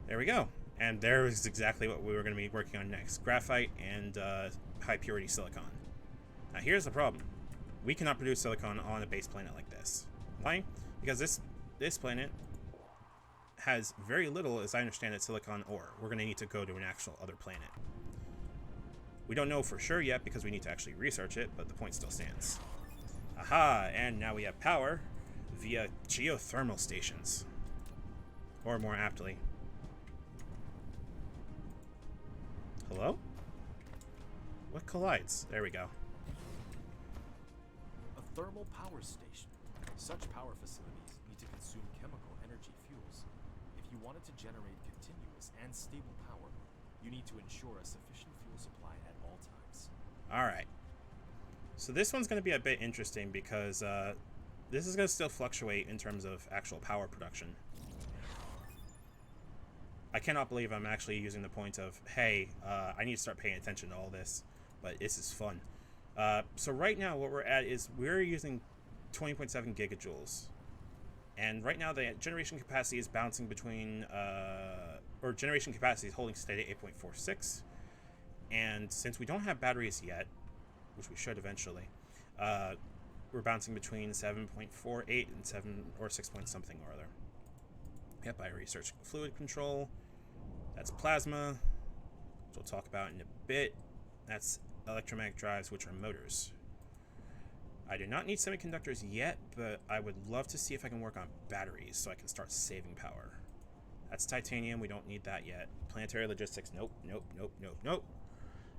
There we go. And there is exactly what we were going to be working on next. Graphite and high purity silicon. Now here's the problem. We cannot produce silicon on a base planet like this. Why? Because this planet has very little, as I understand it, silicon ore. We're going to need to go to an actual other planet. We don't know for sure yet because we need to actually research it, but the point still stands. Aha! And now we have power via geothermal stations. Or more aptly, hello? What collides? There we go. A thermal power station. Such power facilities need to consume chemical energy fuels. If you wanted to generate continuous and stable power, you need to ensure a sufficient fuel supply at all times. Alright. So this one's going to be a bit interesting because this is going to still fluctuate in terms of actual power production. I cannot believe I'm actually using the point of, hey, I need to start paying attention to all this, but this is fun. So right now what we're at is we're using 20.7 gigajoules. And right now the generation capacity is bouncing between, or generation capacity is holding steady at 8.46. And since we don't have batteries yet, which we should eventually, we're bouncing between 7.48 and 7 or 6 point something or other. Yep, I researched fluid control. That's plasma, which we'll talk about in a bit. That's electromagnetic drives, which are motors. I do not need semiconductors yet, but I would love to see if I can work on batteries so I can start saving power. That's titanium. We don't need that yet. Planetary logistics. Nope, nope, nope, nope, nope.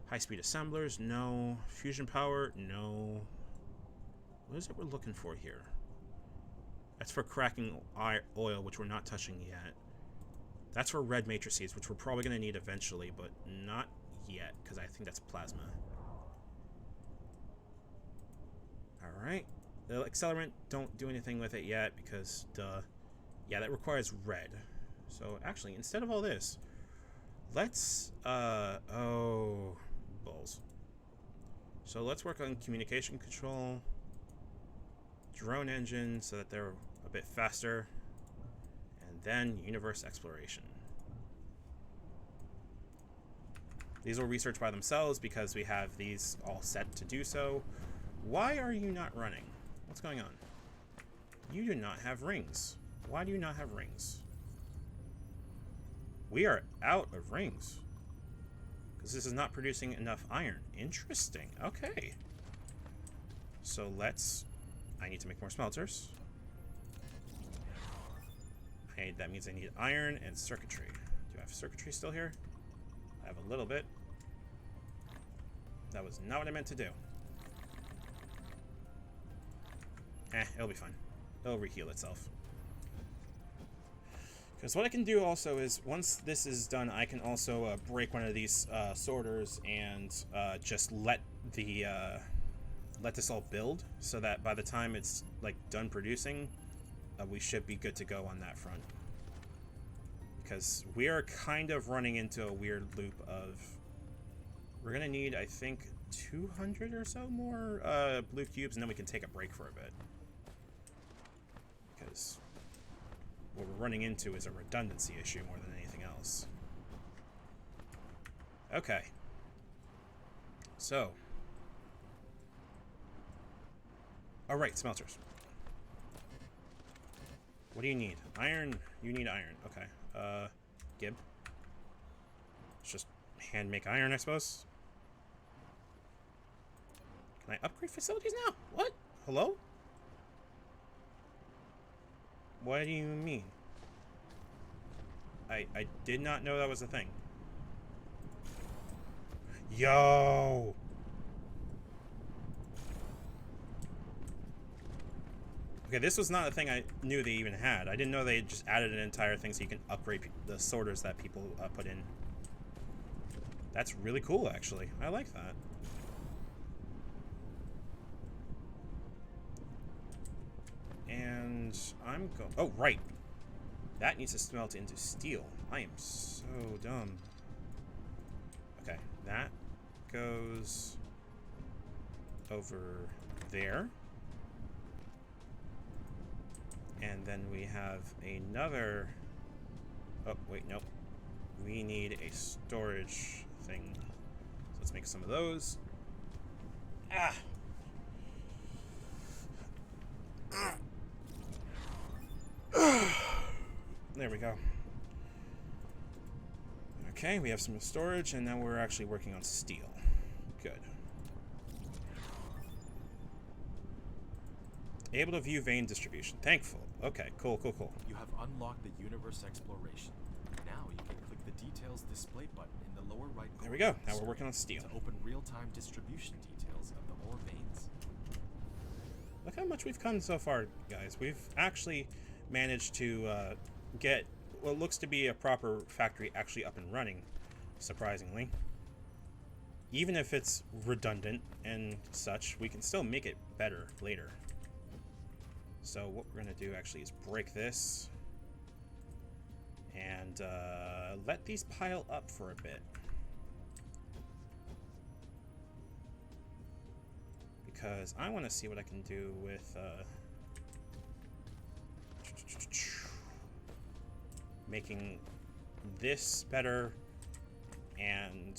High-speed assemblers. No. Fusion power. No. What is it we're looking for here? That's for cracking oil, which we're not touching yet. That's for red matrices, which we're probably going to need eventually, but not yet, because I think that's plasma. Alright. The accelerant, don't do anything with it yet, because, duh. Yeah, that requires red. So, actually, instead of all this, let's, oh, balls. So let's work on communication control, drone engine, so that they're a bit faster, and then universe exploration. These will research by themselves because we have these all set to do so. Why are you not running? What's going on? You do not have rings. Why do you not have rings? We are out of rings. Because this is not producing enough iron. Interesting. Okay. So let's... I need to make more smelters. That means I need iron and circuitry. Do I have circuitry still here? I have a little bit. That was not what I meant to do. It'll be fine. It'll reheal itself. Because what I can do also is, once this is done, I can also break one of these sorters and just let this all build, so that by the time it's like done producing, we should be good to go on that front. Because we are kind of running into a weird loop of, we're gonna need, I think, 200 or so more blue cubes, and then we can take a break for a bit. Because what we're running into is a redundancy issue more than anything else. Okay. So. Alright, smelters. What do you need? Iron? You need iron. Okay. Gib. Let's just hand make iron, I suppose. Can I upgrade facilities now? What? Hello? What do you mean? I did not know that was a thing. Yo! Okay, this was not a thing I knew they even had. I didn't know they just added an entire thing so you can upgrade the sorters that people put in. That's really cool, actually. I like that. And I'm going... Oh, right. That needs to smelt into steel. I am so dumb. that goes over there. And then we have another... Oh, wait, nope. We need a storage thing. So let's make some of those. Ah! There we go. Okay, we have some storage, and now we're actually working on steel. Good. Able to view vein distribution. Thankful. Okay, cool, cool, cool. You have unlocked the universe exploration. Now you can click the details display button in the lower right corner. There we go. Now we're working on steel. To open real-time distribution details of the ore veins. Look how much we've come so far, guys. We've actually managed to get what looks to be a proper factory actually up and running, surprisingly. Even if it's redundant and such, we can still make it better later. So what we're going to do actually is break this and let these pile up for a bit. Because I want to see what I can do with making this better, and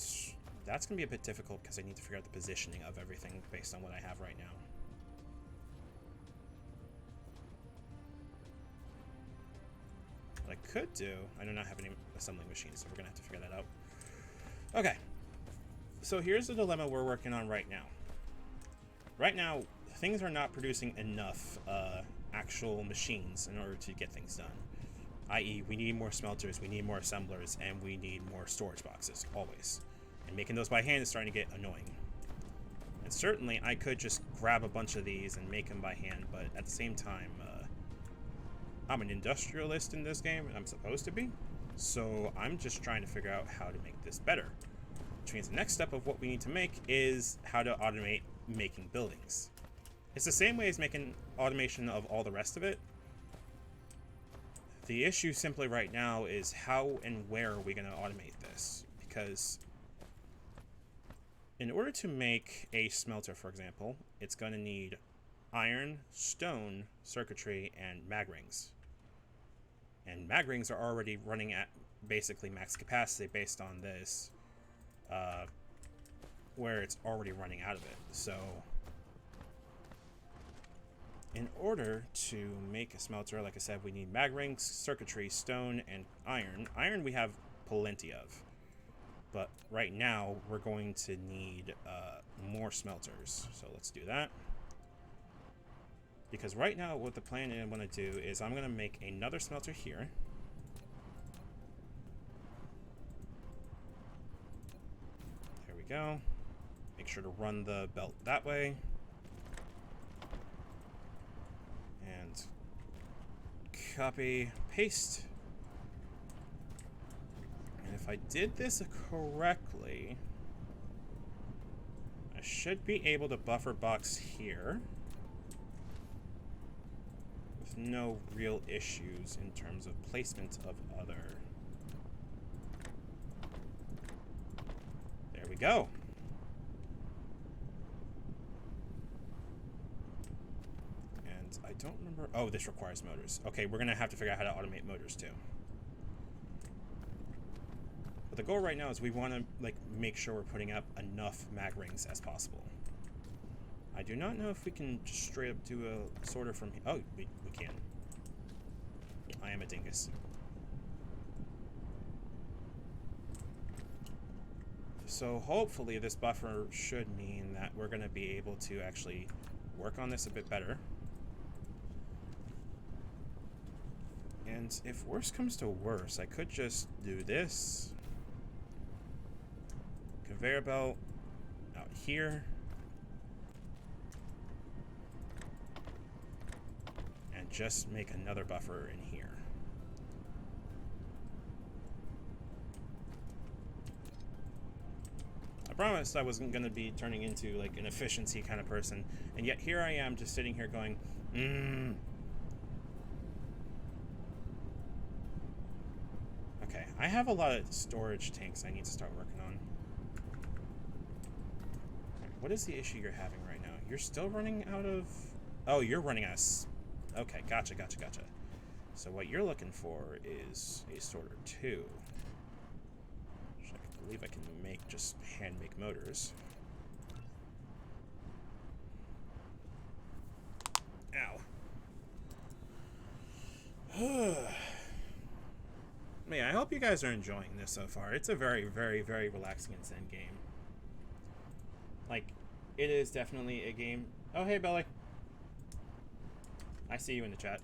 that's going to be a bit difficult because I need to figure out the positioning of everything based on what I have right now. What I could do, I do not have any assembling machines, so we're going to have to figure that out. Okay, so here's the dilemma we're working on right now. Right now, things are not producing enough actual machines in order to get things done. I.e., we need more smelters, we need more assemblers, and we need more storage boxes, always. And making those by hand is starting to get annoying. And certainly, I could just grab a bunch of these and make them by hand, but at the same time, I'm an industrialist in this game, and I'm supposed to be. So I'm just trying to figure out how to make this better. Which means the next step of what we need to make is how to automate making buildings. It's the same way as making automation of all the rest of it. The issue simply right now is how and where are we going to automate this? Because in order to make a smelter, for example, it's going to need iron, stone, circuitry, and mag rings. And mag rings are already running at basically max capacity based on this, where it's already running out of it. So in order to make a smelter, like I said, we need mag rings, circuitry, stone, and iron. Iron we have plenty of. But right now, we're going to need more smelters. So let's do that. Because right now, what the plan I'm going to do is I'm going to make another smelter here. There we go. Make sure to run the belt that way. And copy, paste. And if I did this correctly, I should be able to buffer box here with no real issues in terms of placement of other. There we go. And I don't remember. Oh, this requires motors. Okay, we're gonna have to figure out how to automate motors too. But the goal right now is we want to make sure we're putting up enough mag rings as possible. I do not know if we can just straight up do a sorter from here. Oh, we can. I am a dingus. So hopefully this buffer should mean that we're going to be able to actually work on this a bit better. And if worse comes to worse, I could just do this. Conveyor belt out here. And just make another buffer in here. I promised I wasn't going to be turning into like an efficiency kind of person, and yet here I am just sitting here going, Okay, I have a lot of storage tanks I need to start working on. What is the issue you're having right now? You're still running out of... Oh, you're running out of... Okay, gotcha. So what you're looking for is a sorter 2. Which I believe I can make, just hand-make motors. Ow. Man, I hope you guys are enjoying this so far. It's a very, very, very relaxing and zen game. Like, it is definitely a game... Oh, hey, Belly. I see you in the chat.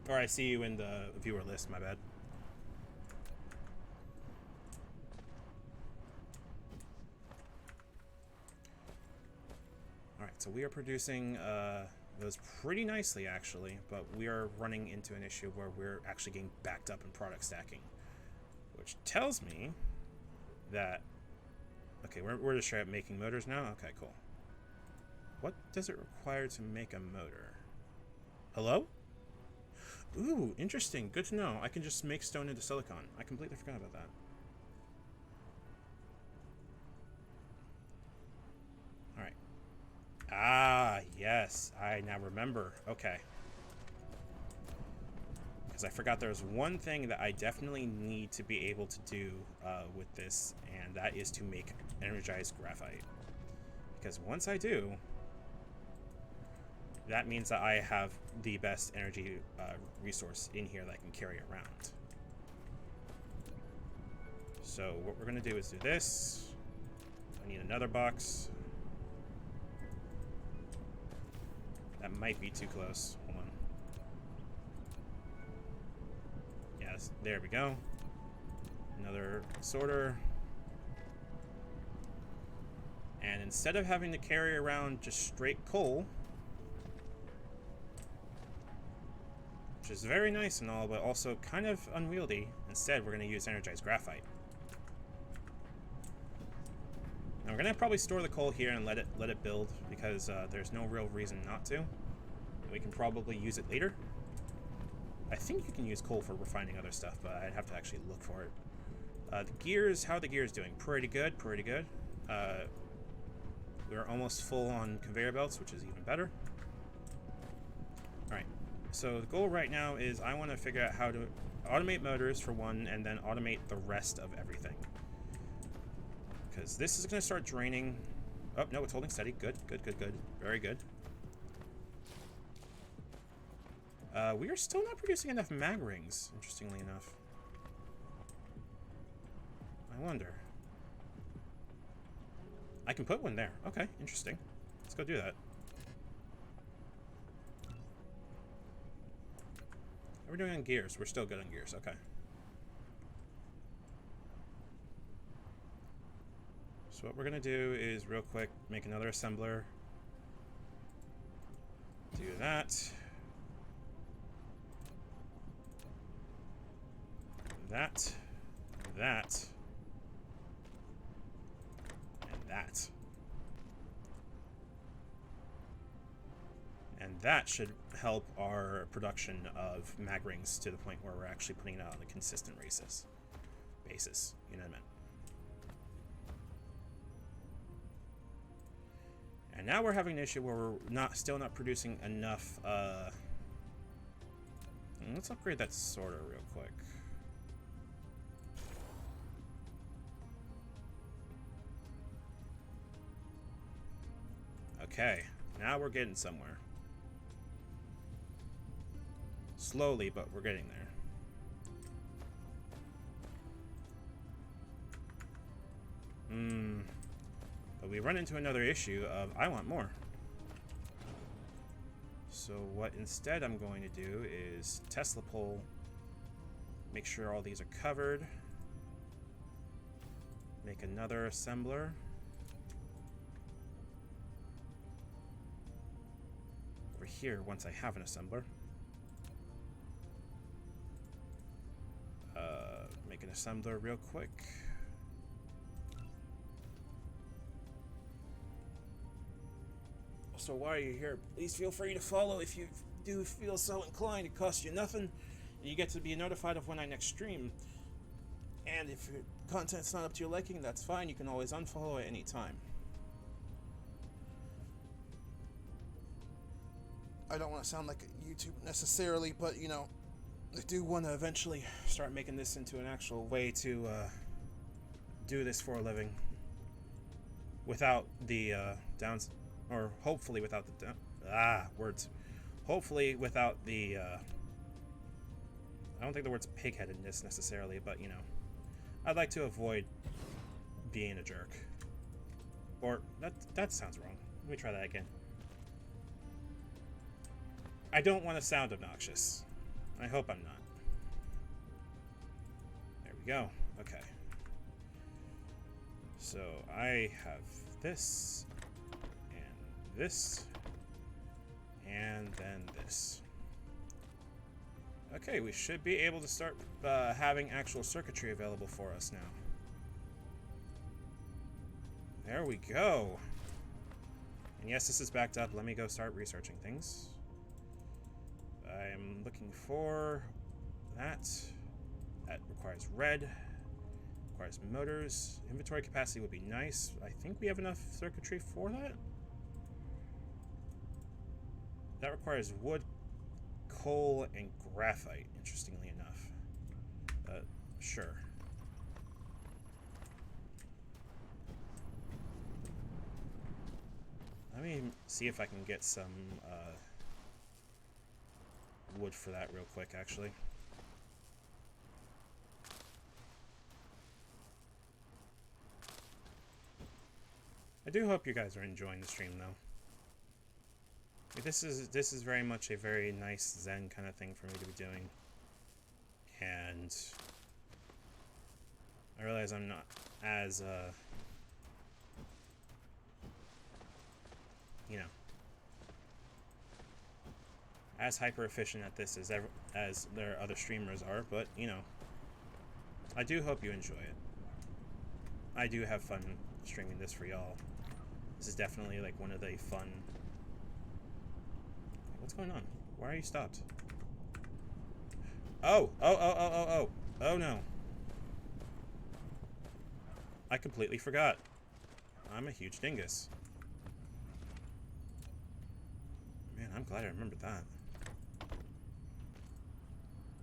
Or I see you in the viewer list, my bad. Alright, so we are producing those pretty nicely, actually, but we are running into an issue where we're actually getting backed up in product stacking. Which tells me that... Okay, we're just straight up making motors now? Okay, cool. What does it require to make a motor? Hello? Ooh, interesting. Good to know. I can just make stone into silicon. I completely forgot about that. Alright. Ah, yes. I now remember. Okay. Because I forgot there was one thing that I definitely need to be able to do with this, and that is to make energized graphite. Because once I do... that means that I have the best energy resource in here that I can carry around. So what we're going to do is do this. I need another box. That might be too close. Hold on. Yes, there we go. Another sorter. And instead of having to carry around just straight coal, which is very nice and all, but also kind of unwieldy. Instead, we're going to use energized graphite. Now we're going to probably store the coal here and let it build, because there's no real reason not to. We can probably use it later. I think you can use coal for refining other stuff, but I'd have to actually look for it. The gears, how are the gears doing? Pretty good, pretty good. We're almost full on conveyor belts, which is even better. Alright. So the goal right now is I want to figure out how to automate motors for one, and then automate the rest of everything. Because this is going to start draining... Oh, no, it's holding steady. Good, good, good, good. Very good. We are still not producing enough mag rings, interestingly enough. I wonder. I can put one there. Okay, interesting. Let's go do that. How are we doing on gears? We're still good on gears. Okay. So what we're going to do is real quick make another assembler. Do that. That. That. And that. And that should help our production of mag rings to the point where we're actually putting it out on a consistent basis. You know what I mean? And now we're having an issue where we're still not producing enough. Let's upgrade that sorter real quick. Okay, now we're getting somewhere. Slowly, but we're getting there. But we run into another issue of I want more. So what instead I'm going to do is Tesla pull, make sure all these are covered, make another assembler. Over here once I have an assembler. Make an assembler real quick. So while you're here, please feel free to follow if you do feel so inclined. It costs you nothing, and you get to be notified of when I next stream. And if it content's not up to your liking, that's fine. You can always unfollow at any time. I don't want to sound like a YouTube necessarily, but, you know, I do want to eventually start making this into an actual way to do this for a living. Without the downs... Or hopefully without the... words. Hopefully without the... I don't think the word's pig-headedness necessarily, but, you know. I'd like to avoid being a jerk. Or, that sounds wrong. Let me try that again. I don't want to sound obnoxious. I hope I'm not. There we go. Okay. So, I have this, and this, and then this. Okay, we should be able to start having actual circuitry available for us now. There we go. And yes, this is backed up. Let me go start researching things. I'm looking for that. That requires red. Requires motors. Inventory capacity would be nice. I think we have enough circuitry for that. That requires wood, coal, and graphite, interestingly enough. Sure. Let me see if I can get some wood for that real quick, actually. I do hope you guys are enjoying the stream, though. This is very much a very nice zen kind of thing for me to be doing. And I realize I'm not as you know, as hyper efficient at this as their other streamers are, but you know, I do hope you enjoy it. I do have fun streaming this for y'all. This is definitely like one of the fun... What's going on? Why are you stopped? Oh no. I completely forgot. I'm a huge dingus. Man, I'm glad I remembered that.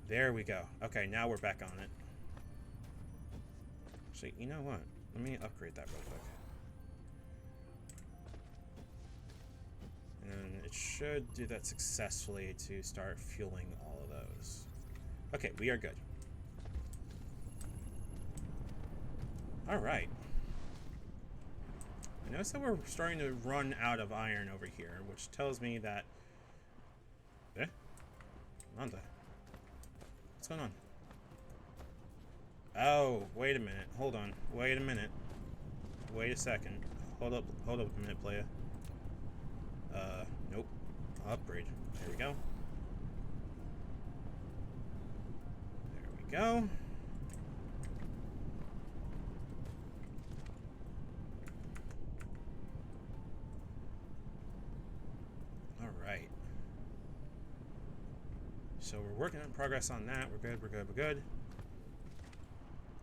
There we go. Okay, now we're back on it. Actually, you know what? Let me upgrade that real quick. And it should do that successfully to start fueling all of those. Okay, we are good. Alright. I notice that we're starting to run out of iron over here, which tells me that... Manda. What's going on? Oh, wait a minute. Hold on. Wait a minute. Wait a second. Hold up a minute, playa. Nope. Upgrade. There we go. There we go. Alright. So we're working on progress on that. We're good, we're good, we're good.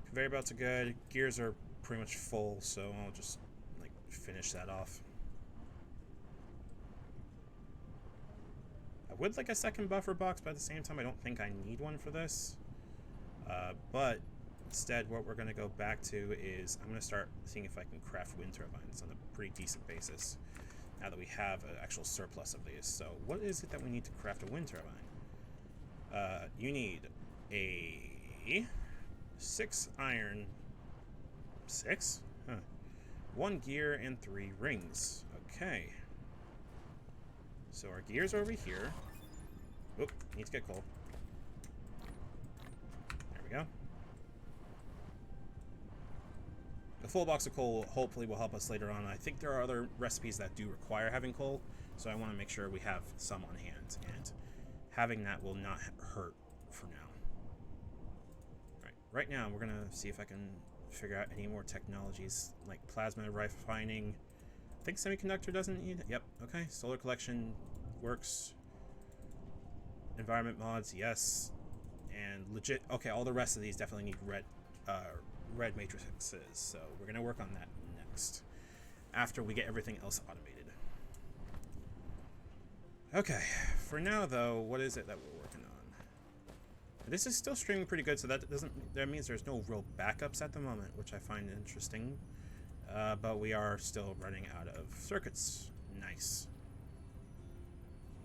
Conveyor belts are good. Gears are pretty much full, so I'll just like finish that off. I would like a second buffer box, but at the same time I don't think I need one for this. But instead what we're going to go back to is I'm going to start seeing if I can craft wind turbines on a pretty decent basis now that we have an actual surplus of these. So what is it that we need to craft a wind turbine? You need a 6 iron, 6? Huh. 1 gear and 3 rings. Okay. So our gears are over here. Oop, need to get coal. There we go. A full box of coal hopefully will help us later on. I think there are other recipes that do require having coal, so I want to make sure we have some on hand, and having that will not hurt for now. Right now we're gonna see if I can figure out any more technologies like plasma refining. I think semiconductor doesn't need it. Yep, okay. Solar collection works. Environment mods, yes. And legit, okay, all the rest of these definitely need red matrices. So we're going to work on that next, after we get everything else automated. Okay, for now though, what is it that we're working on? This is still streaming pretty good, so that means there's no real backups at the moment, which I find interesting. But we are still running out of circuits. Nice.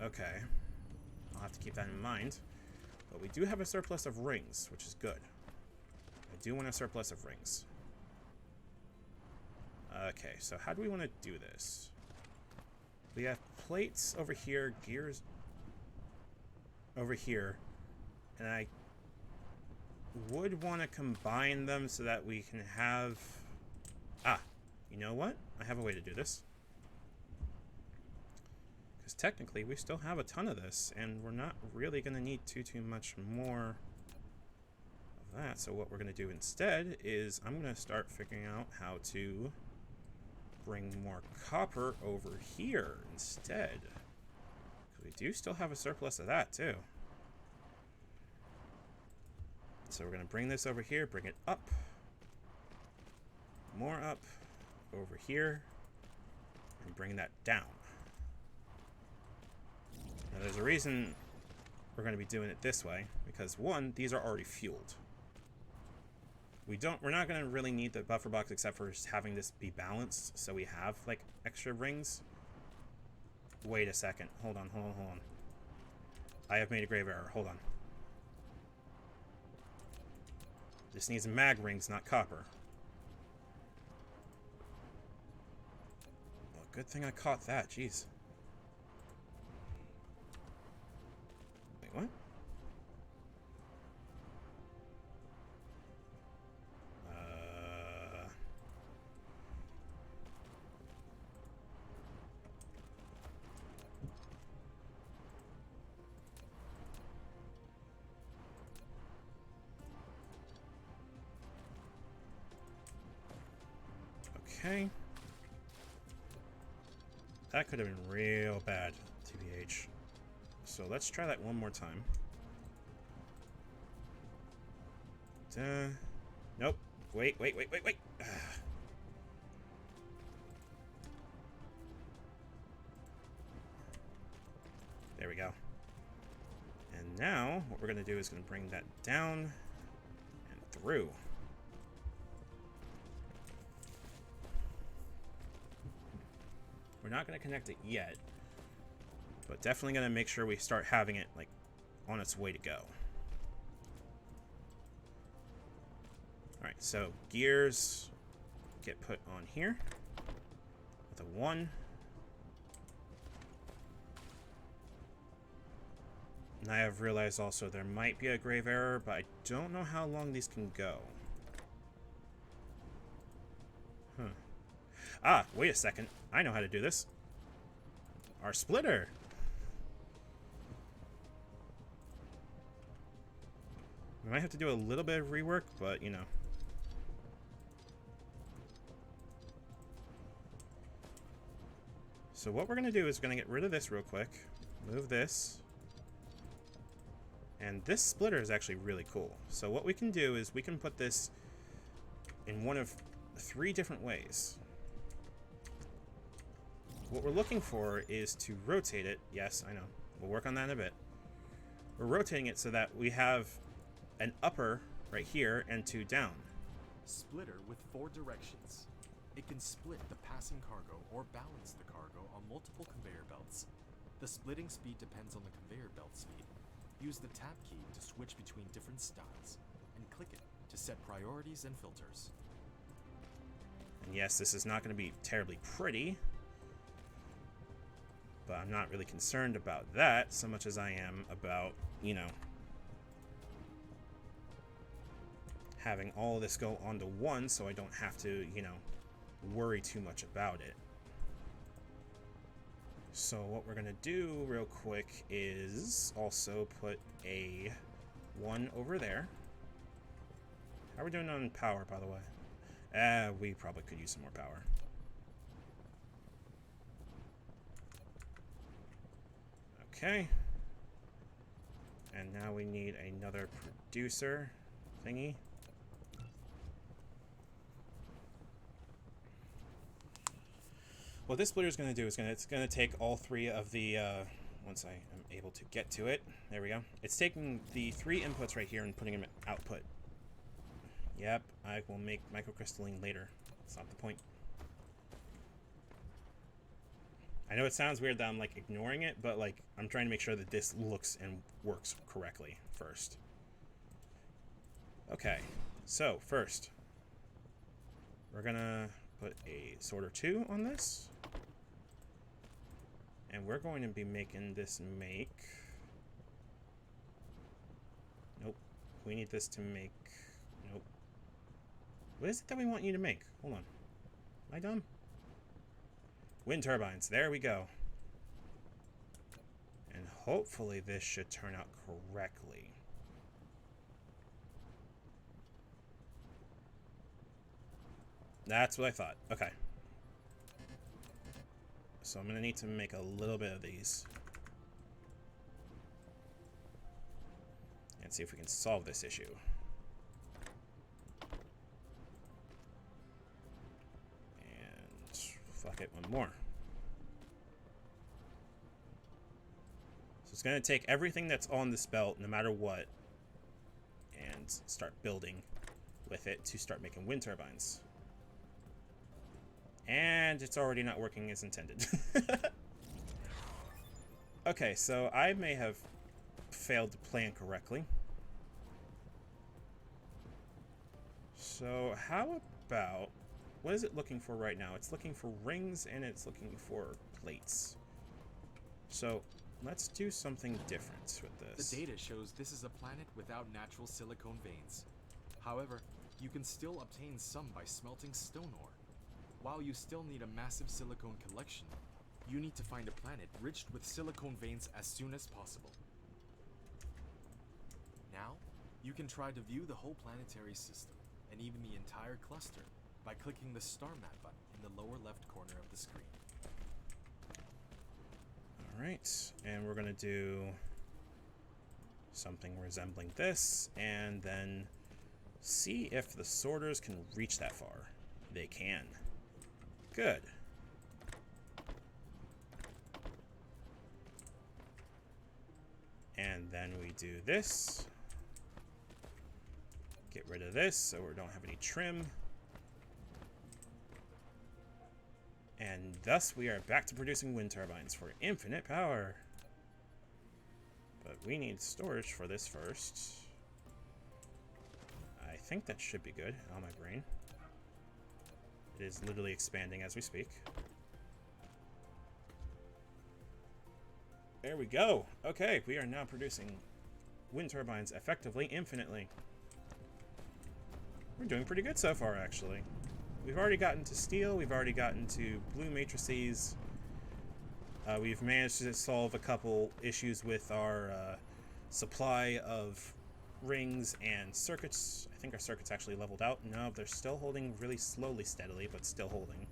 Okay, I'll have to keep that in mind. But we do have a surplus of rings, which is good. I do want a surplus of rings. Okay, so how do we want to do this? We have plates over here, gears over here, and I would want to combine them so that we can have... Ah, you know what? I have a way to do this. Because technically, we still have a ton of this, and we're not really going to need too much more of that. So what we're going to do instead is I'm going to start figuring out how to bring more copper over here instead. Because we do still have a surplus of that, too. So we're going to bring this over here, bring it up. More up over here. And bring that down. Now there's a reason we're going to be doing it this way. Because one, these are already fueled. We're not going to really need the buffer box except for just having this be balanced. So we have, like, extra rings. Wait a second. Hold on. I have made a grave error. Hold on. This needs mag rings, not copper. Well, good thing I caught that. Jeez. Wait, what? Okay. That could have been real bad, TBH. So let's try that one more time. Nope. Wait. There we go. And now, what we're going to do is going to bring that down and through. We're not going to connect it yet, but definitely going to make sure we start having it, like, on its way to go. Alright, so gears get put on here with a 1. And I have realized also there might be a grave error, but I don't know how long these can go. Ah, wait a second. I know how to do this. Our splitter. We might have to do a little bit of rework, but, you know. So what we're going to do is we're going to get rid of this real quick. Move this. And this splitter is actually really cool. So what we can do is we can put this in one of 3 different ways. What we're looking for is to rotate it. Yes, I know. We'll work on that in a bit. We're rotating it so that we have an upper right here and 2 down. Splitter with 4 directions. It can split the passing cargo or balance the cargo on multiple conveyor belts. The splitting speed depends on the conveyor belt speed. Use the tab key to switch between different styles, and click it to set priorities and filters. And yes, this is not going to be terribly pretty, but I'm not really concerned about that so much as I am about, you know, having all of this go onto one so I don't have to, you know, worry too much about it. So what we're going to do real quick is also put a 1 over there. How are we doing on power, by the way? We probably could use some more power. Okay. And now we need another producer thingy. What this splitter is going to do is it's going to take all three of the, once I am able to get to it, there we go. It's taking the 3 inputs right here and putting them in output. Yep, I will make microcrystalline later. That's not the point. I know it sounds weird that I'm like ignoring it, but like I'm trying to make sure that this looks and works correctly first. Okay, so first we're gonna put a sorter 2 on this. And we're going to be making this make... Nope. We need this to make... Nope. What is it that we want you to make? Hold on. Am I dumb? Wind turbines. There we go. And hopefully this should turn out correctly. That's what I thought. Okay. So I'm going to need to make a little bit of these. And see if we can solve this issue. And fuck it, one more. So it's going to take everything that's on this belt, no matter what, and start building with it to start making wind turbines. And it's already not working as intended. Okay, so I may have failed to plan correctly. So how about... What is it looking for right now? It's looking for rings and it's looking for plates. So let's do something different with this. The data shows this is a planet without natural silicone veins. However, you can still obtain some by smelting stone ore. While you still need a massive silicone collection, you need to find a planet rich with silicone veins as soon as possible. Now, you can try to view the whole planetary system, and even the entire cluster, by clicking the star map button in the lower left corner of the screen. Alright, and we're going to do something resembling this, and then see if the sorters can reach that far. They can. Good. And then we do this. Get rid of this so we don't have any trim. And thus we are back to producing wind turbines for infinite power. But we need storage for this first. I think that should be good on my brain. It is literally expanding as we speak. There we go. Okay, we are now producing wind turbines effectively, infinitely. We're doing pretty good so far, actually. We've already gotten to steel. We've already gotten to blue matrices. We've managed to solve a couple issues with our supply of rings and circuits. I think our circuits actually leveled out. No, they're still holding really slowly, steadily, but still holding.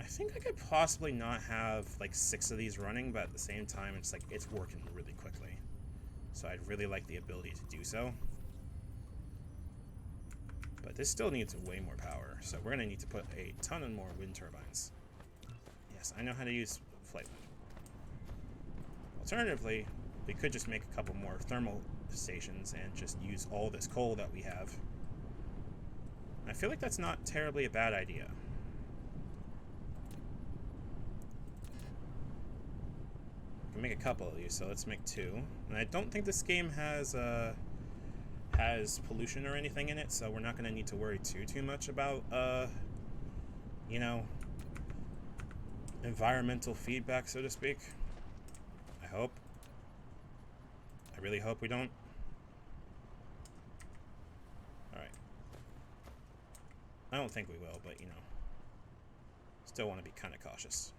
I think I could possibly not have like 6 of these running, but at the same time, it's like it's working really quickly. So I'd really like the ability to do so. But this still needs way more power, so we're going to need to put a ton of more wind turbines. Yes, I know how to use flight mode. Alternatively, we could just make a couple more thermal stations and just use all this coal that we have. I feel like that's not terribly a bad idea. We can make a couple of these, so let's make 2. And I don't think this game has pollution or anything in it, so we're not going to need to worry too much about, you know, environmental feedback, so to speak. I hope. I really hope we don't. Alright. I don't think we will, but, you know, still want to be kind of cautious.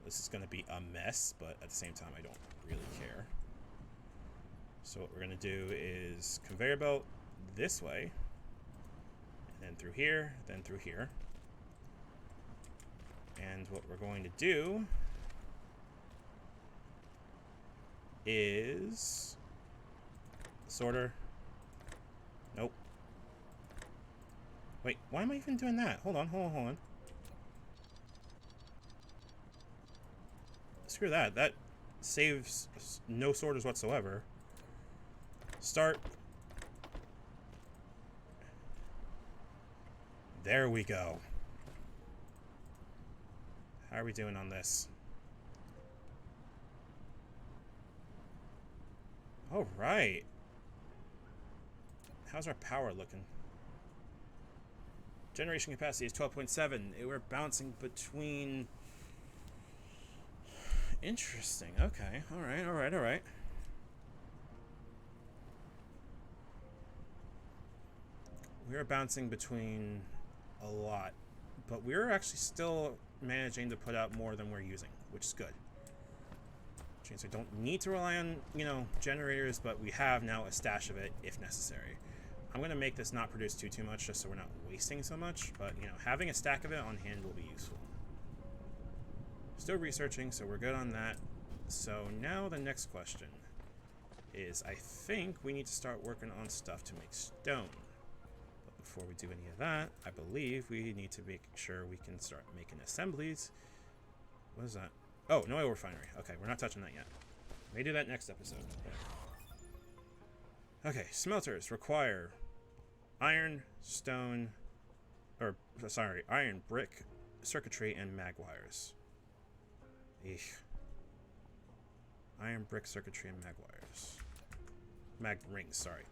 This is going to be a mess, but at the same time, I don't really care. So what we're going to do is conveyor belt this way, and then through here, then through here. And what we're going to do is sorter. Nope. Wait, why am I even doing that? Hold on, hold on, hold on. Screw that. That saves no sorters whatsoever. Start. There we go. How are we doing on this? All right. How's our power looking? Generation capacity is 12.7. We're bouncing between... Interesting. Okay. All right, all right, all right. We're bouncing between a lot, but we're actually still managing to put out more than we're using, which is good. Which means we don't need to rely on, you know, generators, but we have now a stash of it if necessary. I'm going to make this not produce too much just so we're not wasting so much, but, you know, having a stack of it on hand will be useful. Still researching, so we're good on that. So now the next question is, I think we need to start working on stuff to make stone. But before we do any of that, I believe we need to make sure we can start making assemblies. What is that? Oh, no oil refinery. Okay, we're not touching that yet. May do that next episode. Okay, smelters require iron, stone, or sorry, iron, brick, circuitry, and mag wires. Eek. Iron, brick, circuitry, and mag wires. Mag rings, sorry.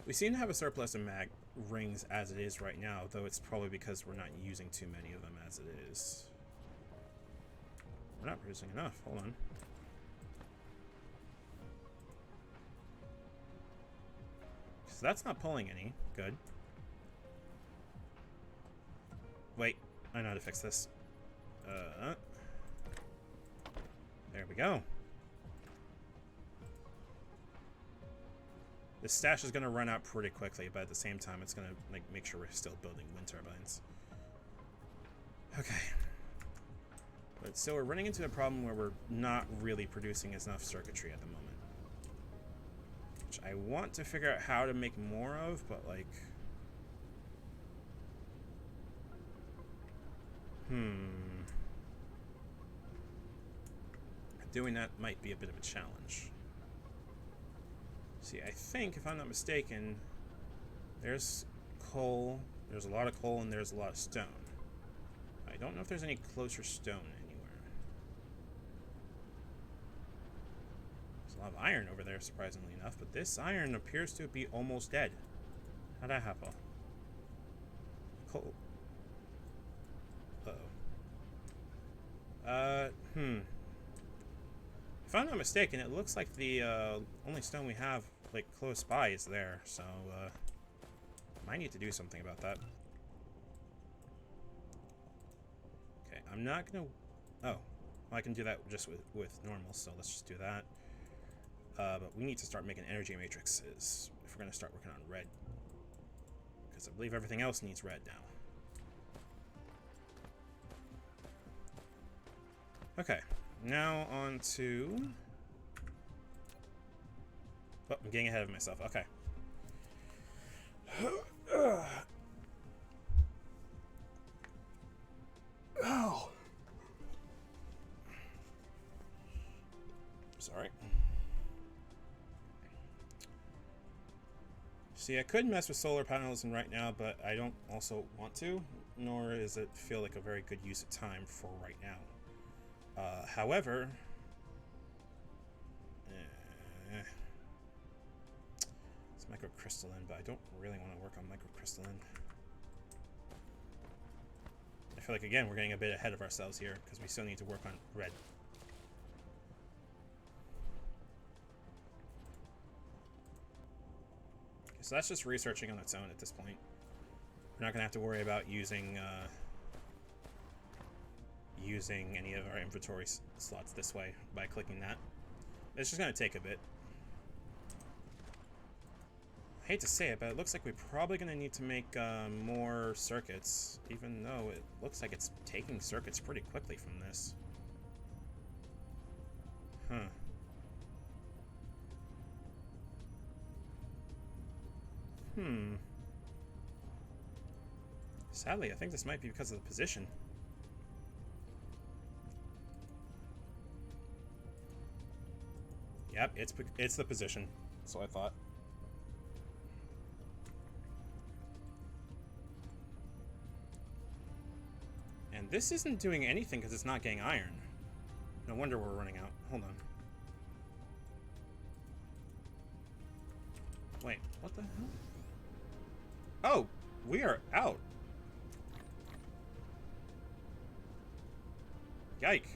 We seem to have a surplus of mag rings as it is right now, though it's probably because we're not using too many of them as it is. We're not producing enough. Hold on. So that's not pulling any. Good. Wait. I know how to fix this. There we go. The stash is going to run out pretty quickly, but at the same time, it's going to make sure we're still building wind turbines. Okay. But so we're running into a problem where we're not really producing enough circuitry at the moment. Which I want to figure out how to make more of, but like... Doing that might be a bit of a challenge. See, I think, if I'm not mistaken, there's coal, there's a lot of coal, and there's a lot of stone. I don't know if there's any closer stone anywhere. There's a lot of iron over there, surprisingly enough, but this iron appears to be almost dead. How'd that happen? Coal. Uh-oh. If I'm not mistaken, it looks like the only stone we have, like, close by is there, so, might need to do something about that. Okay, I'm not gonna... Oh, well, I can do that just with normal, so let's just do that. But we need to start making energy matrices if we're gonna start working on red. Because I believe everything else needs red now. Okay. Now on to... Oh, I'm getting ahead of myself. Okay. Oh. Sorry. See, I could mess with solar panels right now, but I don't also want to, nor does it feel like a very good use of time for right now. However, it's microcrystalline, but I don't really want to work on microcrystalline. I feel like, again, we're getting a bit ahead of ourselves here, because we still need to work on red. Okay, so that's just researching on its own at this point. We're not going to have to worry about using any of our inventory slots this way by clicking that. It's just going to take a bit. I hate to say it, but it looks like we're probably going to need to make more circuits, even though it looks like it's taking circuits pretty quickly from this. Huh. Sadly, I think this might be because of the position. Yep, it's the position. That's what I thought. And this isn't doing anything because it's not getting iron. No wonder we're running out. Hold on. Wait, what the hell? Oh, we are out. Yike.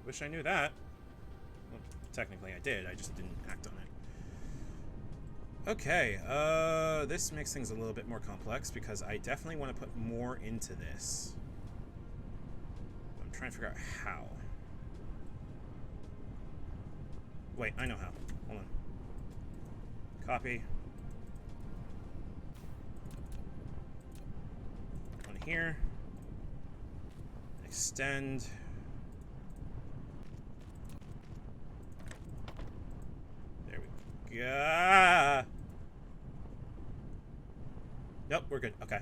Wish I knew that. Well, technically I did, I just didn't act on it. Okay, this makes things a little bit more complex because I definitely want to put more into this. I'm trying to figure out how. Wait, I know how. Hold on. Copy. One here. Extend. There we go. Nope, we're good. Okay.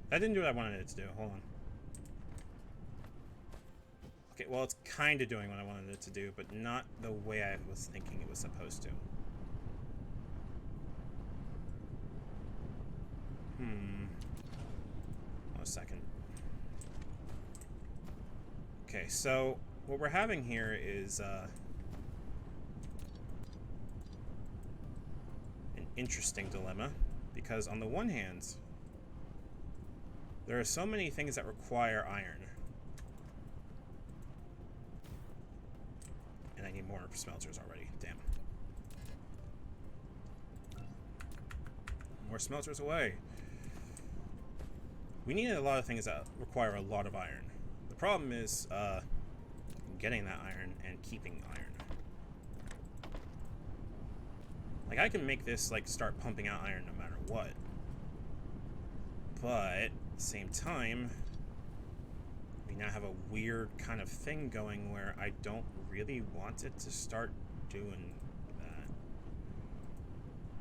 That didn't do what I wanted it to do. Hold on. Okay, well, it's kind of doing what I wanted it to do, but not the way I was thinking it was supposed to. Hold on a second. Okay, so what we're having here is an interesting dilemma, because on the one hand, there are so many things that require iron. And I need more smelters already. Damn. More smelters away. We need a lot of things that require a lot of iron. The problem is getting that iron and keeping iron. Like, I can make this like start pumping out iron no matter what. But at the same time, we now have a weird kind of thing going where I don't really want it to start doing that.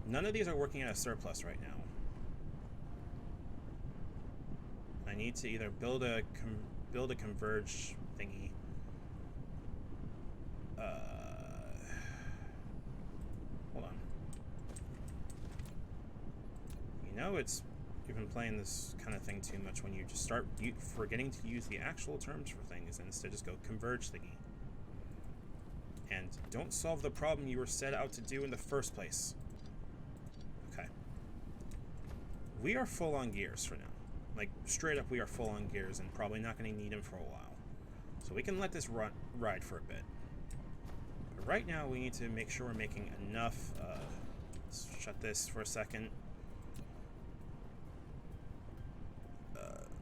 None of these are working at a surplus right now. I need to either build a converge thingy. Hold on. You know, you've been playing this kind of thing too much when you just start forgetting to use the actual terms for things and instead just go converge thingy. And don't solve the problem you were set out to do in the first place. Okay. We are full on gears for now. Like, straight up, we are full on gears and probably not going to need them for a while. So we can let this ride for a bit. But right now, we need to make sure we're making enough. Let's shut this for a second.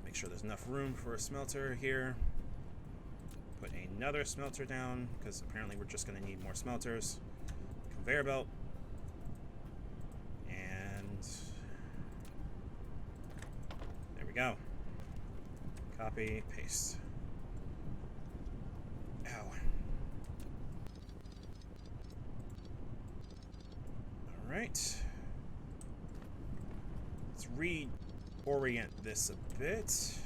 Make sure there's enough room for a smelter here. Put another smelter down, because apparently we're just going to need more smelters. Conveyor belt. And there we go. Copy, paste. Ow. Alright. Let's reorient this a bit.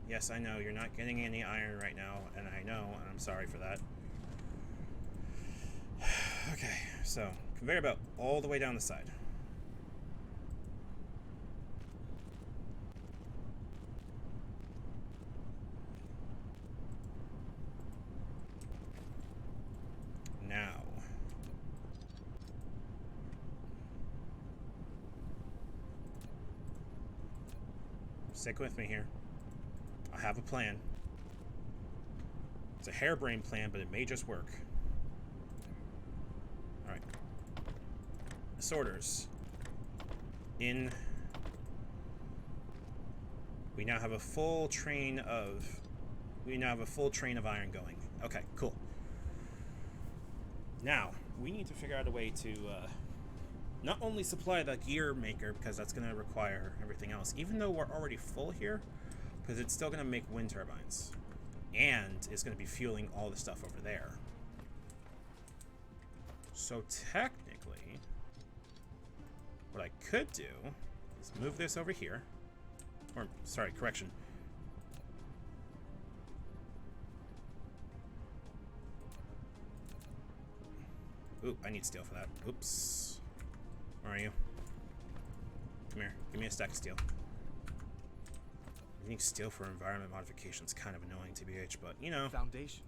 Yes, I know, you're not getting any iron right now, and I know, and I'm sorry for that. Okay, so, conveyor belt all the way down the side. Now. Stick with me here. I have a plan. It's a harebrained plan, but it may just work. Alright. Sorters. In. We now have a full train of iron going. Okay, cool. Now, we need to figure out a way to not only supply the gear maker, because that's going to require everything else. Even though we're already full here, because it's still going to make wind turbines. And it's going to be fueling all the stuff over there. So technically, what I could do is move this over here. Or, sorry, correction. Ooh, I need steel for that. Oops. Where are you? Come here. Give me a stack of steel. Needing steel for environment modification is kind of annoying, TBH, but, you know. Foundation.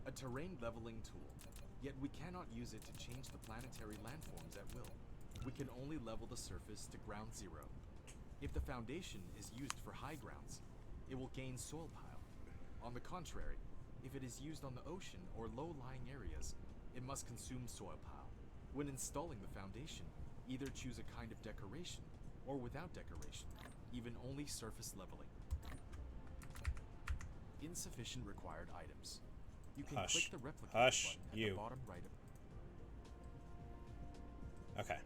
A terrain leveling tool. Yet we cannot use it to change the planetary landforms at will. We can only level the surface to ground zero. If the foundation is used for high grounds, it will gain soil pile. On the contrary, if it is used on the ocean or low-lying areas, it must consume soil pile. When installing the foundation, either choose a kind of decoration or without decoration, even only surface leveling. Insufficient required items. You can click the replicate button at the bottom right of. Okay.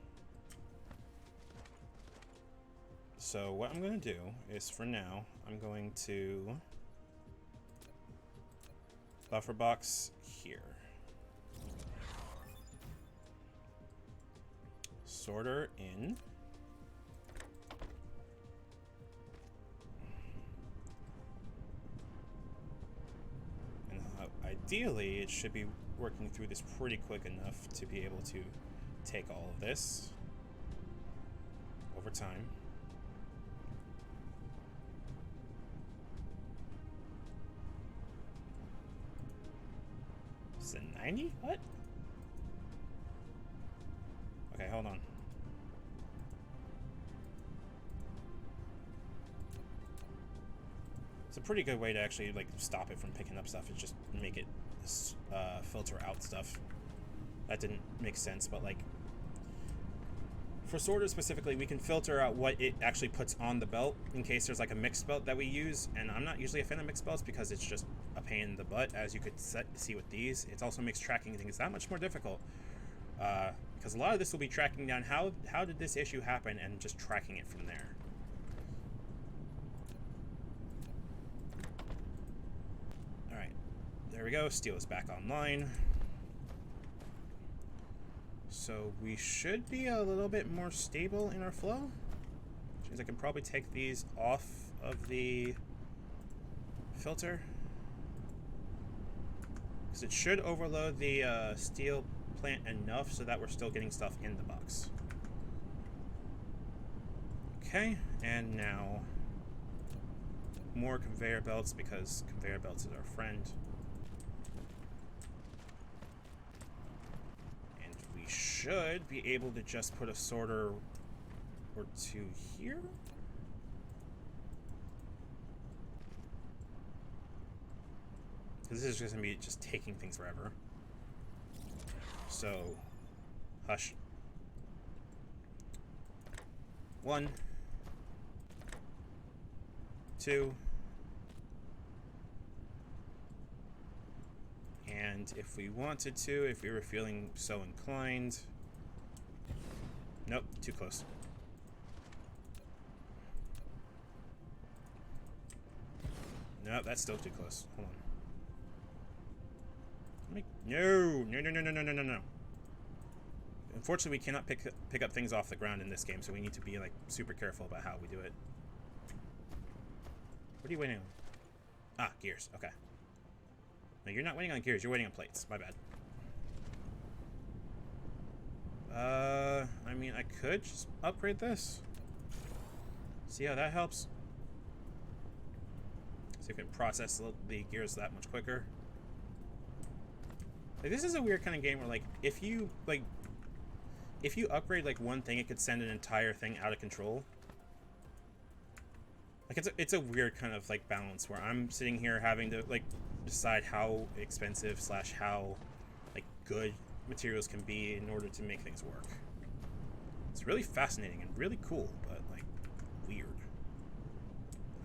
So what I'm going to do is, for now, I'm going to buffer box here. Sorter in. And ideally, it should be working through this pretty quick enough to be able to take all of this over time. Is it 90? What? Okay, hold on. It's a pretty good way to actually like stop it from picking up stuff. Is just make it filter out stuff. That didn't make sense, but like for sorter specifically, we can filter out what it actually puts on the belt in case there's like a mixed belt that we use. And I'm not usually a fan of mixed belts because it's just a pain in the butt, as you could see with these. It also makes tracking things that much more difficult. Because a lot of this will be tracking down how did this issue happen and just tracking it from there. Alright, there we go. Steel is back online. So we should be a little bit more stable in our flow. Which means I can probably take these off of the filter. Because it should overload the steel plant enough so that we're still getting stuff in the box. Okay, and now more conveyor belts, because conveyor belts is our friend. And we should be able to just put a sorter or two here. Because this is just going to be just taking things forever. So, hush. 1, 2, and if we wanted to, if we were feeling so inclined, nope, too close. No, that's still too close. Hold on. No. Unfortunately, we cannot pick up things off the ground in this game, so we need to be like super careful about how we do it. What are you waiting on? Ah, gears. Okay. No, you're not waiting on gears. You're waiting on plates. My bad. I mean, I could just upgrade this. See how that helps? So you can process the gears that much quicker. Like, this is a weird kind of game where, like, if you upgrade, like, one thing, it could send an entire thing out of control. Like, it's a weird kind of, like, balance where I'm sitting here having to, like, decide how expensive / how, like, good materials can be in order to make things work. It's really fascinating and really cool, but, like, weird.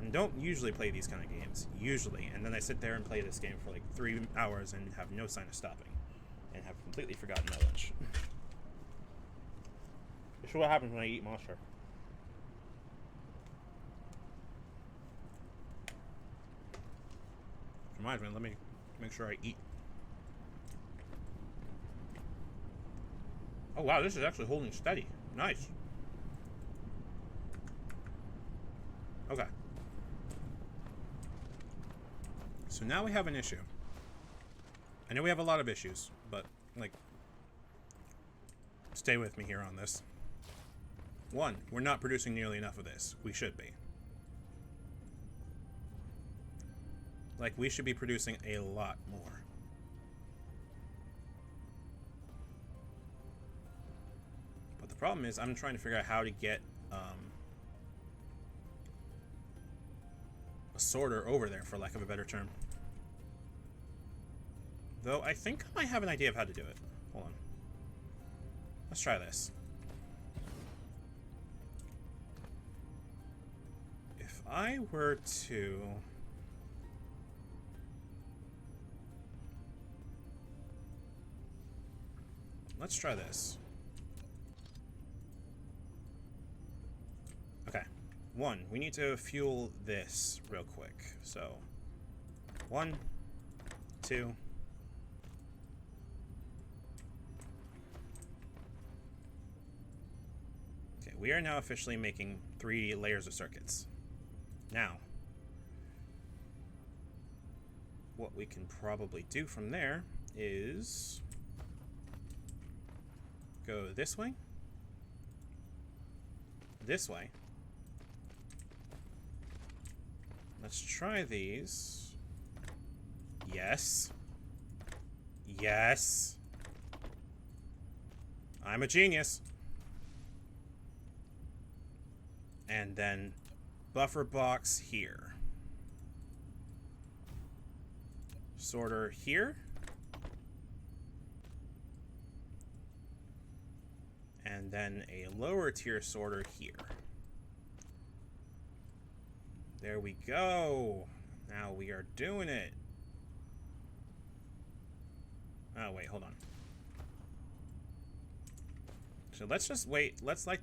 And don't usually play these kind of games, usually, and then I sit there and play this game for like 3 hours and have no sign of stopping, and have completely forgotten my lunch. This is what happens when I eat Monster. Reminds me, let me make sure I eat. Oh wow, this is actually holding steady. Nice. Okay. So now we have an issue. I know we have a lot of issues, but, like, stay with me here on this. One, we're not producing nearly enough of this. We should be. Like, we should be producing a lot more. But the problem is, I'm trying to figure out how to get a sorter over there, for lack of a better term. Though, I think I might have an idea of how to do it. Hold on. Let's try this. If I were to... Let's try this. Okay. One, we need to fuel this real quick. So, 1, 2... We are now officially making 3 layers of circuits. Now, what we can probably do from there is go this way, this way. Let's try these. Yes. Yes. I'm a genius. And then buffer box here. Sorter here. And then a lower tier sorter here. There we go. Now we are doing it. Oh, wait, hold on. So let's just wait. Let's let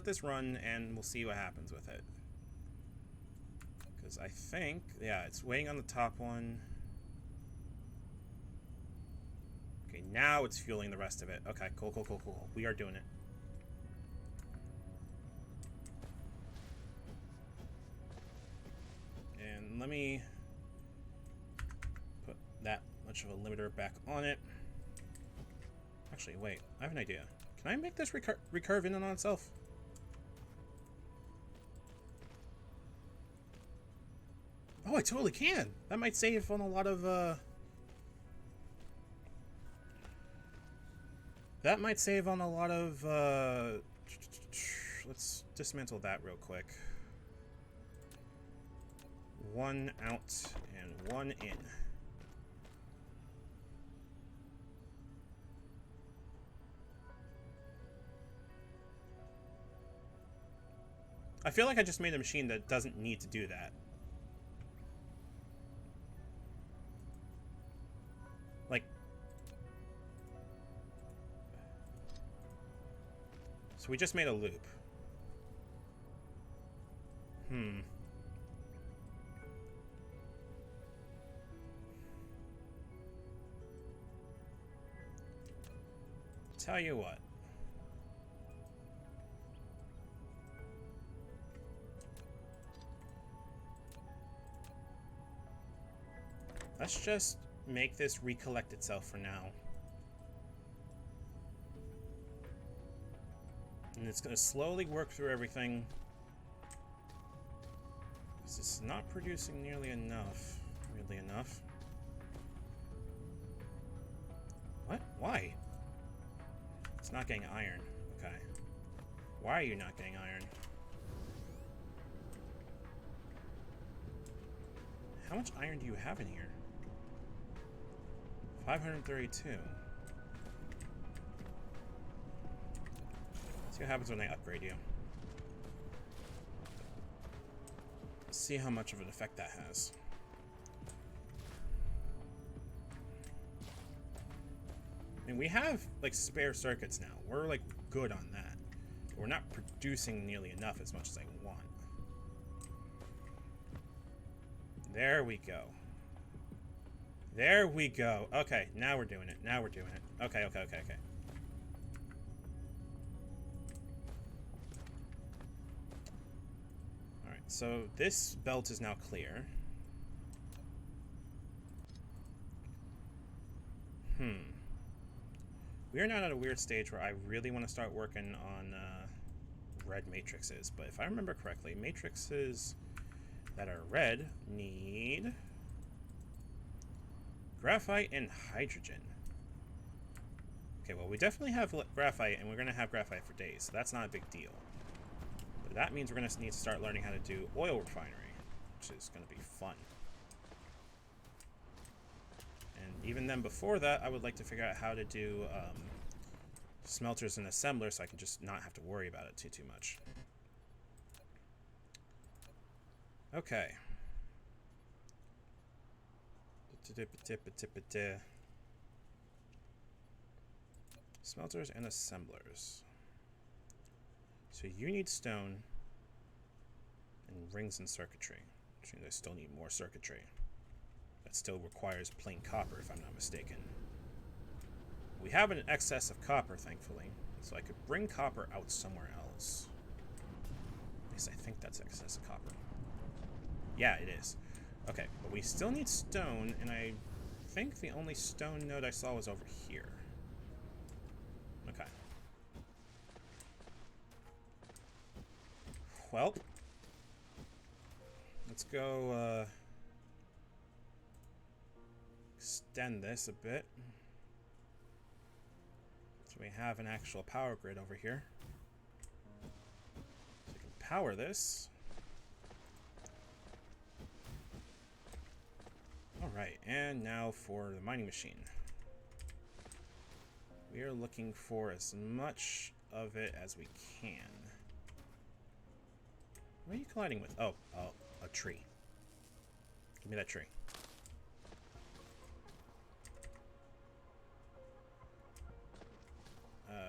this run, and we'll see what happens with it. Because I think, yeah, it's waiting on the top one. Okay, now it's fueling the rest of it. Okay, cool, cool, cool, cool. We are doing it. And let me put that much of a limiter back on it. Actually, wait, I have an idea. Can I make this recurve in and on itself? Oh, I totally can. That might save on a lot of, that might save on a lot of, let's dismantle that real quick. 1 out and 1 in. I feel like I just made a machine that doesn't need to do that. Like... So we just made a loop. Tell you what. Let's just make this recollect itself for now. And it's going to slowly work through everything. This is not producing nearly enough. Weirdly enough. What? Why? It's not getting iron. Okay. Why are you not getting iron? How much iron do you have in here? 532. See what happens when I upgrade you. Let's see how much of an effect that has. And we have, like, spare circuits now. We're, like, good on that. But we're not producing nearly enough as much as I want. There we go. There we go. Okay, now we're doing it. Now we're doing it. Okay, okay, okay, okay. Alright, so this belt is now clear. We are now at a weird stage where I really want to start working on red matrices. But if I remember correctly, matrices that are red need graphite and hydrogen. Okay, well, we definitely have graphite, and we're going to have graphite for days, so that's not a big deal. But that means we're going to need to start learning how to do oil refinery, which is going to be fun. And even then, before that, I would like to figure out how to do smelters and assemblers so I can just not have to worry about it too much. Okay. Smelters and assemblers. So you need stone and rings and circuitry, which means I still need more circuitry. That still requires plain copper, if I'm not mistaken. We have an excess of copper, thankfully, so I could bring copper out somewhere else. At least I think that's excess of copper. Yeah, it is. Okay, but we still need stone, and I think the only stone node I saw was over here. Okay. Well, let's go extend this a bit. So we have an actual power grid over here. So we can power this. Alright, and now for the mining machine. We are looking for as much of it as we can. What are you colliding with? Oh, a tree. Give me that tree.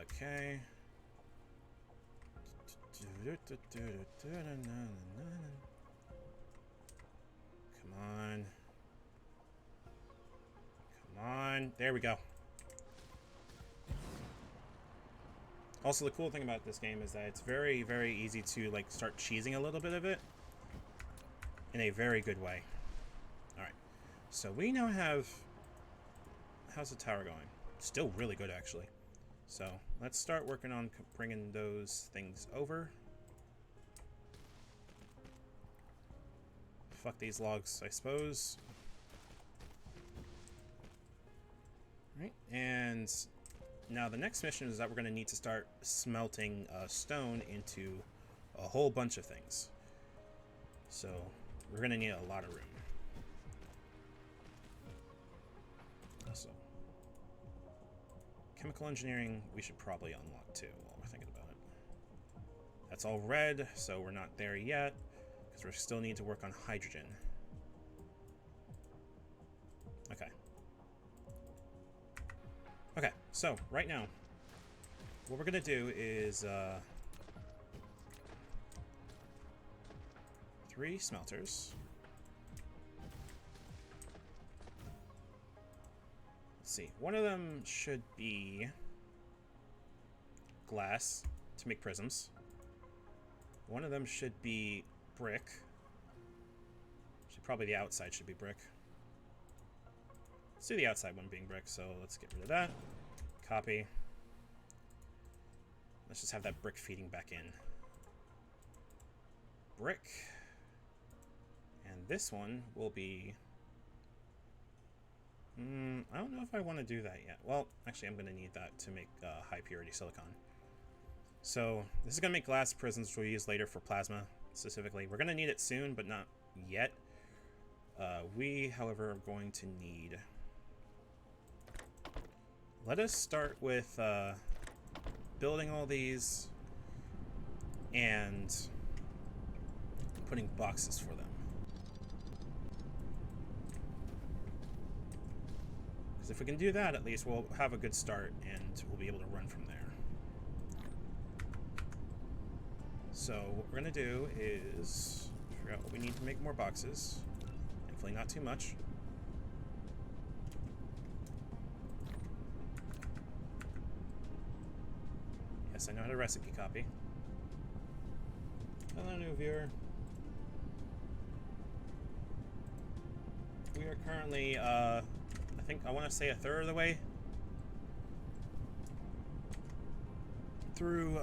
Okay. Come on. Come on. There we go. Also, the cool thing about this game is that it's very, very easy to like start cheesing a little bit of it in a very good way. Alright. So we now have... How's the tower going? Still really good, actually. So let's start working on bringing those things over. Fuck these logs, I suppose. Alright, and now the next mission is that we're going to need to start smelting stone into a whole bunch of things. So we're going to need a lot of room. So chemical engineering we should probably unlock too while we're thinking about it. That's all red, so we're not there yet because we still need to work on hydrogen. Okay. Okay, so right now what we're gonna do is 3 smelters. Let's see, one of them should be glass to make prisms. One of them should be brick. Probably the outside should be brick. Let's do the outside one being brick, so let's get rid of that. Copy. Let's just have that brick feeding back in. Brick. And this one will be... I don't know if I want to do that yet. Well, actually, I'm going to need that to make high purity silicon. So this is going to make glass prisms, which we'll use later for plasma, specifically. We're going to need it soon, but not yet. We, however, are going to need... Let us start with building all these and putting boxes for them. Because if we can do that, at least we'll have a good start and we'll be able to run from there. So what we're going to do is figure out what we need to make more boxes. Hopefully not too much. Yes, I know how to recipe copy. Hello, new viewer. We are currently, I think, I want to say a third of the way through,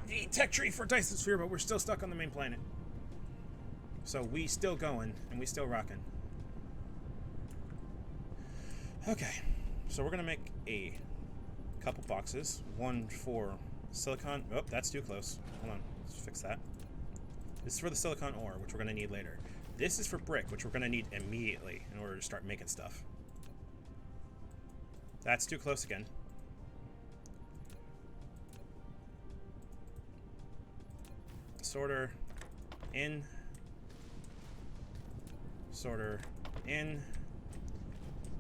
the tech tree for Dyson Sphere, but we're still stuck on the main planet. So we still going, and we still rocking. Okay, so we're gonna make a couple boxes. One for silicon. Oh, that's too close. Hold on, let's fix that. This is for the silicon ore, which we're gonna need later. This is for brick, which we're gonna need immediately in order to start making stuff. That's too close again. Sorter in. Sorter in.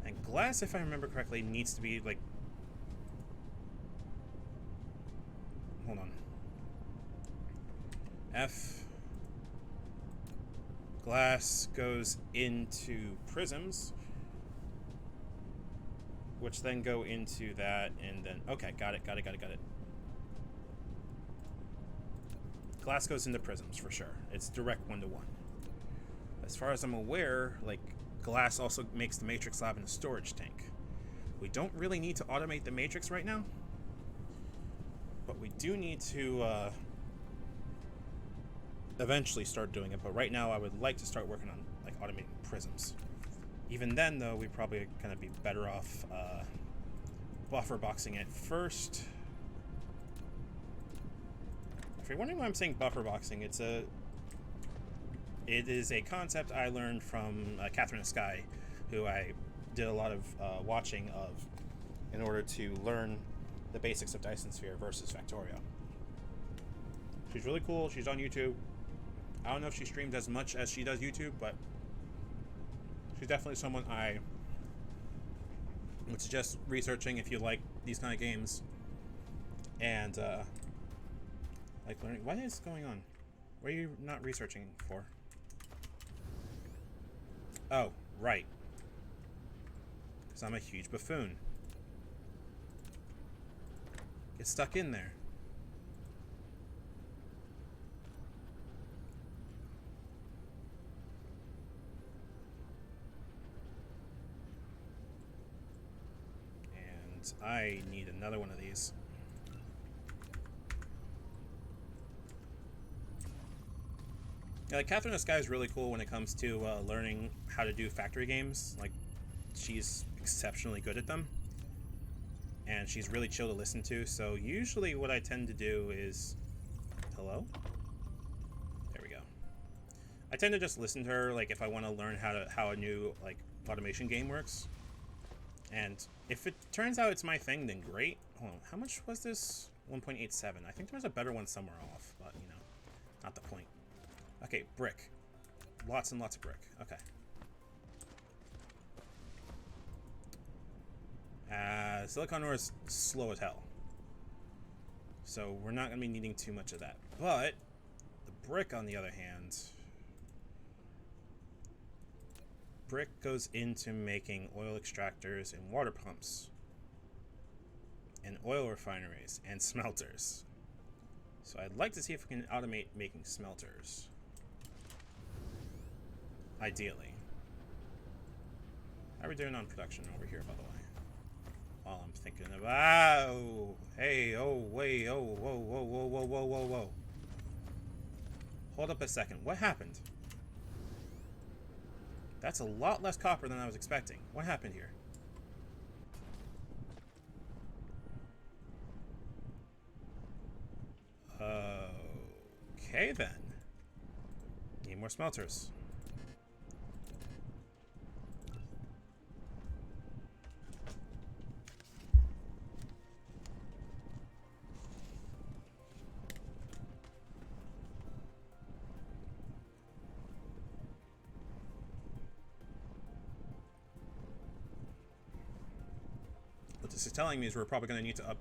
And glass, if I remember correctly, needs to be like... Hold on. F. Glass goes into prisms, which then go into that, and then... Okay, got it. Glass goes into prisms, for sure. It's direct one-to-one. As far as I'm aware, like, glass also makes the matrix lab in a storage tank. We don't really need to automate the matrix right now, but we do need to eventually start doing it. But right now I would like to start working on like automating prisms. Even then though, we probably gonna be better off buffer boxing it first. If you're wondering why I'm saying buffer boxing, it is a concept I learned from Catherine Sky, who I did a lot of watching of in order to learn the basics of Dyson Sphere versus Factorio. She's really cool. She's on YouTube. I don't know if she streams as much as she does YouTube, but she's definitely someone I would suggest researching if you like these kind of games. And like learning. What is going on? What are you not researching for? Oh, right. Because I'm a huge buffoon. Get stuck in there. And I need another one of these. Yeah, like Catherine Sky is really cool when it comes to learning how to do factory games. Like, she's exceptionally good at them, and she's really chill to listen to. So usually, what I tend to do is, hello. There we go. I tend to just listen to her, like if I want to learn how a new like automation game works. And if it turns out it's my thing, then great. Hold on, how much was this? 1.87. I think there was a better one somewhere off, but you know, not the point. Okay, brick. Lots and lots of brick. Okay. Silicon ore is slow as hell, so we're not going to be needing too much of that. But the brick, on the other hand, brick goes into making oil extractors and water pumps and oil refineries and smelters. So I'd like to see if we can automate making smelters. Ideally. How are we doing on production over here, by the way? While I'm thinking of... Oh! Hey, oh, wait, oh, whoa, whoa, whoa, whoa, whoa, whoa, whoa. Hold up a second. What happened? That's a lot less copper than I was expecting. What happened here? Okay, then. Need more smelters. What this is telling me is we're probably going to need to up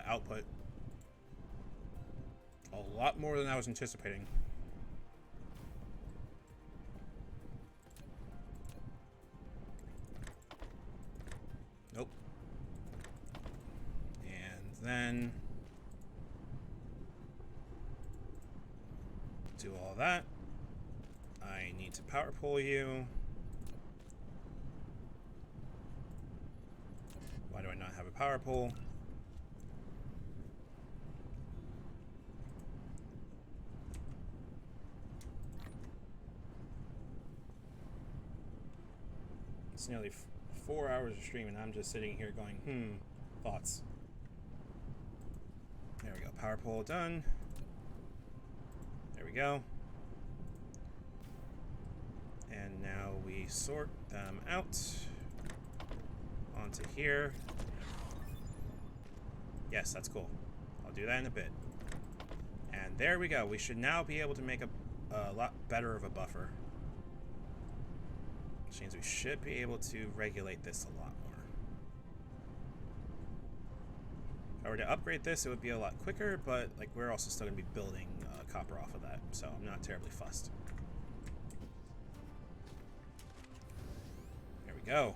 output a lot more than I was anticipating. Nope. And then again. Do all that. I need to power pull you. Why do I not have a power pull? It's nearly 4 hours of stream and I'm just sitting here going, thoughts. There we go. Power pull done. There we go. And now we sort them out onto here. Yes, that's cool. I'll do that in a bit. And there we go. We should now be able to make a lot better of a buffer. Which means we should be able to regulate this a lot more. If I were to upgrade this, it would be a lot quicker, but like we're also still going to be building copper off of that, so I'm not terribly fussed. There we go.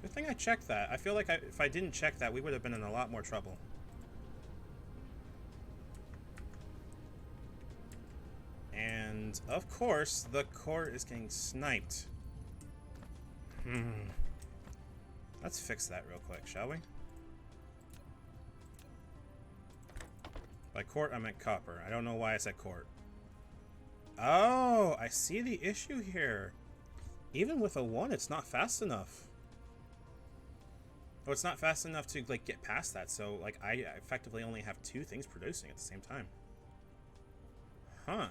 Good thing I checked that. I feel like if I didn't check that, we would have been in a lot more trouble. And, of course, the court is getting sniped. Let's fix that real quick, shall we? By court, I meant copper. I don't know why I said court. Oh, I see the issue here. Even with a 1, it's not fast enough. Oh, it's not fast enough to, like, get past that. So, like, I effectively only have 2 things producing at the same time. Huh.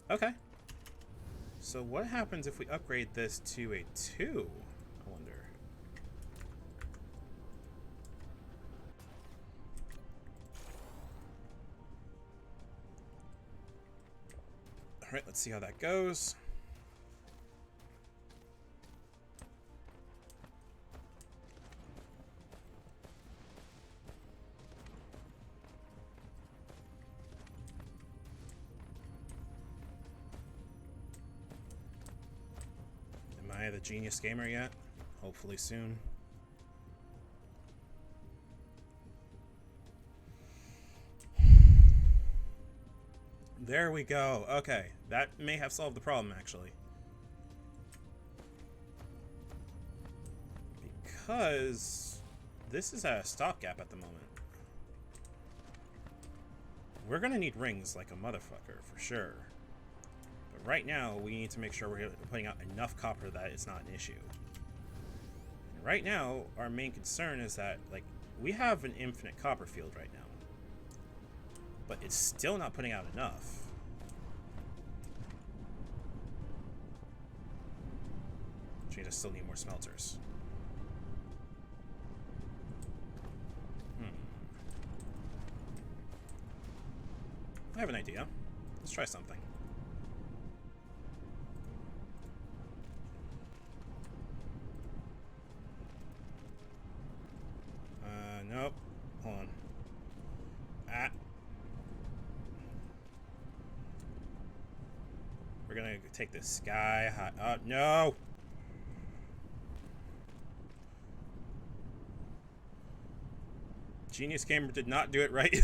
Okay. So what happens if we upgrade this to a 2? I wonder. Alright, let's see how that goes. Am I the genius gamer yet? Hopefully soon. There we go. Okay, that may have solved the problem, actually. Because this is at a stopgap at the moment. We're gonna need rings like a motherfucker, for sure. But right now, we need to make sure we're putting out enough copper that it's not an issue. And right now, our main concern is that, like, we have an infinite copper field right now. But it's still not putting out enough. Which means I still need more smelters. I have an idea. Let's try something. Nope. Hold on. Ah. We're gonna take this sky high. No! Genius Gamer did not do it right.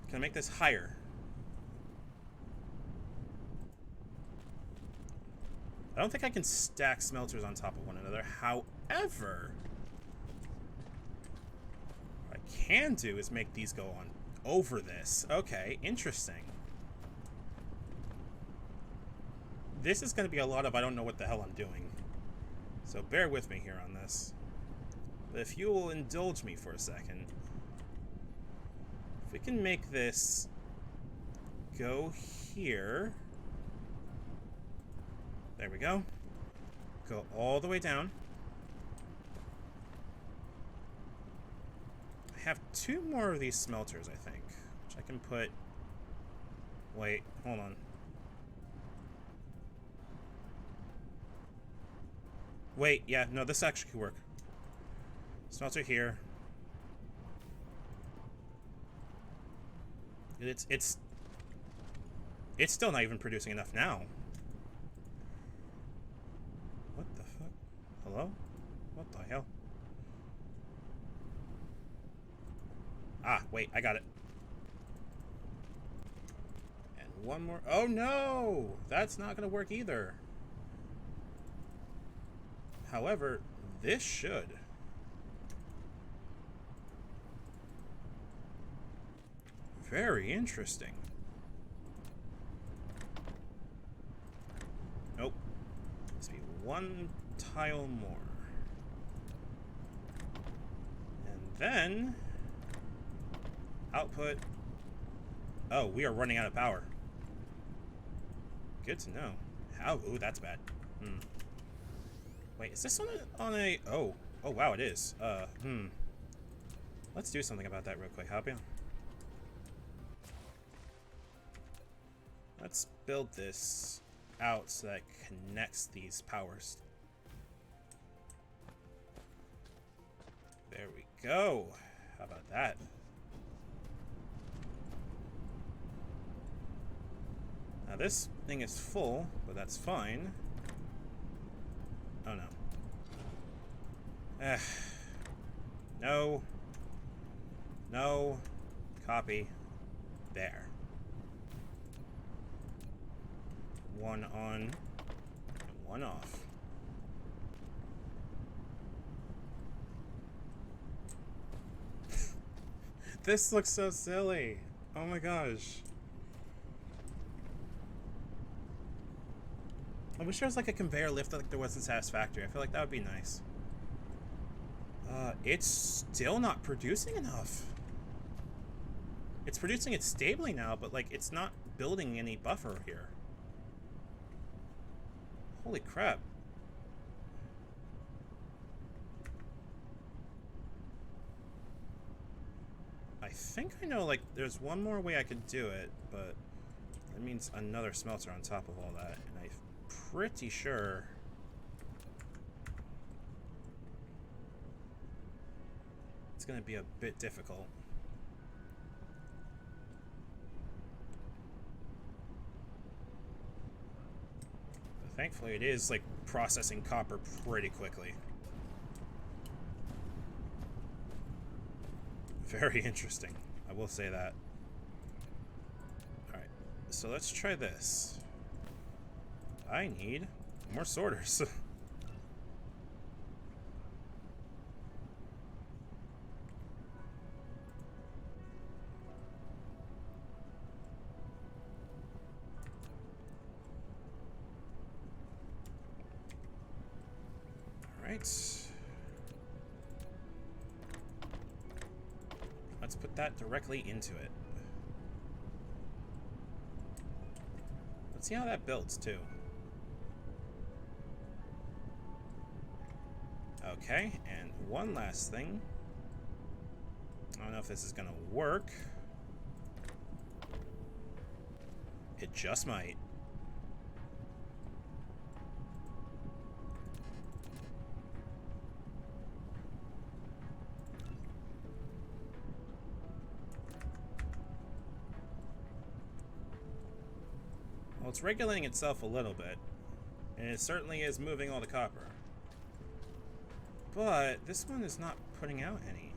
Can I make this higher? I don't think I can stack smelters on top of one another. However, what I can do is make these go on over this. Okay, interesting. This is going to be a lot of I don't know what the hell I'm doing. So bear with me here on this. But if you will indulge me for a second, if we can make this go here. There we go. Go all the way down. I have 2 more of these smelters, I think, which I can put... Wait, hold on. Wait, yeah, no, this actually could work. Smelter here. It's still not even producing enough now. What the fuck? Hello? Ah, wait, I got it. And one more. Oh no! That's not going to work either. However, this should. Very interesting. Nope. Must be one tile more. And then output. Oh, we are running out of power. Good to know. How? Ooh, that's bad. Wait, is this on a? Oh, wow, it is. Let's do something about that real quick, Hopia. Let's build this out so that it connects these powers. There we go. How about that? Now this thing is full, but that's fine. Oh no. No. No. Copy. There. One on and one off. This looks so silly. Oh my gosh. I wish there was like a conveyor lift like there was in Satisfactory. I feel like that would be nice. It's still not producing enough. It's producing it stably now, but like it's not building any buffer here. Holy crap. I think I know, like, there's one more way I could do it, but that means another smelter on top of all that, and I'm pretty sure it's gonna be a bit difficult. But thankfully it is, like, processing copper pretty quickly. Very interesting, I will say that. Alright, so let's try this. I need more sorters. Alright. Let's put that directly into it. Let's see how that builds, too. Okay, and one last thing. I don't know if this is gonna work. It just might. Well, it's regulating itself a little bit, and it certainly is moving all the copper. But this one is not putting out any.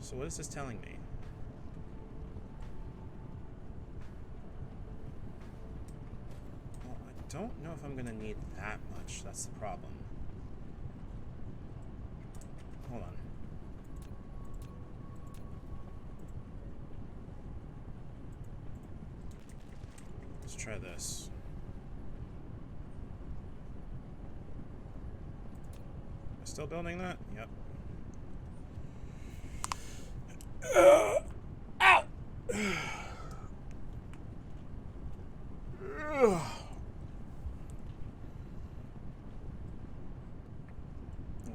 So what is this telling me? Well, I don't know if I'm gonna need that much. That's the problem. Hold on. Let's try this. Am I still building that? Yep. Ow! Well,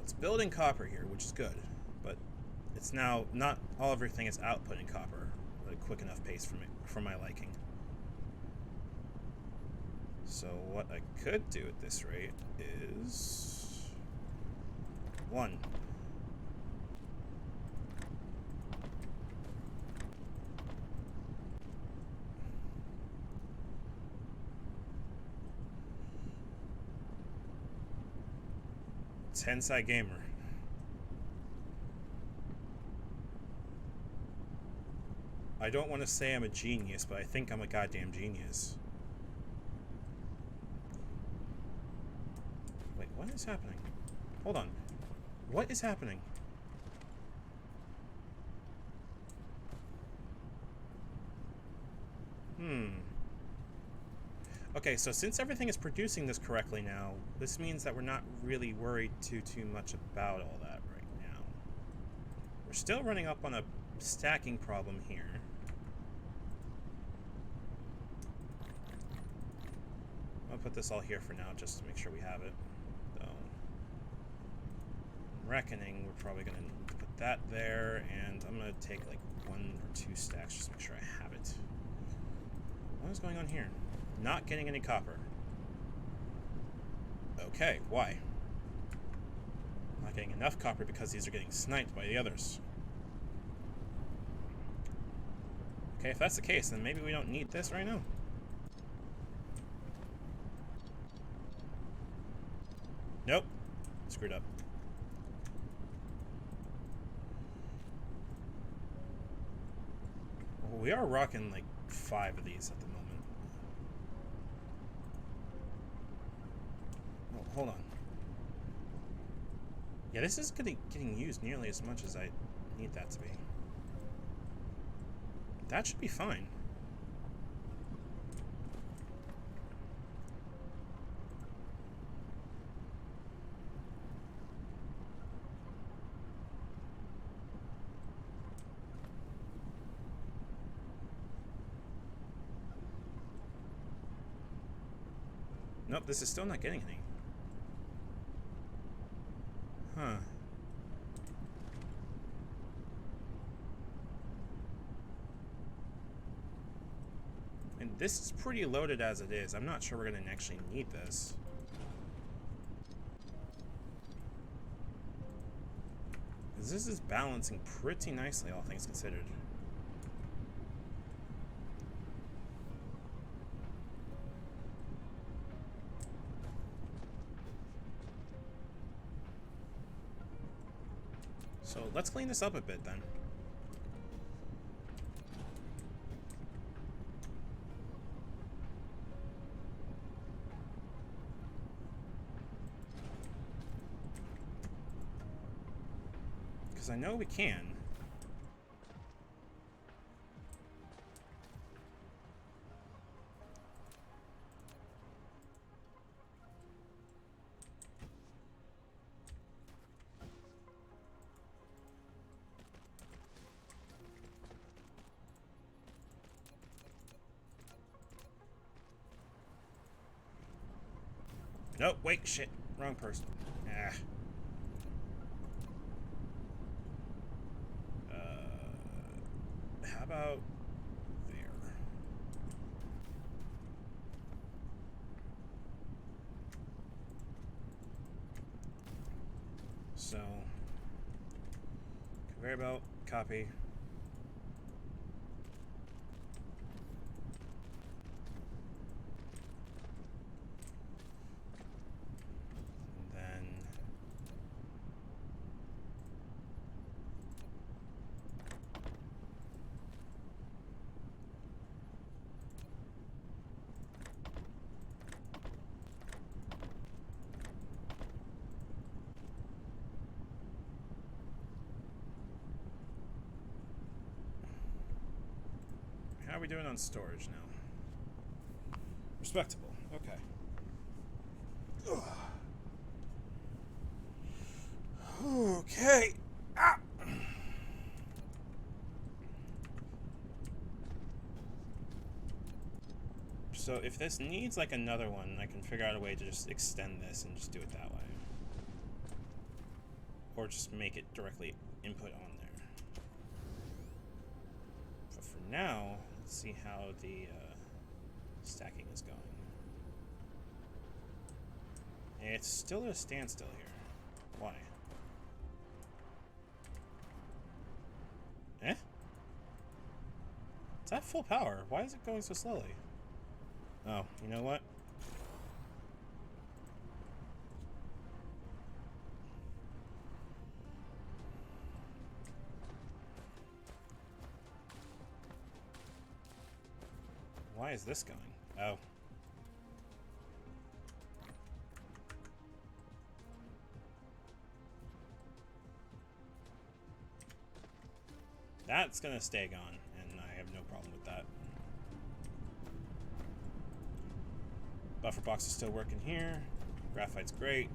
it's building copper here, which is good, but it's now not all everything is outputting copper at a quick enough pace for my liking. So what I could do at this rate is 1. Tensai Gamer. I don't want to say I'm a genius, but I think I'm a goddamn genius. Wait, what is happening? Hold on. What is happening? Okay, so since everything is producing this correctly now, this means that we're not really worried too much about all that right now. We're still running up on a stacking problem here. I'll put this all here for now just to make sure we have it. Though, I'm reckoning we're probably going to put that there, and I'm going to take like 1 or 2 stacks just to make sure I have it. What is going on here? Not getting any copper. Okay, why? Not getting enough copper because these are getting sniped by the others. Okay, if that's the case, then maybe we don't need this right now. Nope. Screwed up. Well, we are rocking like 5 of these at the moment. Oh, hold on. Yeah, this is getting used nearly as much as I need that to be. That should be fine. Nope, this is still not getting any. Huh. And this is pretty loaded as it is. I'm not sure we're going to actually need this. This is balancing pretty nicely, all things considered. So let's clean this up a bit then. Because I know we can. Nope, wait, shit. Wrong person. Ah. How about there? So, conveyor belt, copy. How are we doing on storage now? Respectable. Okay. Ugh. Okay. Ah. So if this needs like another one, I can figure out a way to just extend this and just do it that way. Or just make it directly input on there. But for now, let's see how the stacking is going. It's still at a standstill here. Why? Eh? It's at full power. Why is it going so slowly? Oh, you know what? Why is this going? Oh. That's gonna stay gone, and I have no problem with that. Buffer box is still working here. Graphite's great.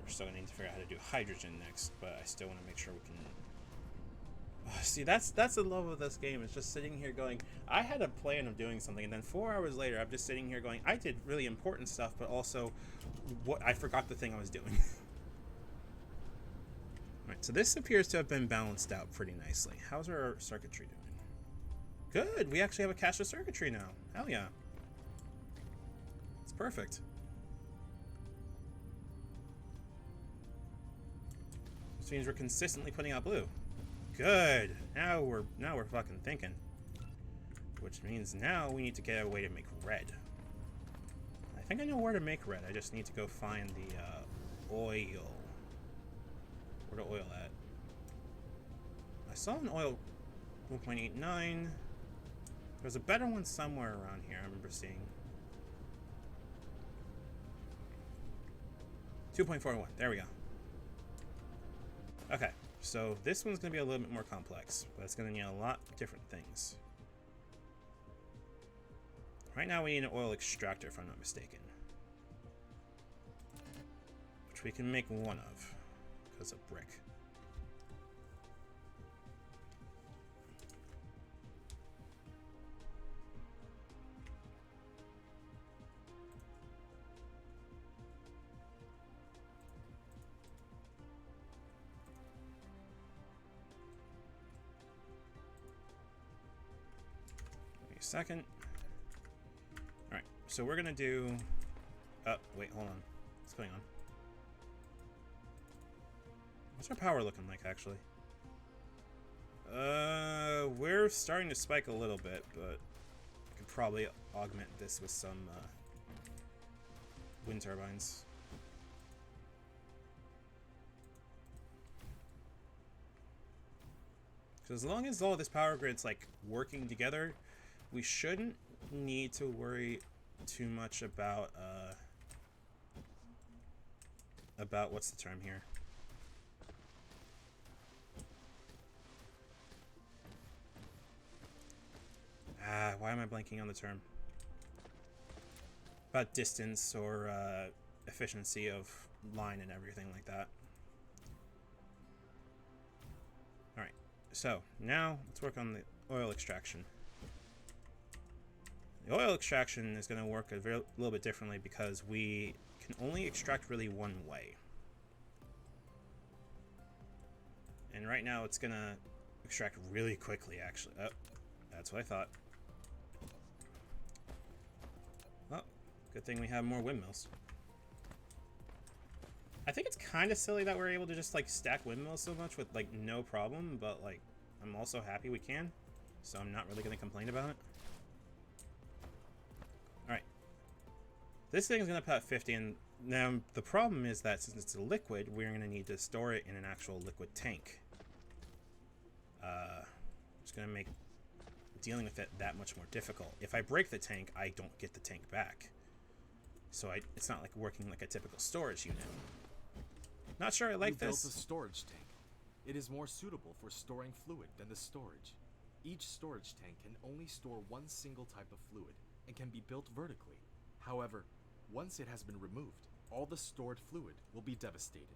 We're still gonna need to figure out how to do hydrogen next, but I still want to make sure we can. Oh, see, that's the love of this game. It's just sitting here going, I had a plan of doing something, and then 4 hours later, I'm just sitting here going, I did really important stuff, but also, what I forgot the thing I was doing. Alright, so this appears to have been balanced out pretty nicely. How's our circuitry doing? Good! We actually have a cache of circuitry now. Hell yeah. It's perfect. This means we're consistently putting out blue. Good! Now we're fucking thinking. Which means now we need to get a way to make red. I think I know where to make red. I just need to go find the oil. Where the oil at? I saw an oil 1.89. There's a better one somewhere around here I remember seeing. 2.41. There we go. Okay, so this one's going to be a little bit more complex, but it's going to need a lot of different things. Right now we need an oil extractor, if I'm not mistaken. Which we can make one of, because of brick. Second. Alright, so we're gonna do... Oh, wait, hold on. What's going on? What's our power looking like, actually? We're starting to spike a little bit, but I could probably augment this with some wind turbines. Because as long as all this power grid's like working together, we shouldn't need to worry too much about what's the term here? Why am I blanking on the term? About distance or efficiency of line and everything like that. Alright, so now let's work on the oil extraction. The oil extraction is going to work a little bit differently because we can only extract really one way. And right now it's going to extract really quickly, actually. Oh, that's what I thought. Well, good thing we have more windmills. I think it's kind of silly that we're able to just like stack windmills so much with like no problem, but like I'm also happy we can, so I'm not really going to complain about it. Alright. This thing is going to put out 50, and now the problem is that since it's a liquid, we're going to need to store it in an actual liquid tank. It's going to make dealing with it that much more difficult. If I break the tank, I don't get the tank back. So it's not like working like a typical storage unit. Not sure I like this. You built a storage tank. It is more suitable for storing fluid than the storage. Each storage tank can only store one single type of fluid and can be built vertically. However, once it has been removed, all the stored fluid will be devastated.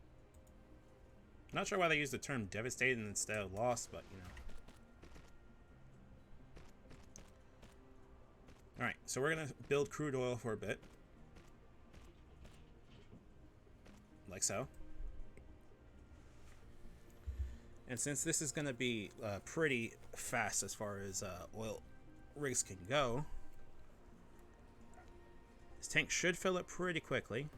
Not sure why they use the term devastated instead of lost, but you know. Alright, so we're going to build crude oil for a bit. Like so. And since this is going to be pretty fast as far as oil rigs can go, this tank should fill up pretty quickly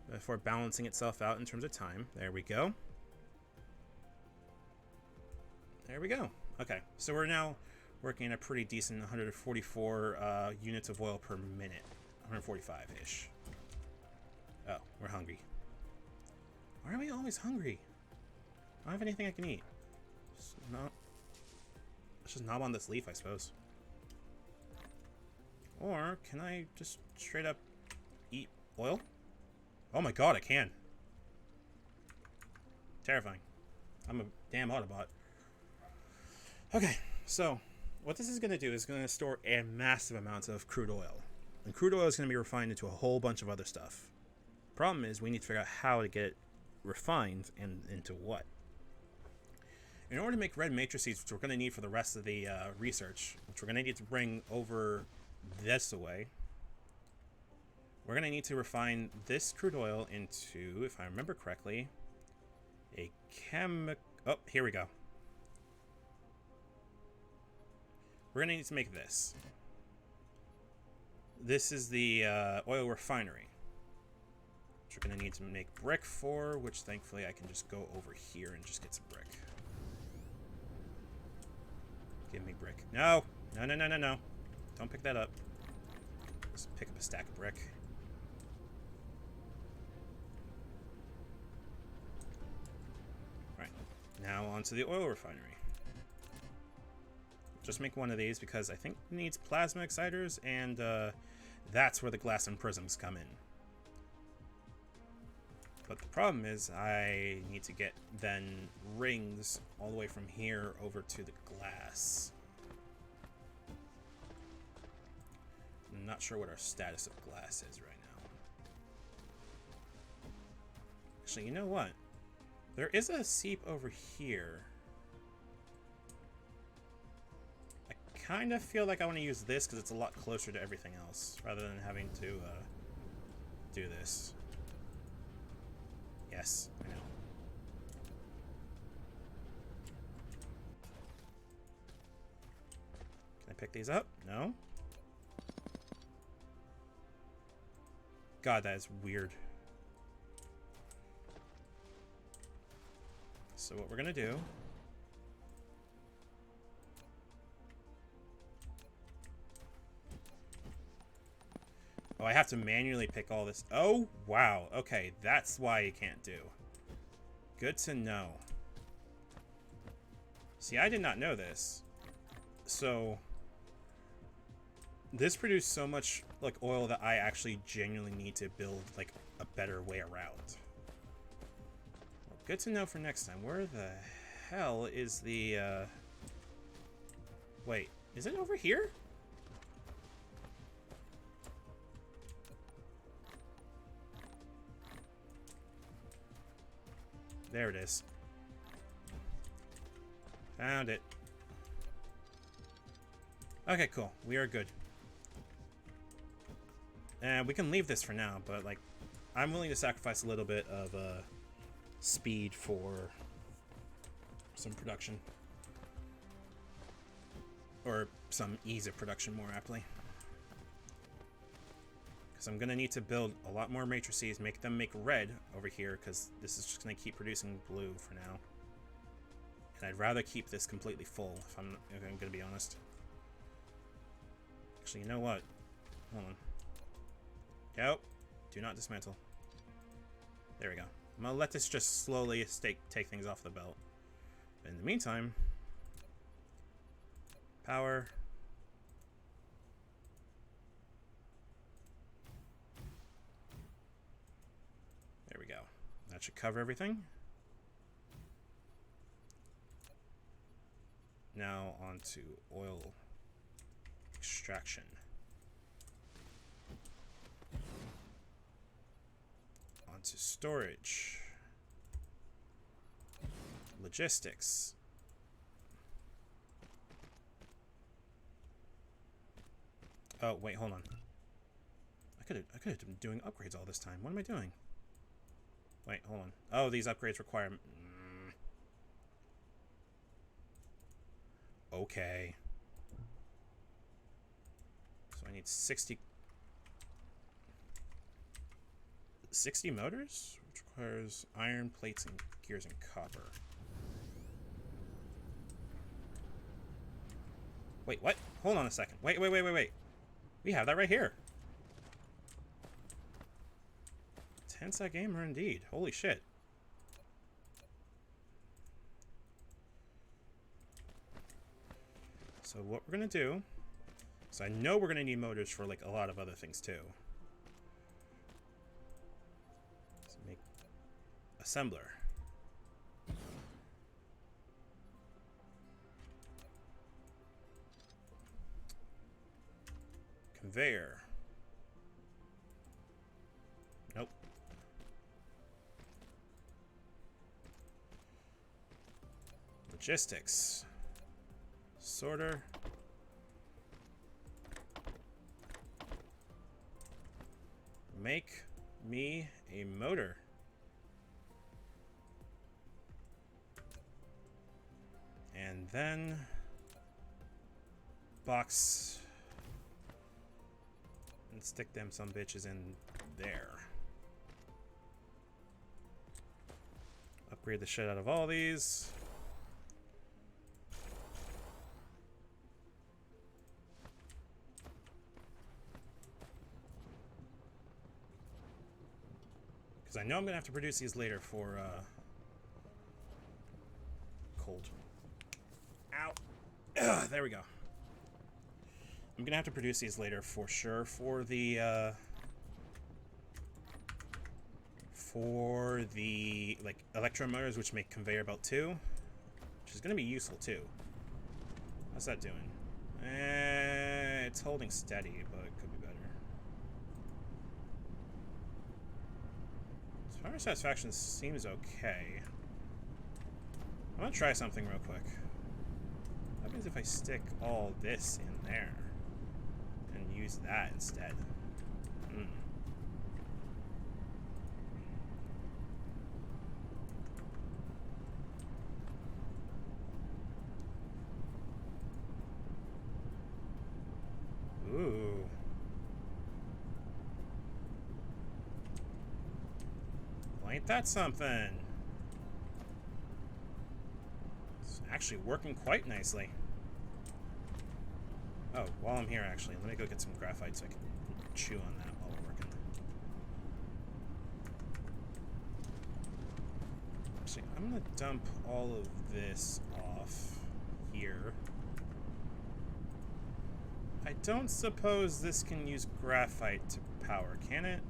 before balancing itself out in terms of time. There we go. There we go. Okay, so we're now working at a pretty decent 144 units of oil per minute. 145-ish. Oh, we're hungry. Why are we always hungry? I don't have anything I can eat. Let's just knob on this leaf, I suppose. Or can I just straight up eat oil? Oh my god, I can. Terrifying. I'm a damn Autobot. Okay, so what this is going to do is going to store a massive amount of crude oil. And crude oil is going to be refined into a whole bunch of other stuff. Problem is, we need to figure out how to get it refined and into what. In order to make red matrices, which we're going to need for the rest of the research, which we're going to need to bring over this away, we're going to need to refine this crude oil into, if I remember correctly, a chemical... Oh, here we go. We're going to need to make this. This is the oil refinery, which we're going to need to make brick for, which thankfully I can just go over here and just get some brick. Give me brick. No! No, no, no, no, no. Don't pick that up. Just pick up a stack of brick. Alright. Now onto the oil refinery. Just make one of these because I think it needs plasma exciters, and that's where the glass and prisms come in. But the problem is I need to get then rings all the way from here over to the glass. I'm not sure what our status of glass is right now. Actually, you know what? There is a seep over here. I kind of feel like I want to use this because it's a lot closer to everything else rather than having to do this. Yes, I know. Can I pick these up? No? God, that is weird. So what we're gonna do... Oh, I have to manually pick all this. Oh, wow. Okay, that's why you can't do. Good to know. See, I did not know this. So, this produced so much, like, oil that I actually genuinely need to build, like, a better way around. Well, good to know for next time. Where the hell is the, Wait, is it over here? There it is. Found it. Okay, cool. We are good. And we can leave this for now, but, like, I'm willing to sacrifice a little bit of speed for some production. Or some ease of production, more aptly. Because I'm going to need to build a lot more matrices, make them make red over here, because this is just going to keep producing blue for now. And I'd rather keep this completely full, if I'm going to be honest. Actually, you know what? Hold on. Nope. Do not dismantle. There we go. I'm going to let this just slowly take things off the belt. But in the meantime... Power... There we go. That should cover everything. Now on to oil extraction. On to storage. Logistics. Oh, wait, hold on. I could have been doing upgrades all this time. What am I doing? Wait, hold on. Oh, these upgrades require... Okay. So I need 60 motors, which requires iron, plates, and gears, and copper. Wait, what? Hold on a second. Wait. We have that right here. 10-sec gamer indeed. Holy shit. So what we're gonna do, so I know we're gonna need motors for like a lot of other things too. Let's make assembler. Conveyor. Nope. Logistics. Sorter. Make me a motor. And then box and stick them some bitches in there. Upgrade the shit out of all these. Because I know I'm going to have to produce these later for cold. Ow. Ugh, there we go. I'm going to have to produce these later for sure for the like electromotors, which make conveyor belt 2, which is going to be useful too. How's that doing? It's holding steady, but it could be better. Power satisfaction seems okay. I'm gonna try something real quick. What happens if I stick all this in there and use that instead? Ooh. Well, ain't that something? It's actually working quite nicely. Oh, while I'm here, actually, let me go get some graphite so I can chew on that while we're working. Actually, I'm gonna dump all of this off here. I don't suppose this can use graphite to power, can it?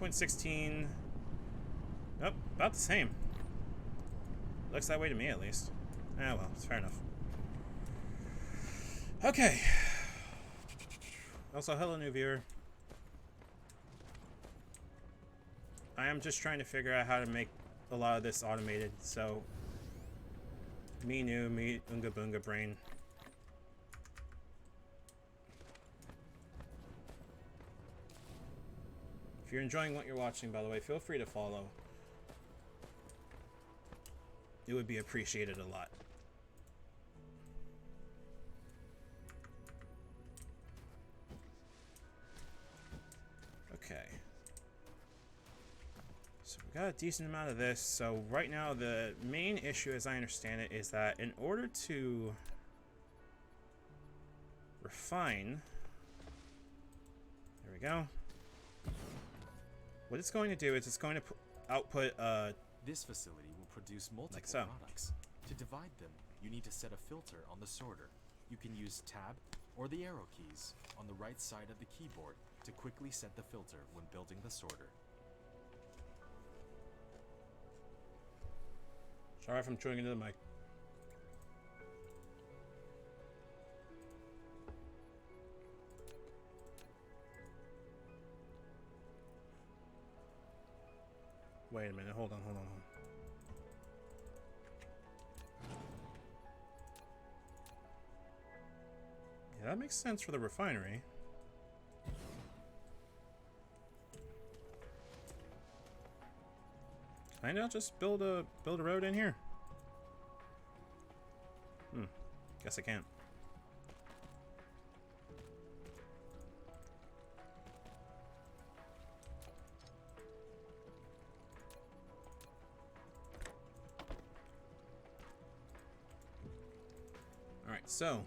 2.16. Nope, about the same. Looks that way to me, at least. Ah, well, it's fair enough. Okay. Also, hello, new viewer. I am just trying to figure out how to make a lot of this automated, so... Me new, me Unga Bunga brain. If you're enjoying what you're watching, by the way, feel free to follow. It would be appreciated a lot. Okay. So we got a decent amount of this. So right now the main issue, as I understand it, is that in order to refine, there we go. What it's going to do is it's going to output This facility will produce multiple like so. products. To divide them, you need to set a filter on the sorter. You can use tab or the arrow keys on the right side of the keyboard to quickly set the filter when building the sorter. Sorry if I'm chewing into the mic. Wait a minute, hold on. Yeah, that makes sense for the refinery. Can I now just build a road in here? Guess I can't. Alright, so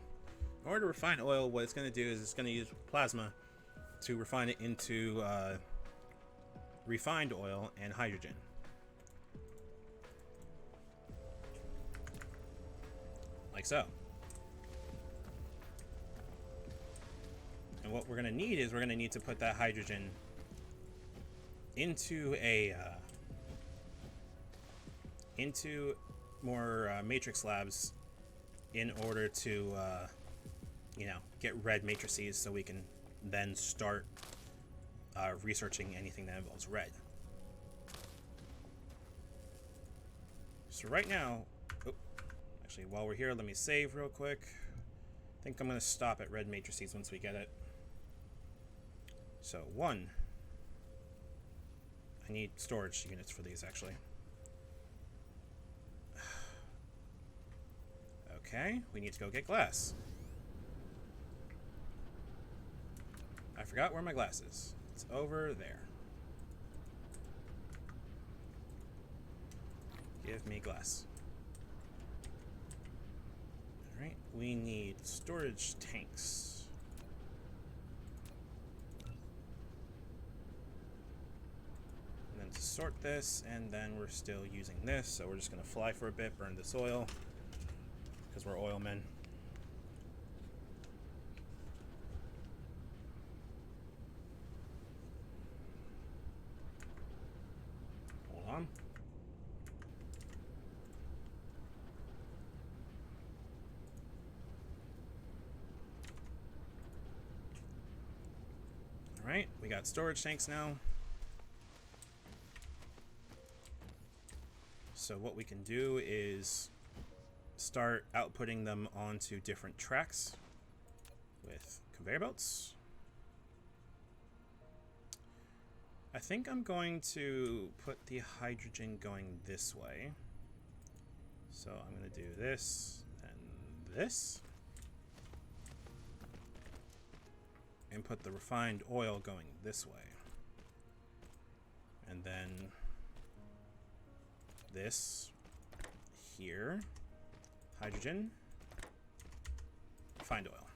in order to refine oil, what it's going to do is it's going to use plasma to refine it into refined oil and hydrogen. like so. And what we're going to need is we're going to need to put that hydrogen into a into more matrix labs in order to get red matrices, so we can then start researching anything that involves red. So right now, actually, while we're here, let me save real quick. I think I'm going to stop at red matrices once we get it. So 1. I need storage units for these, actually. Okay, we need to go get glass. I forgot where my glass is. It's over there. Give me glass. Alright, we need storage tanks. And then to sort this, and then we're still using this, so we're just going to fly for a bit, burn this oil, because we're oil men. Hold on. Alright, we got storage tanks now. So what we can do is start outputting them onto different tracks with conveyor belts. I think I'm going to put the hydrogen going this way. So I'm going to do this and this. And put the refined oil going this way. And then this here. Hydrogen. Refined oil.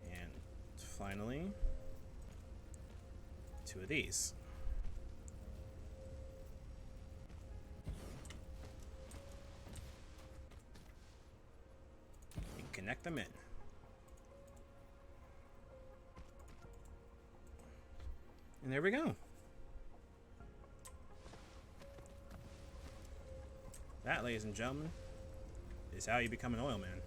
And finally, 2 of these. And connect them in. And there we go. That, ladies and gentlemen, is how you become an oil man.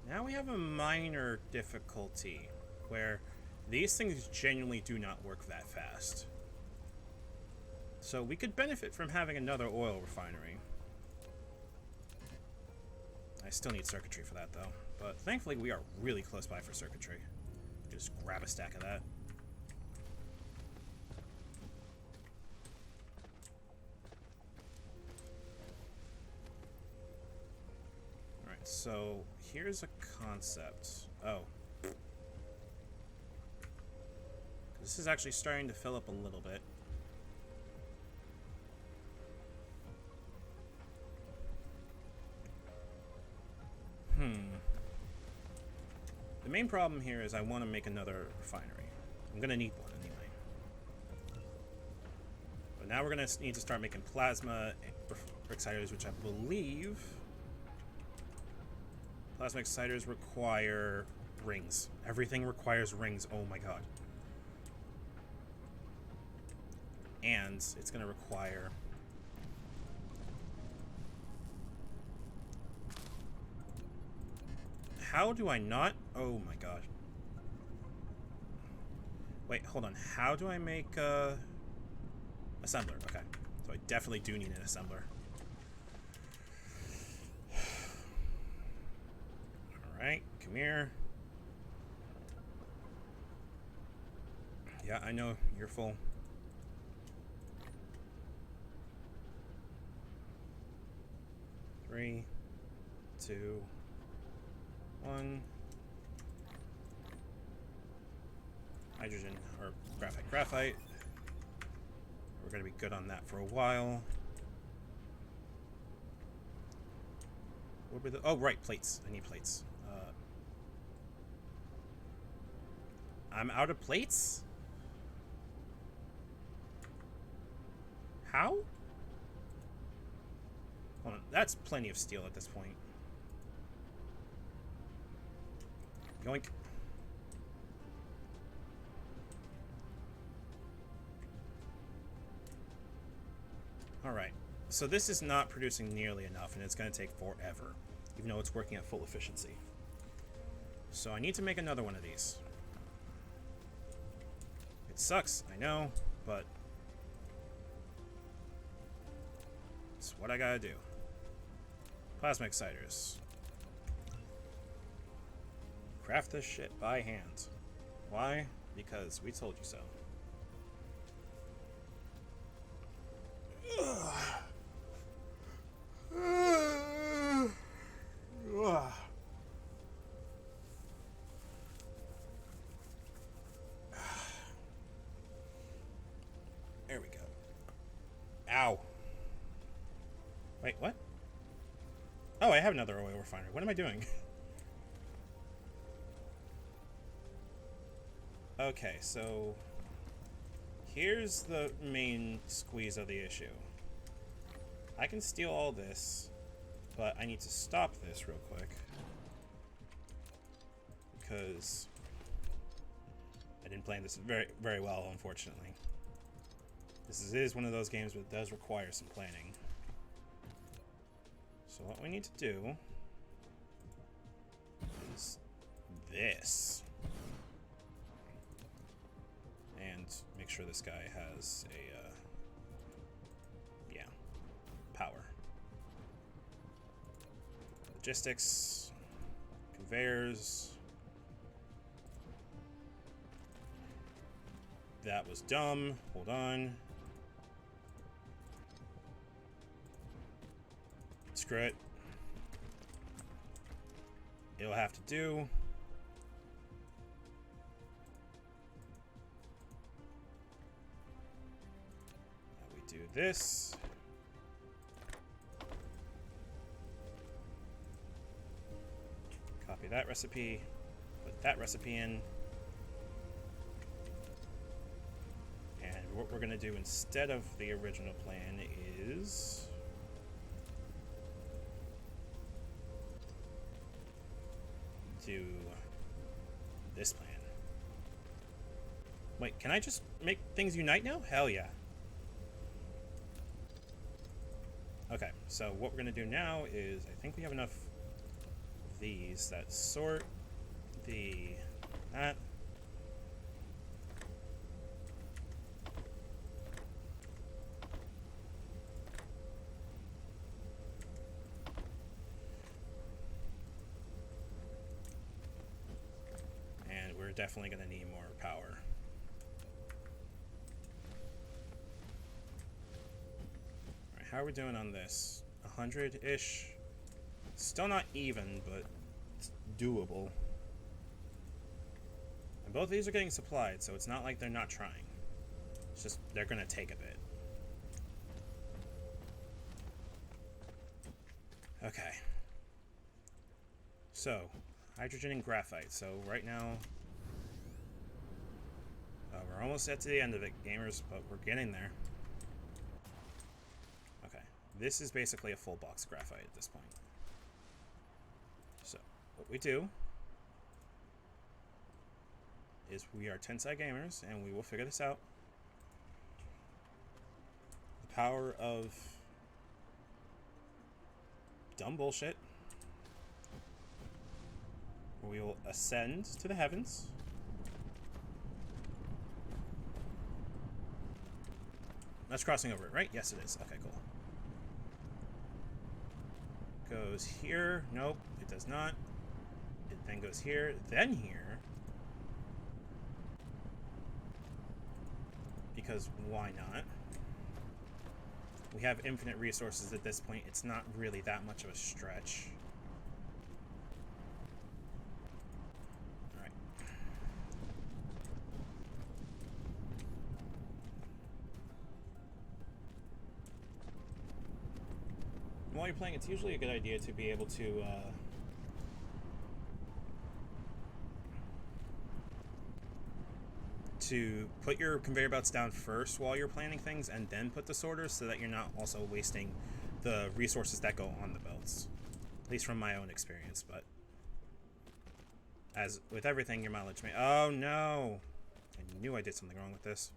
Now we have a minor difficulty where these things genuinely do not work that fast. So we could benefit from having another oil refinery. I still need circuitry for that, though. But thankfully, we are really close by for circuitry. Just grab a stack of that. Alright, so here's a concept. Oh. This is actually starting to fill up a little bit. The main problem here is I want to make another refinery. I'm going to need one anyway. But now we're going to need to start making plasma exciters, which I believe plasma exciters require rings. Everything requires rings. Oh my god. And it's going to require how do I not? Oh my god. Wait, hold on. How do I make a assembler? Okay. So I definitely do need an assembler. Alright, come here. Yeah, I know, you're full. Three, 2, 1. Hydrogen, or graphite. We're going to be good on that for a while. What were the... Oh, right, plates. I need plates. I'm out of plates? How? Hold on, that's plenty of steel at this point. Yoink. Alright, so this is not producing nearly enough, and it's going to take forever, even though it's working at full efficiency. So I need to make another one of these. It sucks, I know, but it's what I gotta do. Plasma exciters. Craft this shit by hand. Why? Because we told you so. There we go. Ow. Wait, what? Oh, I have another oil refinery. What am I doing? Okay, so here's the main squeeze of the issue. I can steal all this, but I need to stop this real quick because I didn't plan this very well, unfortunately. This is one of those games that does require some planning. So what we need to do is this. And make sure this guy has a, yeah, power. Logistics, conveyors. That was dumb. Hold on. Screw it. It'll have to do. Now we do this. Copy that recipe. Put that recipe in. And what we're going to do instead of the original plan is do this plan. Wait, can I just make things unite now? Hell yeah. Okay, so what we're going to do now is, I think we have enough of these that sort that. And we're definitely going to need more power. How are we doing on this? 100-ish? Still not even, but it's doable. And both of these are getting supplied, so it's not like they're not trying. It's just they're gonna take a bit. Okay. So, hydrogen and graphite. So right now, we're almost at the end of it, gamers, but we're getting there. This is basically a full box graphite at this point. So, what we do is we are Tensai gamers, and we will figure this out. The power of dumb bullshit. We will ascend to the heavens. That's crossing over it, right? Yes, it is. Okay, cool. Goes here. Nope, it does not. It then goes here, then here. Because why not? We have infinite resources at this point. It's not really that much of a stretch. Alright. While you're playing, it's usually a good idea to be able to to put your conveyor belts down first while you're planning things, and then put the sorters, so that you're not also wasting the resources that go on the belts. At least from my own experience, but as with everything, your mileage may... Oh, no! I knew I did something wrong with this.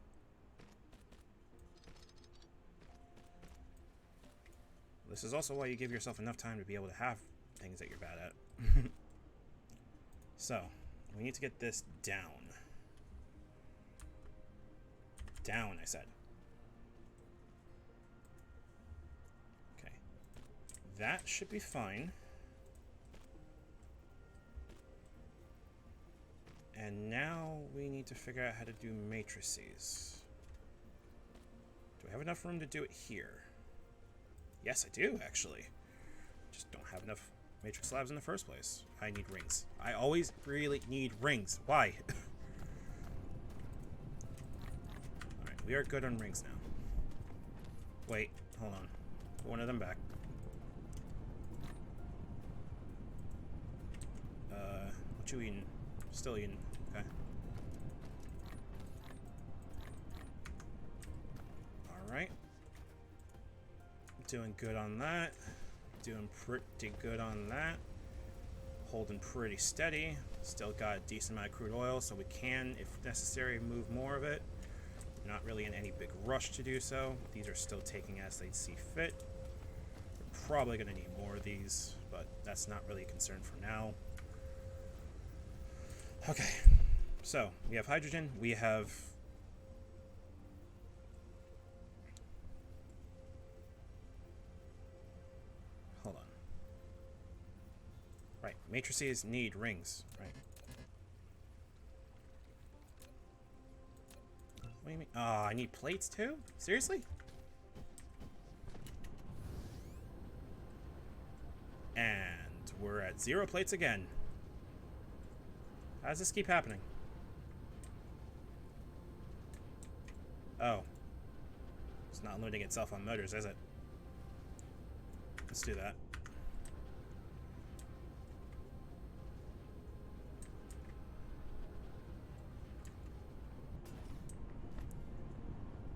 This is also why you give yourself enough time to be able to have things that you're bad at. So, we need to get this down. Down, I said. Okay. That should be fine. And now we need to figure out how to do matrices. Do I have enough room to do it here? Yes, I do, actually. Just don't have enough matrix slabs in the first place. I need rings. I always really need rings. Why? Alright, we are good on rings now. Wait, hold on. Put one of them back. What you eating? Still eating. Okay. Alright. Doing good on that. Doing pretty good on that. Holding pretty steady. Still got a decent amount of crude oil, so we can, if necessary, move more of it. Not really in any big rush to do so. These are still taking as they see fit. We're probably going to need more of these, but that's not really a concern for now. Okay, so we have hydrogen. We have... Hold on. Right, matrices need rings, right? What do you mean? Oh, I need plates too? Seriously? And we're at 0 plates again. How does this keep happening? Oh. It's not loading itself on motors, is it? Let's do that.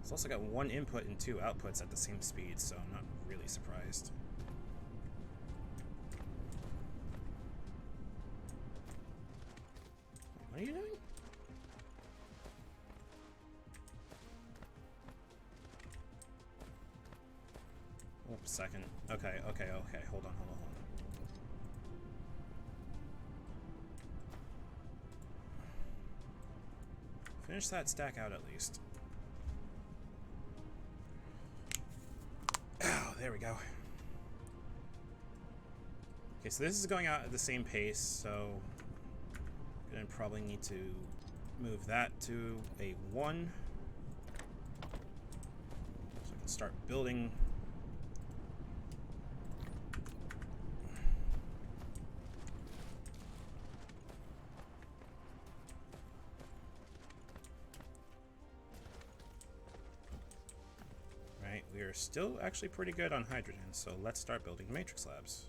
It's also got 1 input and 2 outputs at the same speed, so I'm not really surprised. What are you doing? Oops, second. Okay. Hold on. Finish that stack out at least. Oh, there we go. Okay, so this is going out at the same pace, so I'm gonna probably need to move that to a 1. So I can start building. Right, we are still actually pretty good on hydrogen, so let's start building matrix labs.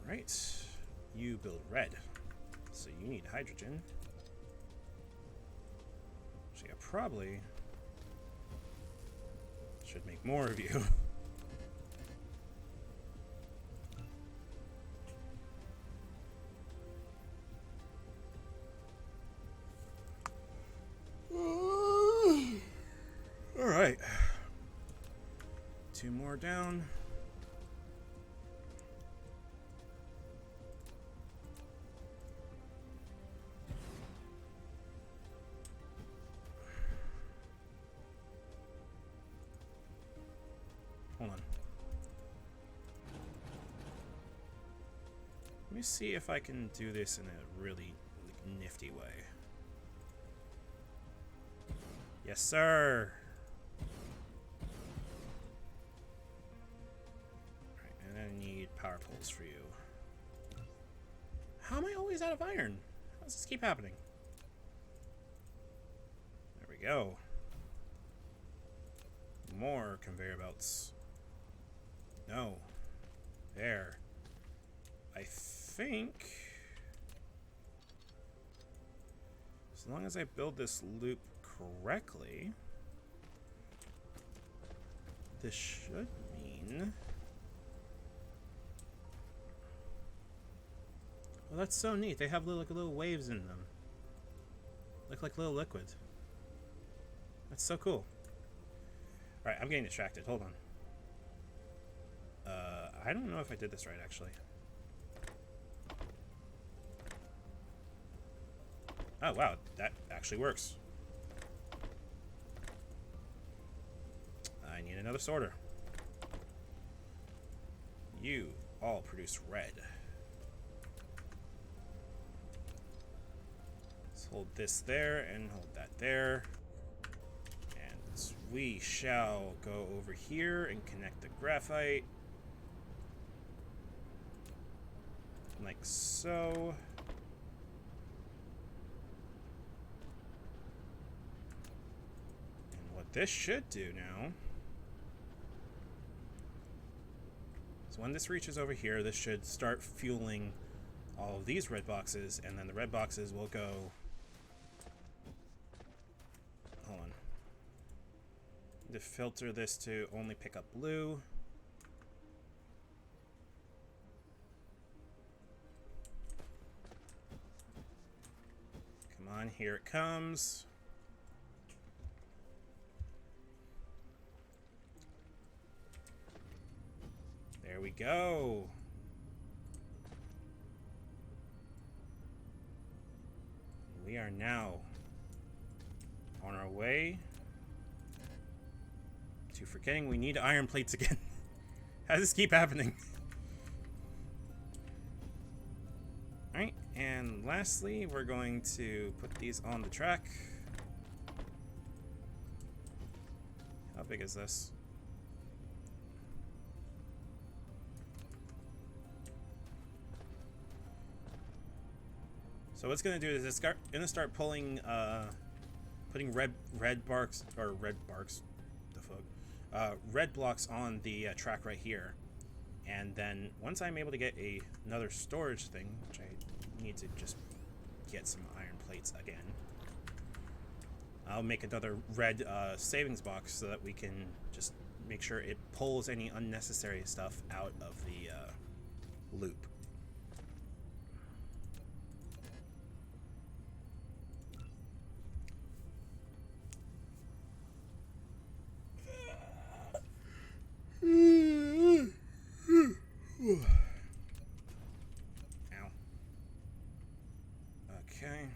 Right, you build red, so you need hydrogen. So yeah, probably should make more of you. All right, 2 more down. Hold on. Let me see if I can do this in a really nifty way. Yes, sir. use for you. How am I always out of iron? How does this keep happening? There we go. More conveyor belts. No. There. I think... as long as I build this loop correctly, this should mean... well, that's so neat. They have little waves in them. Look like little liquid. That's so cool. Alright, I'm getting distracted. Hold on. I don't know if I did this right, actually. Oh, wow. That actually works. I need another sorter. You all produce red. Let's hold this there and hold that there. And we shall go over here and connect the graphite. Like so. And what this should do now is when this reaches over here, this should start fueling all of these red boxes, and then the red boxes will go... hold on. To filter this to only pick up blue. Come on, here it comes. There we go. We are now on our way to forgetting we need iron plates again. How does this keep happening? Alright, and lastly, we're going to put these on the track. How big is this? So what's going to do is it's going to start pulling, putting red blocks on the track right here. And then once I'm able to get another storage thing, which I need to just get some iron plates again, I'll make another red savings box so that we can just make sure it pulls any unnecessary stuff out of the loop. Ow. Okay.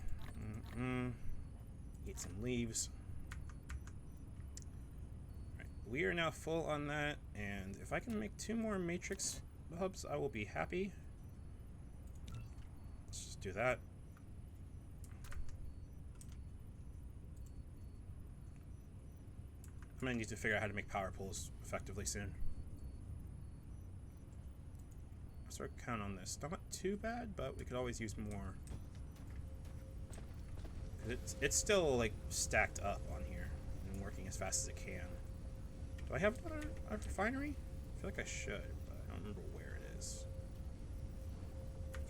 Eat some leaves. Right. We are now full on that, and if I can make 2 more matrix hubs, I will be happy. Let's just do that. I'm gonna need to figure out how to make power pools effectively soon. Start count on this. Not too bad, but we could always use more. It's still like stacked up on here and working as fast as it can. Do I have a refinery? I feel like I should, but I don't remember where it is.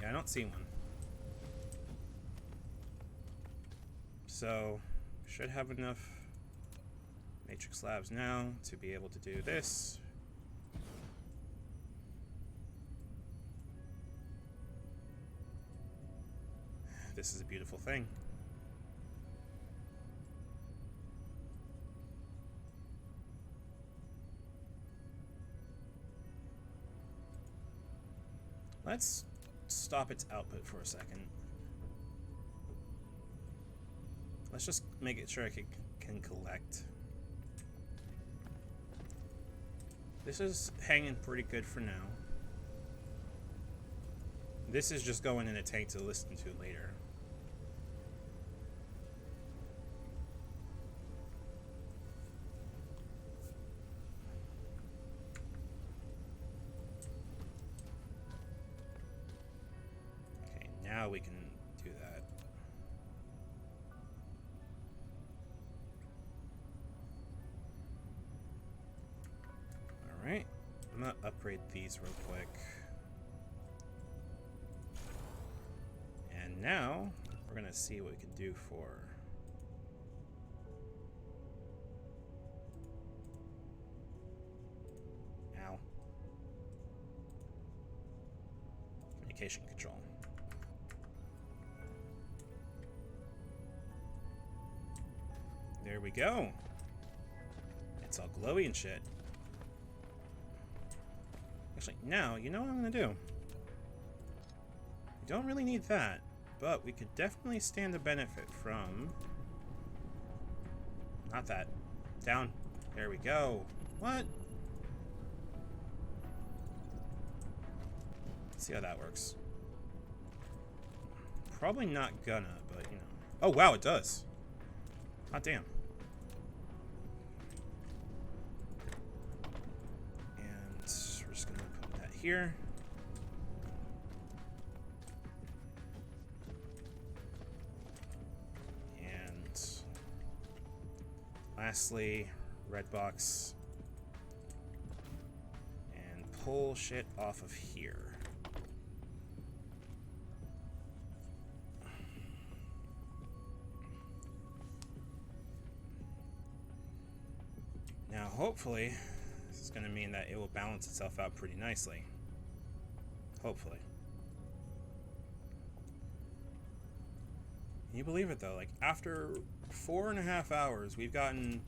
Yeah, I don't see one. So, should have enough matrix slabs now to be able to do this. This is a beautiful thing. Let's stop its output for a second. Let's just make it sure I can collect. This is hanging pretty good for now. This is just going in a tank to listen to later. now we can do that. Alright. I'm gonna upgrade these real quick. And now, we're gonna see what we can do for... Ow. Communication control. There we go. It's all glowy and shit. Actually, now, you know what I'm gonna do? We don't really need that, but we could definitely stand to benefit from... Not that. Down. There we go. What? Let's see how that works. Probably not gonna, but you know. Oh wow, it does. Hot damn. And we're just gonna put that here. And lastly, red box. And pull shit off of here. Now, hopefully, this is going to mean that it will balance itself out pretty nicely. Hopefully. Can you believe it, though? Like, after 4.5 hours, we've gotten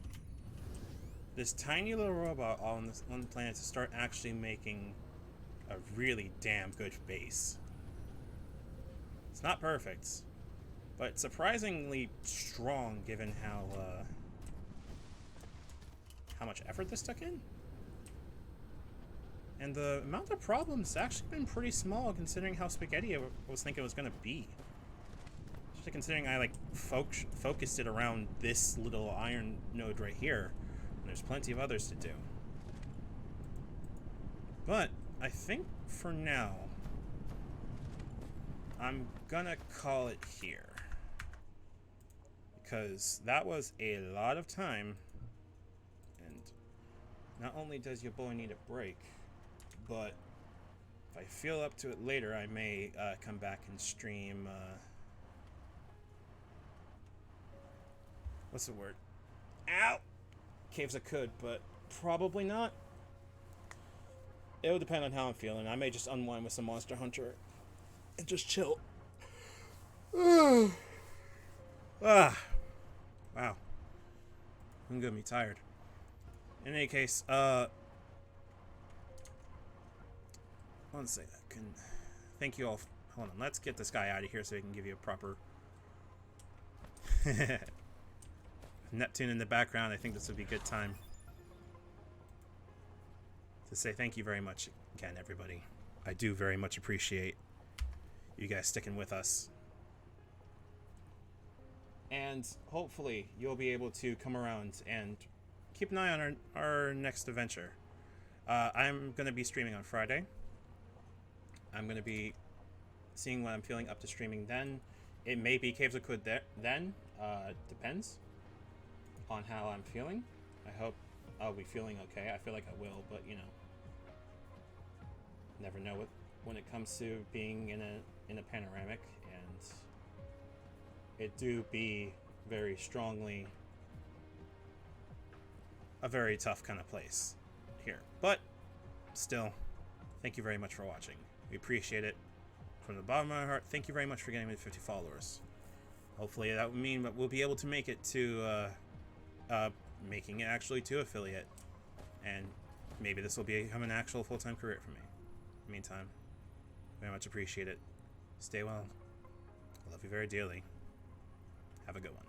this tiny little robot on the planet to start actually making a really damn good base. It's not perfect, but surprisingly strong given how much effort this took in. And the amount of problems actually been pretty small considering how spaghetti I was thinking it was going to be. Especially considering I like focused it around this little iron node right here. And there's plenty of others to do. But I think for now, I'm gonna call it here. Because that was a lot of time. Not only does your boy need a break, but if I feel up to it later, I may come back and stream... what's the word? Ow! Caves I could, but probably not. It will depend on how I'm feeling. I may just unwind with some Monster Hunter and just chill. Ah! Wow. I'm gonna be tired. In any case, one second. Thank you all. Hold on, let's get this guy out of here so he can give you a proper Neptune in the background. I think this would be a good time to say thank you very much again, everybody. I do very much appreciate you guys sticking with us. And hopefully you'll be able to come around and keep an eye on our next adventure. I'm going to be streaming on Friday. I'm going to be seeing what I'm feeling up to streaming then. It may be Caves of Could then. Depends on how I'm feeling. I hope I'll be feeling okay. I feel like I will, but you know, never know when it comes to being in a panoramic, and it do be very strongly a very tough kind of place here. But still, thank you very much for watching. We appreciate it from the bottom of my heart. Thank you very much for getting me to 50 followers. Hopefully that would mean that we'll be able to make it to making it actually to affiliate, and maybe this will become an actual full-time career for me. In the meantime, very much appreciate it. Stay well. I love you very dearly. Have a good one.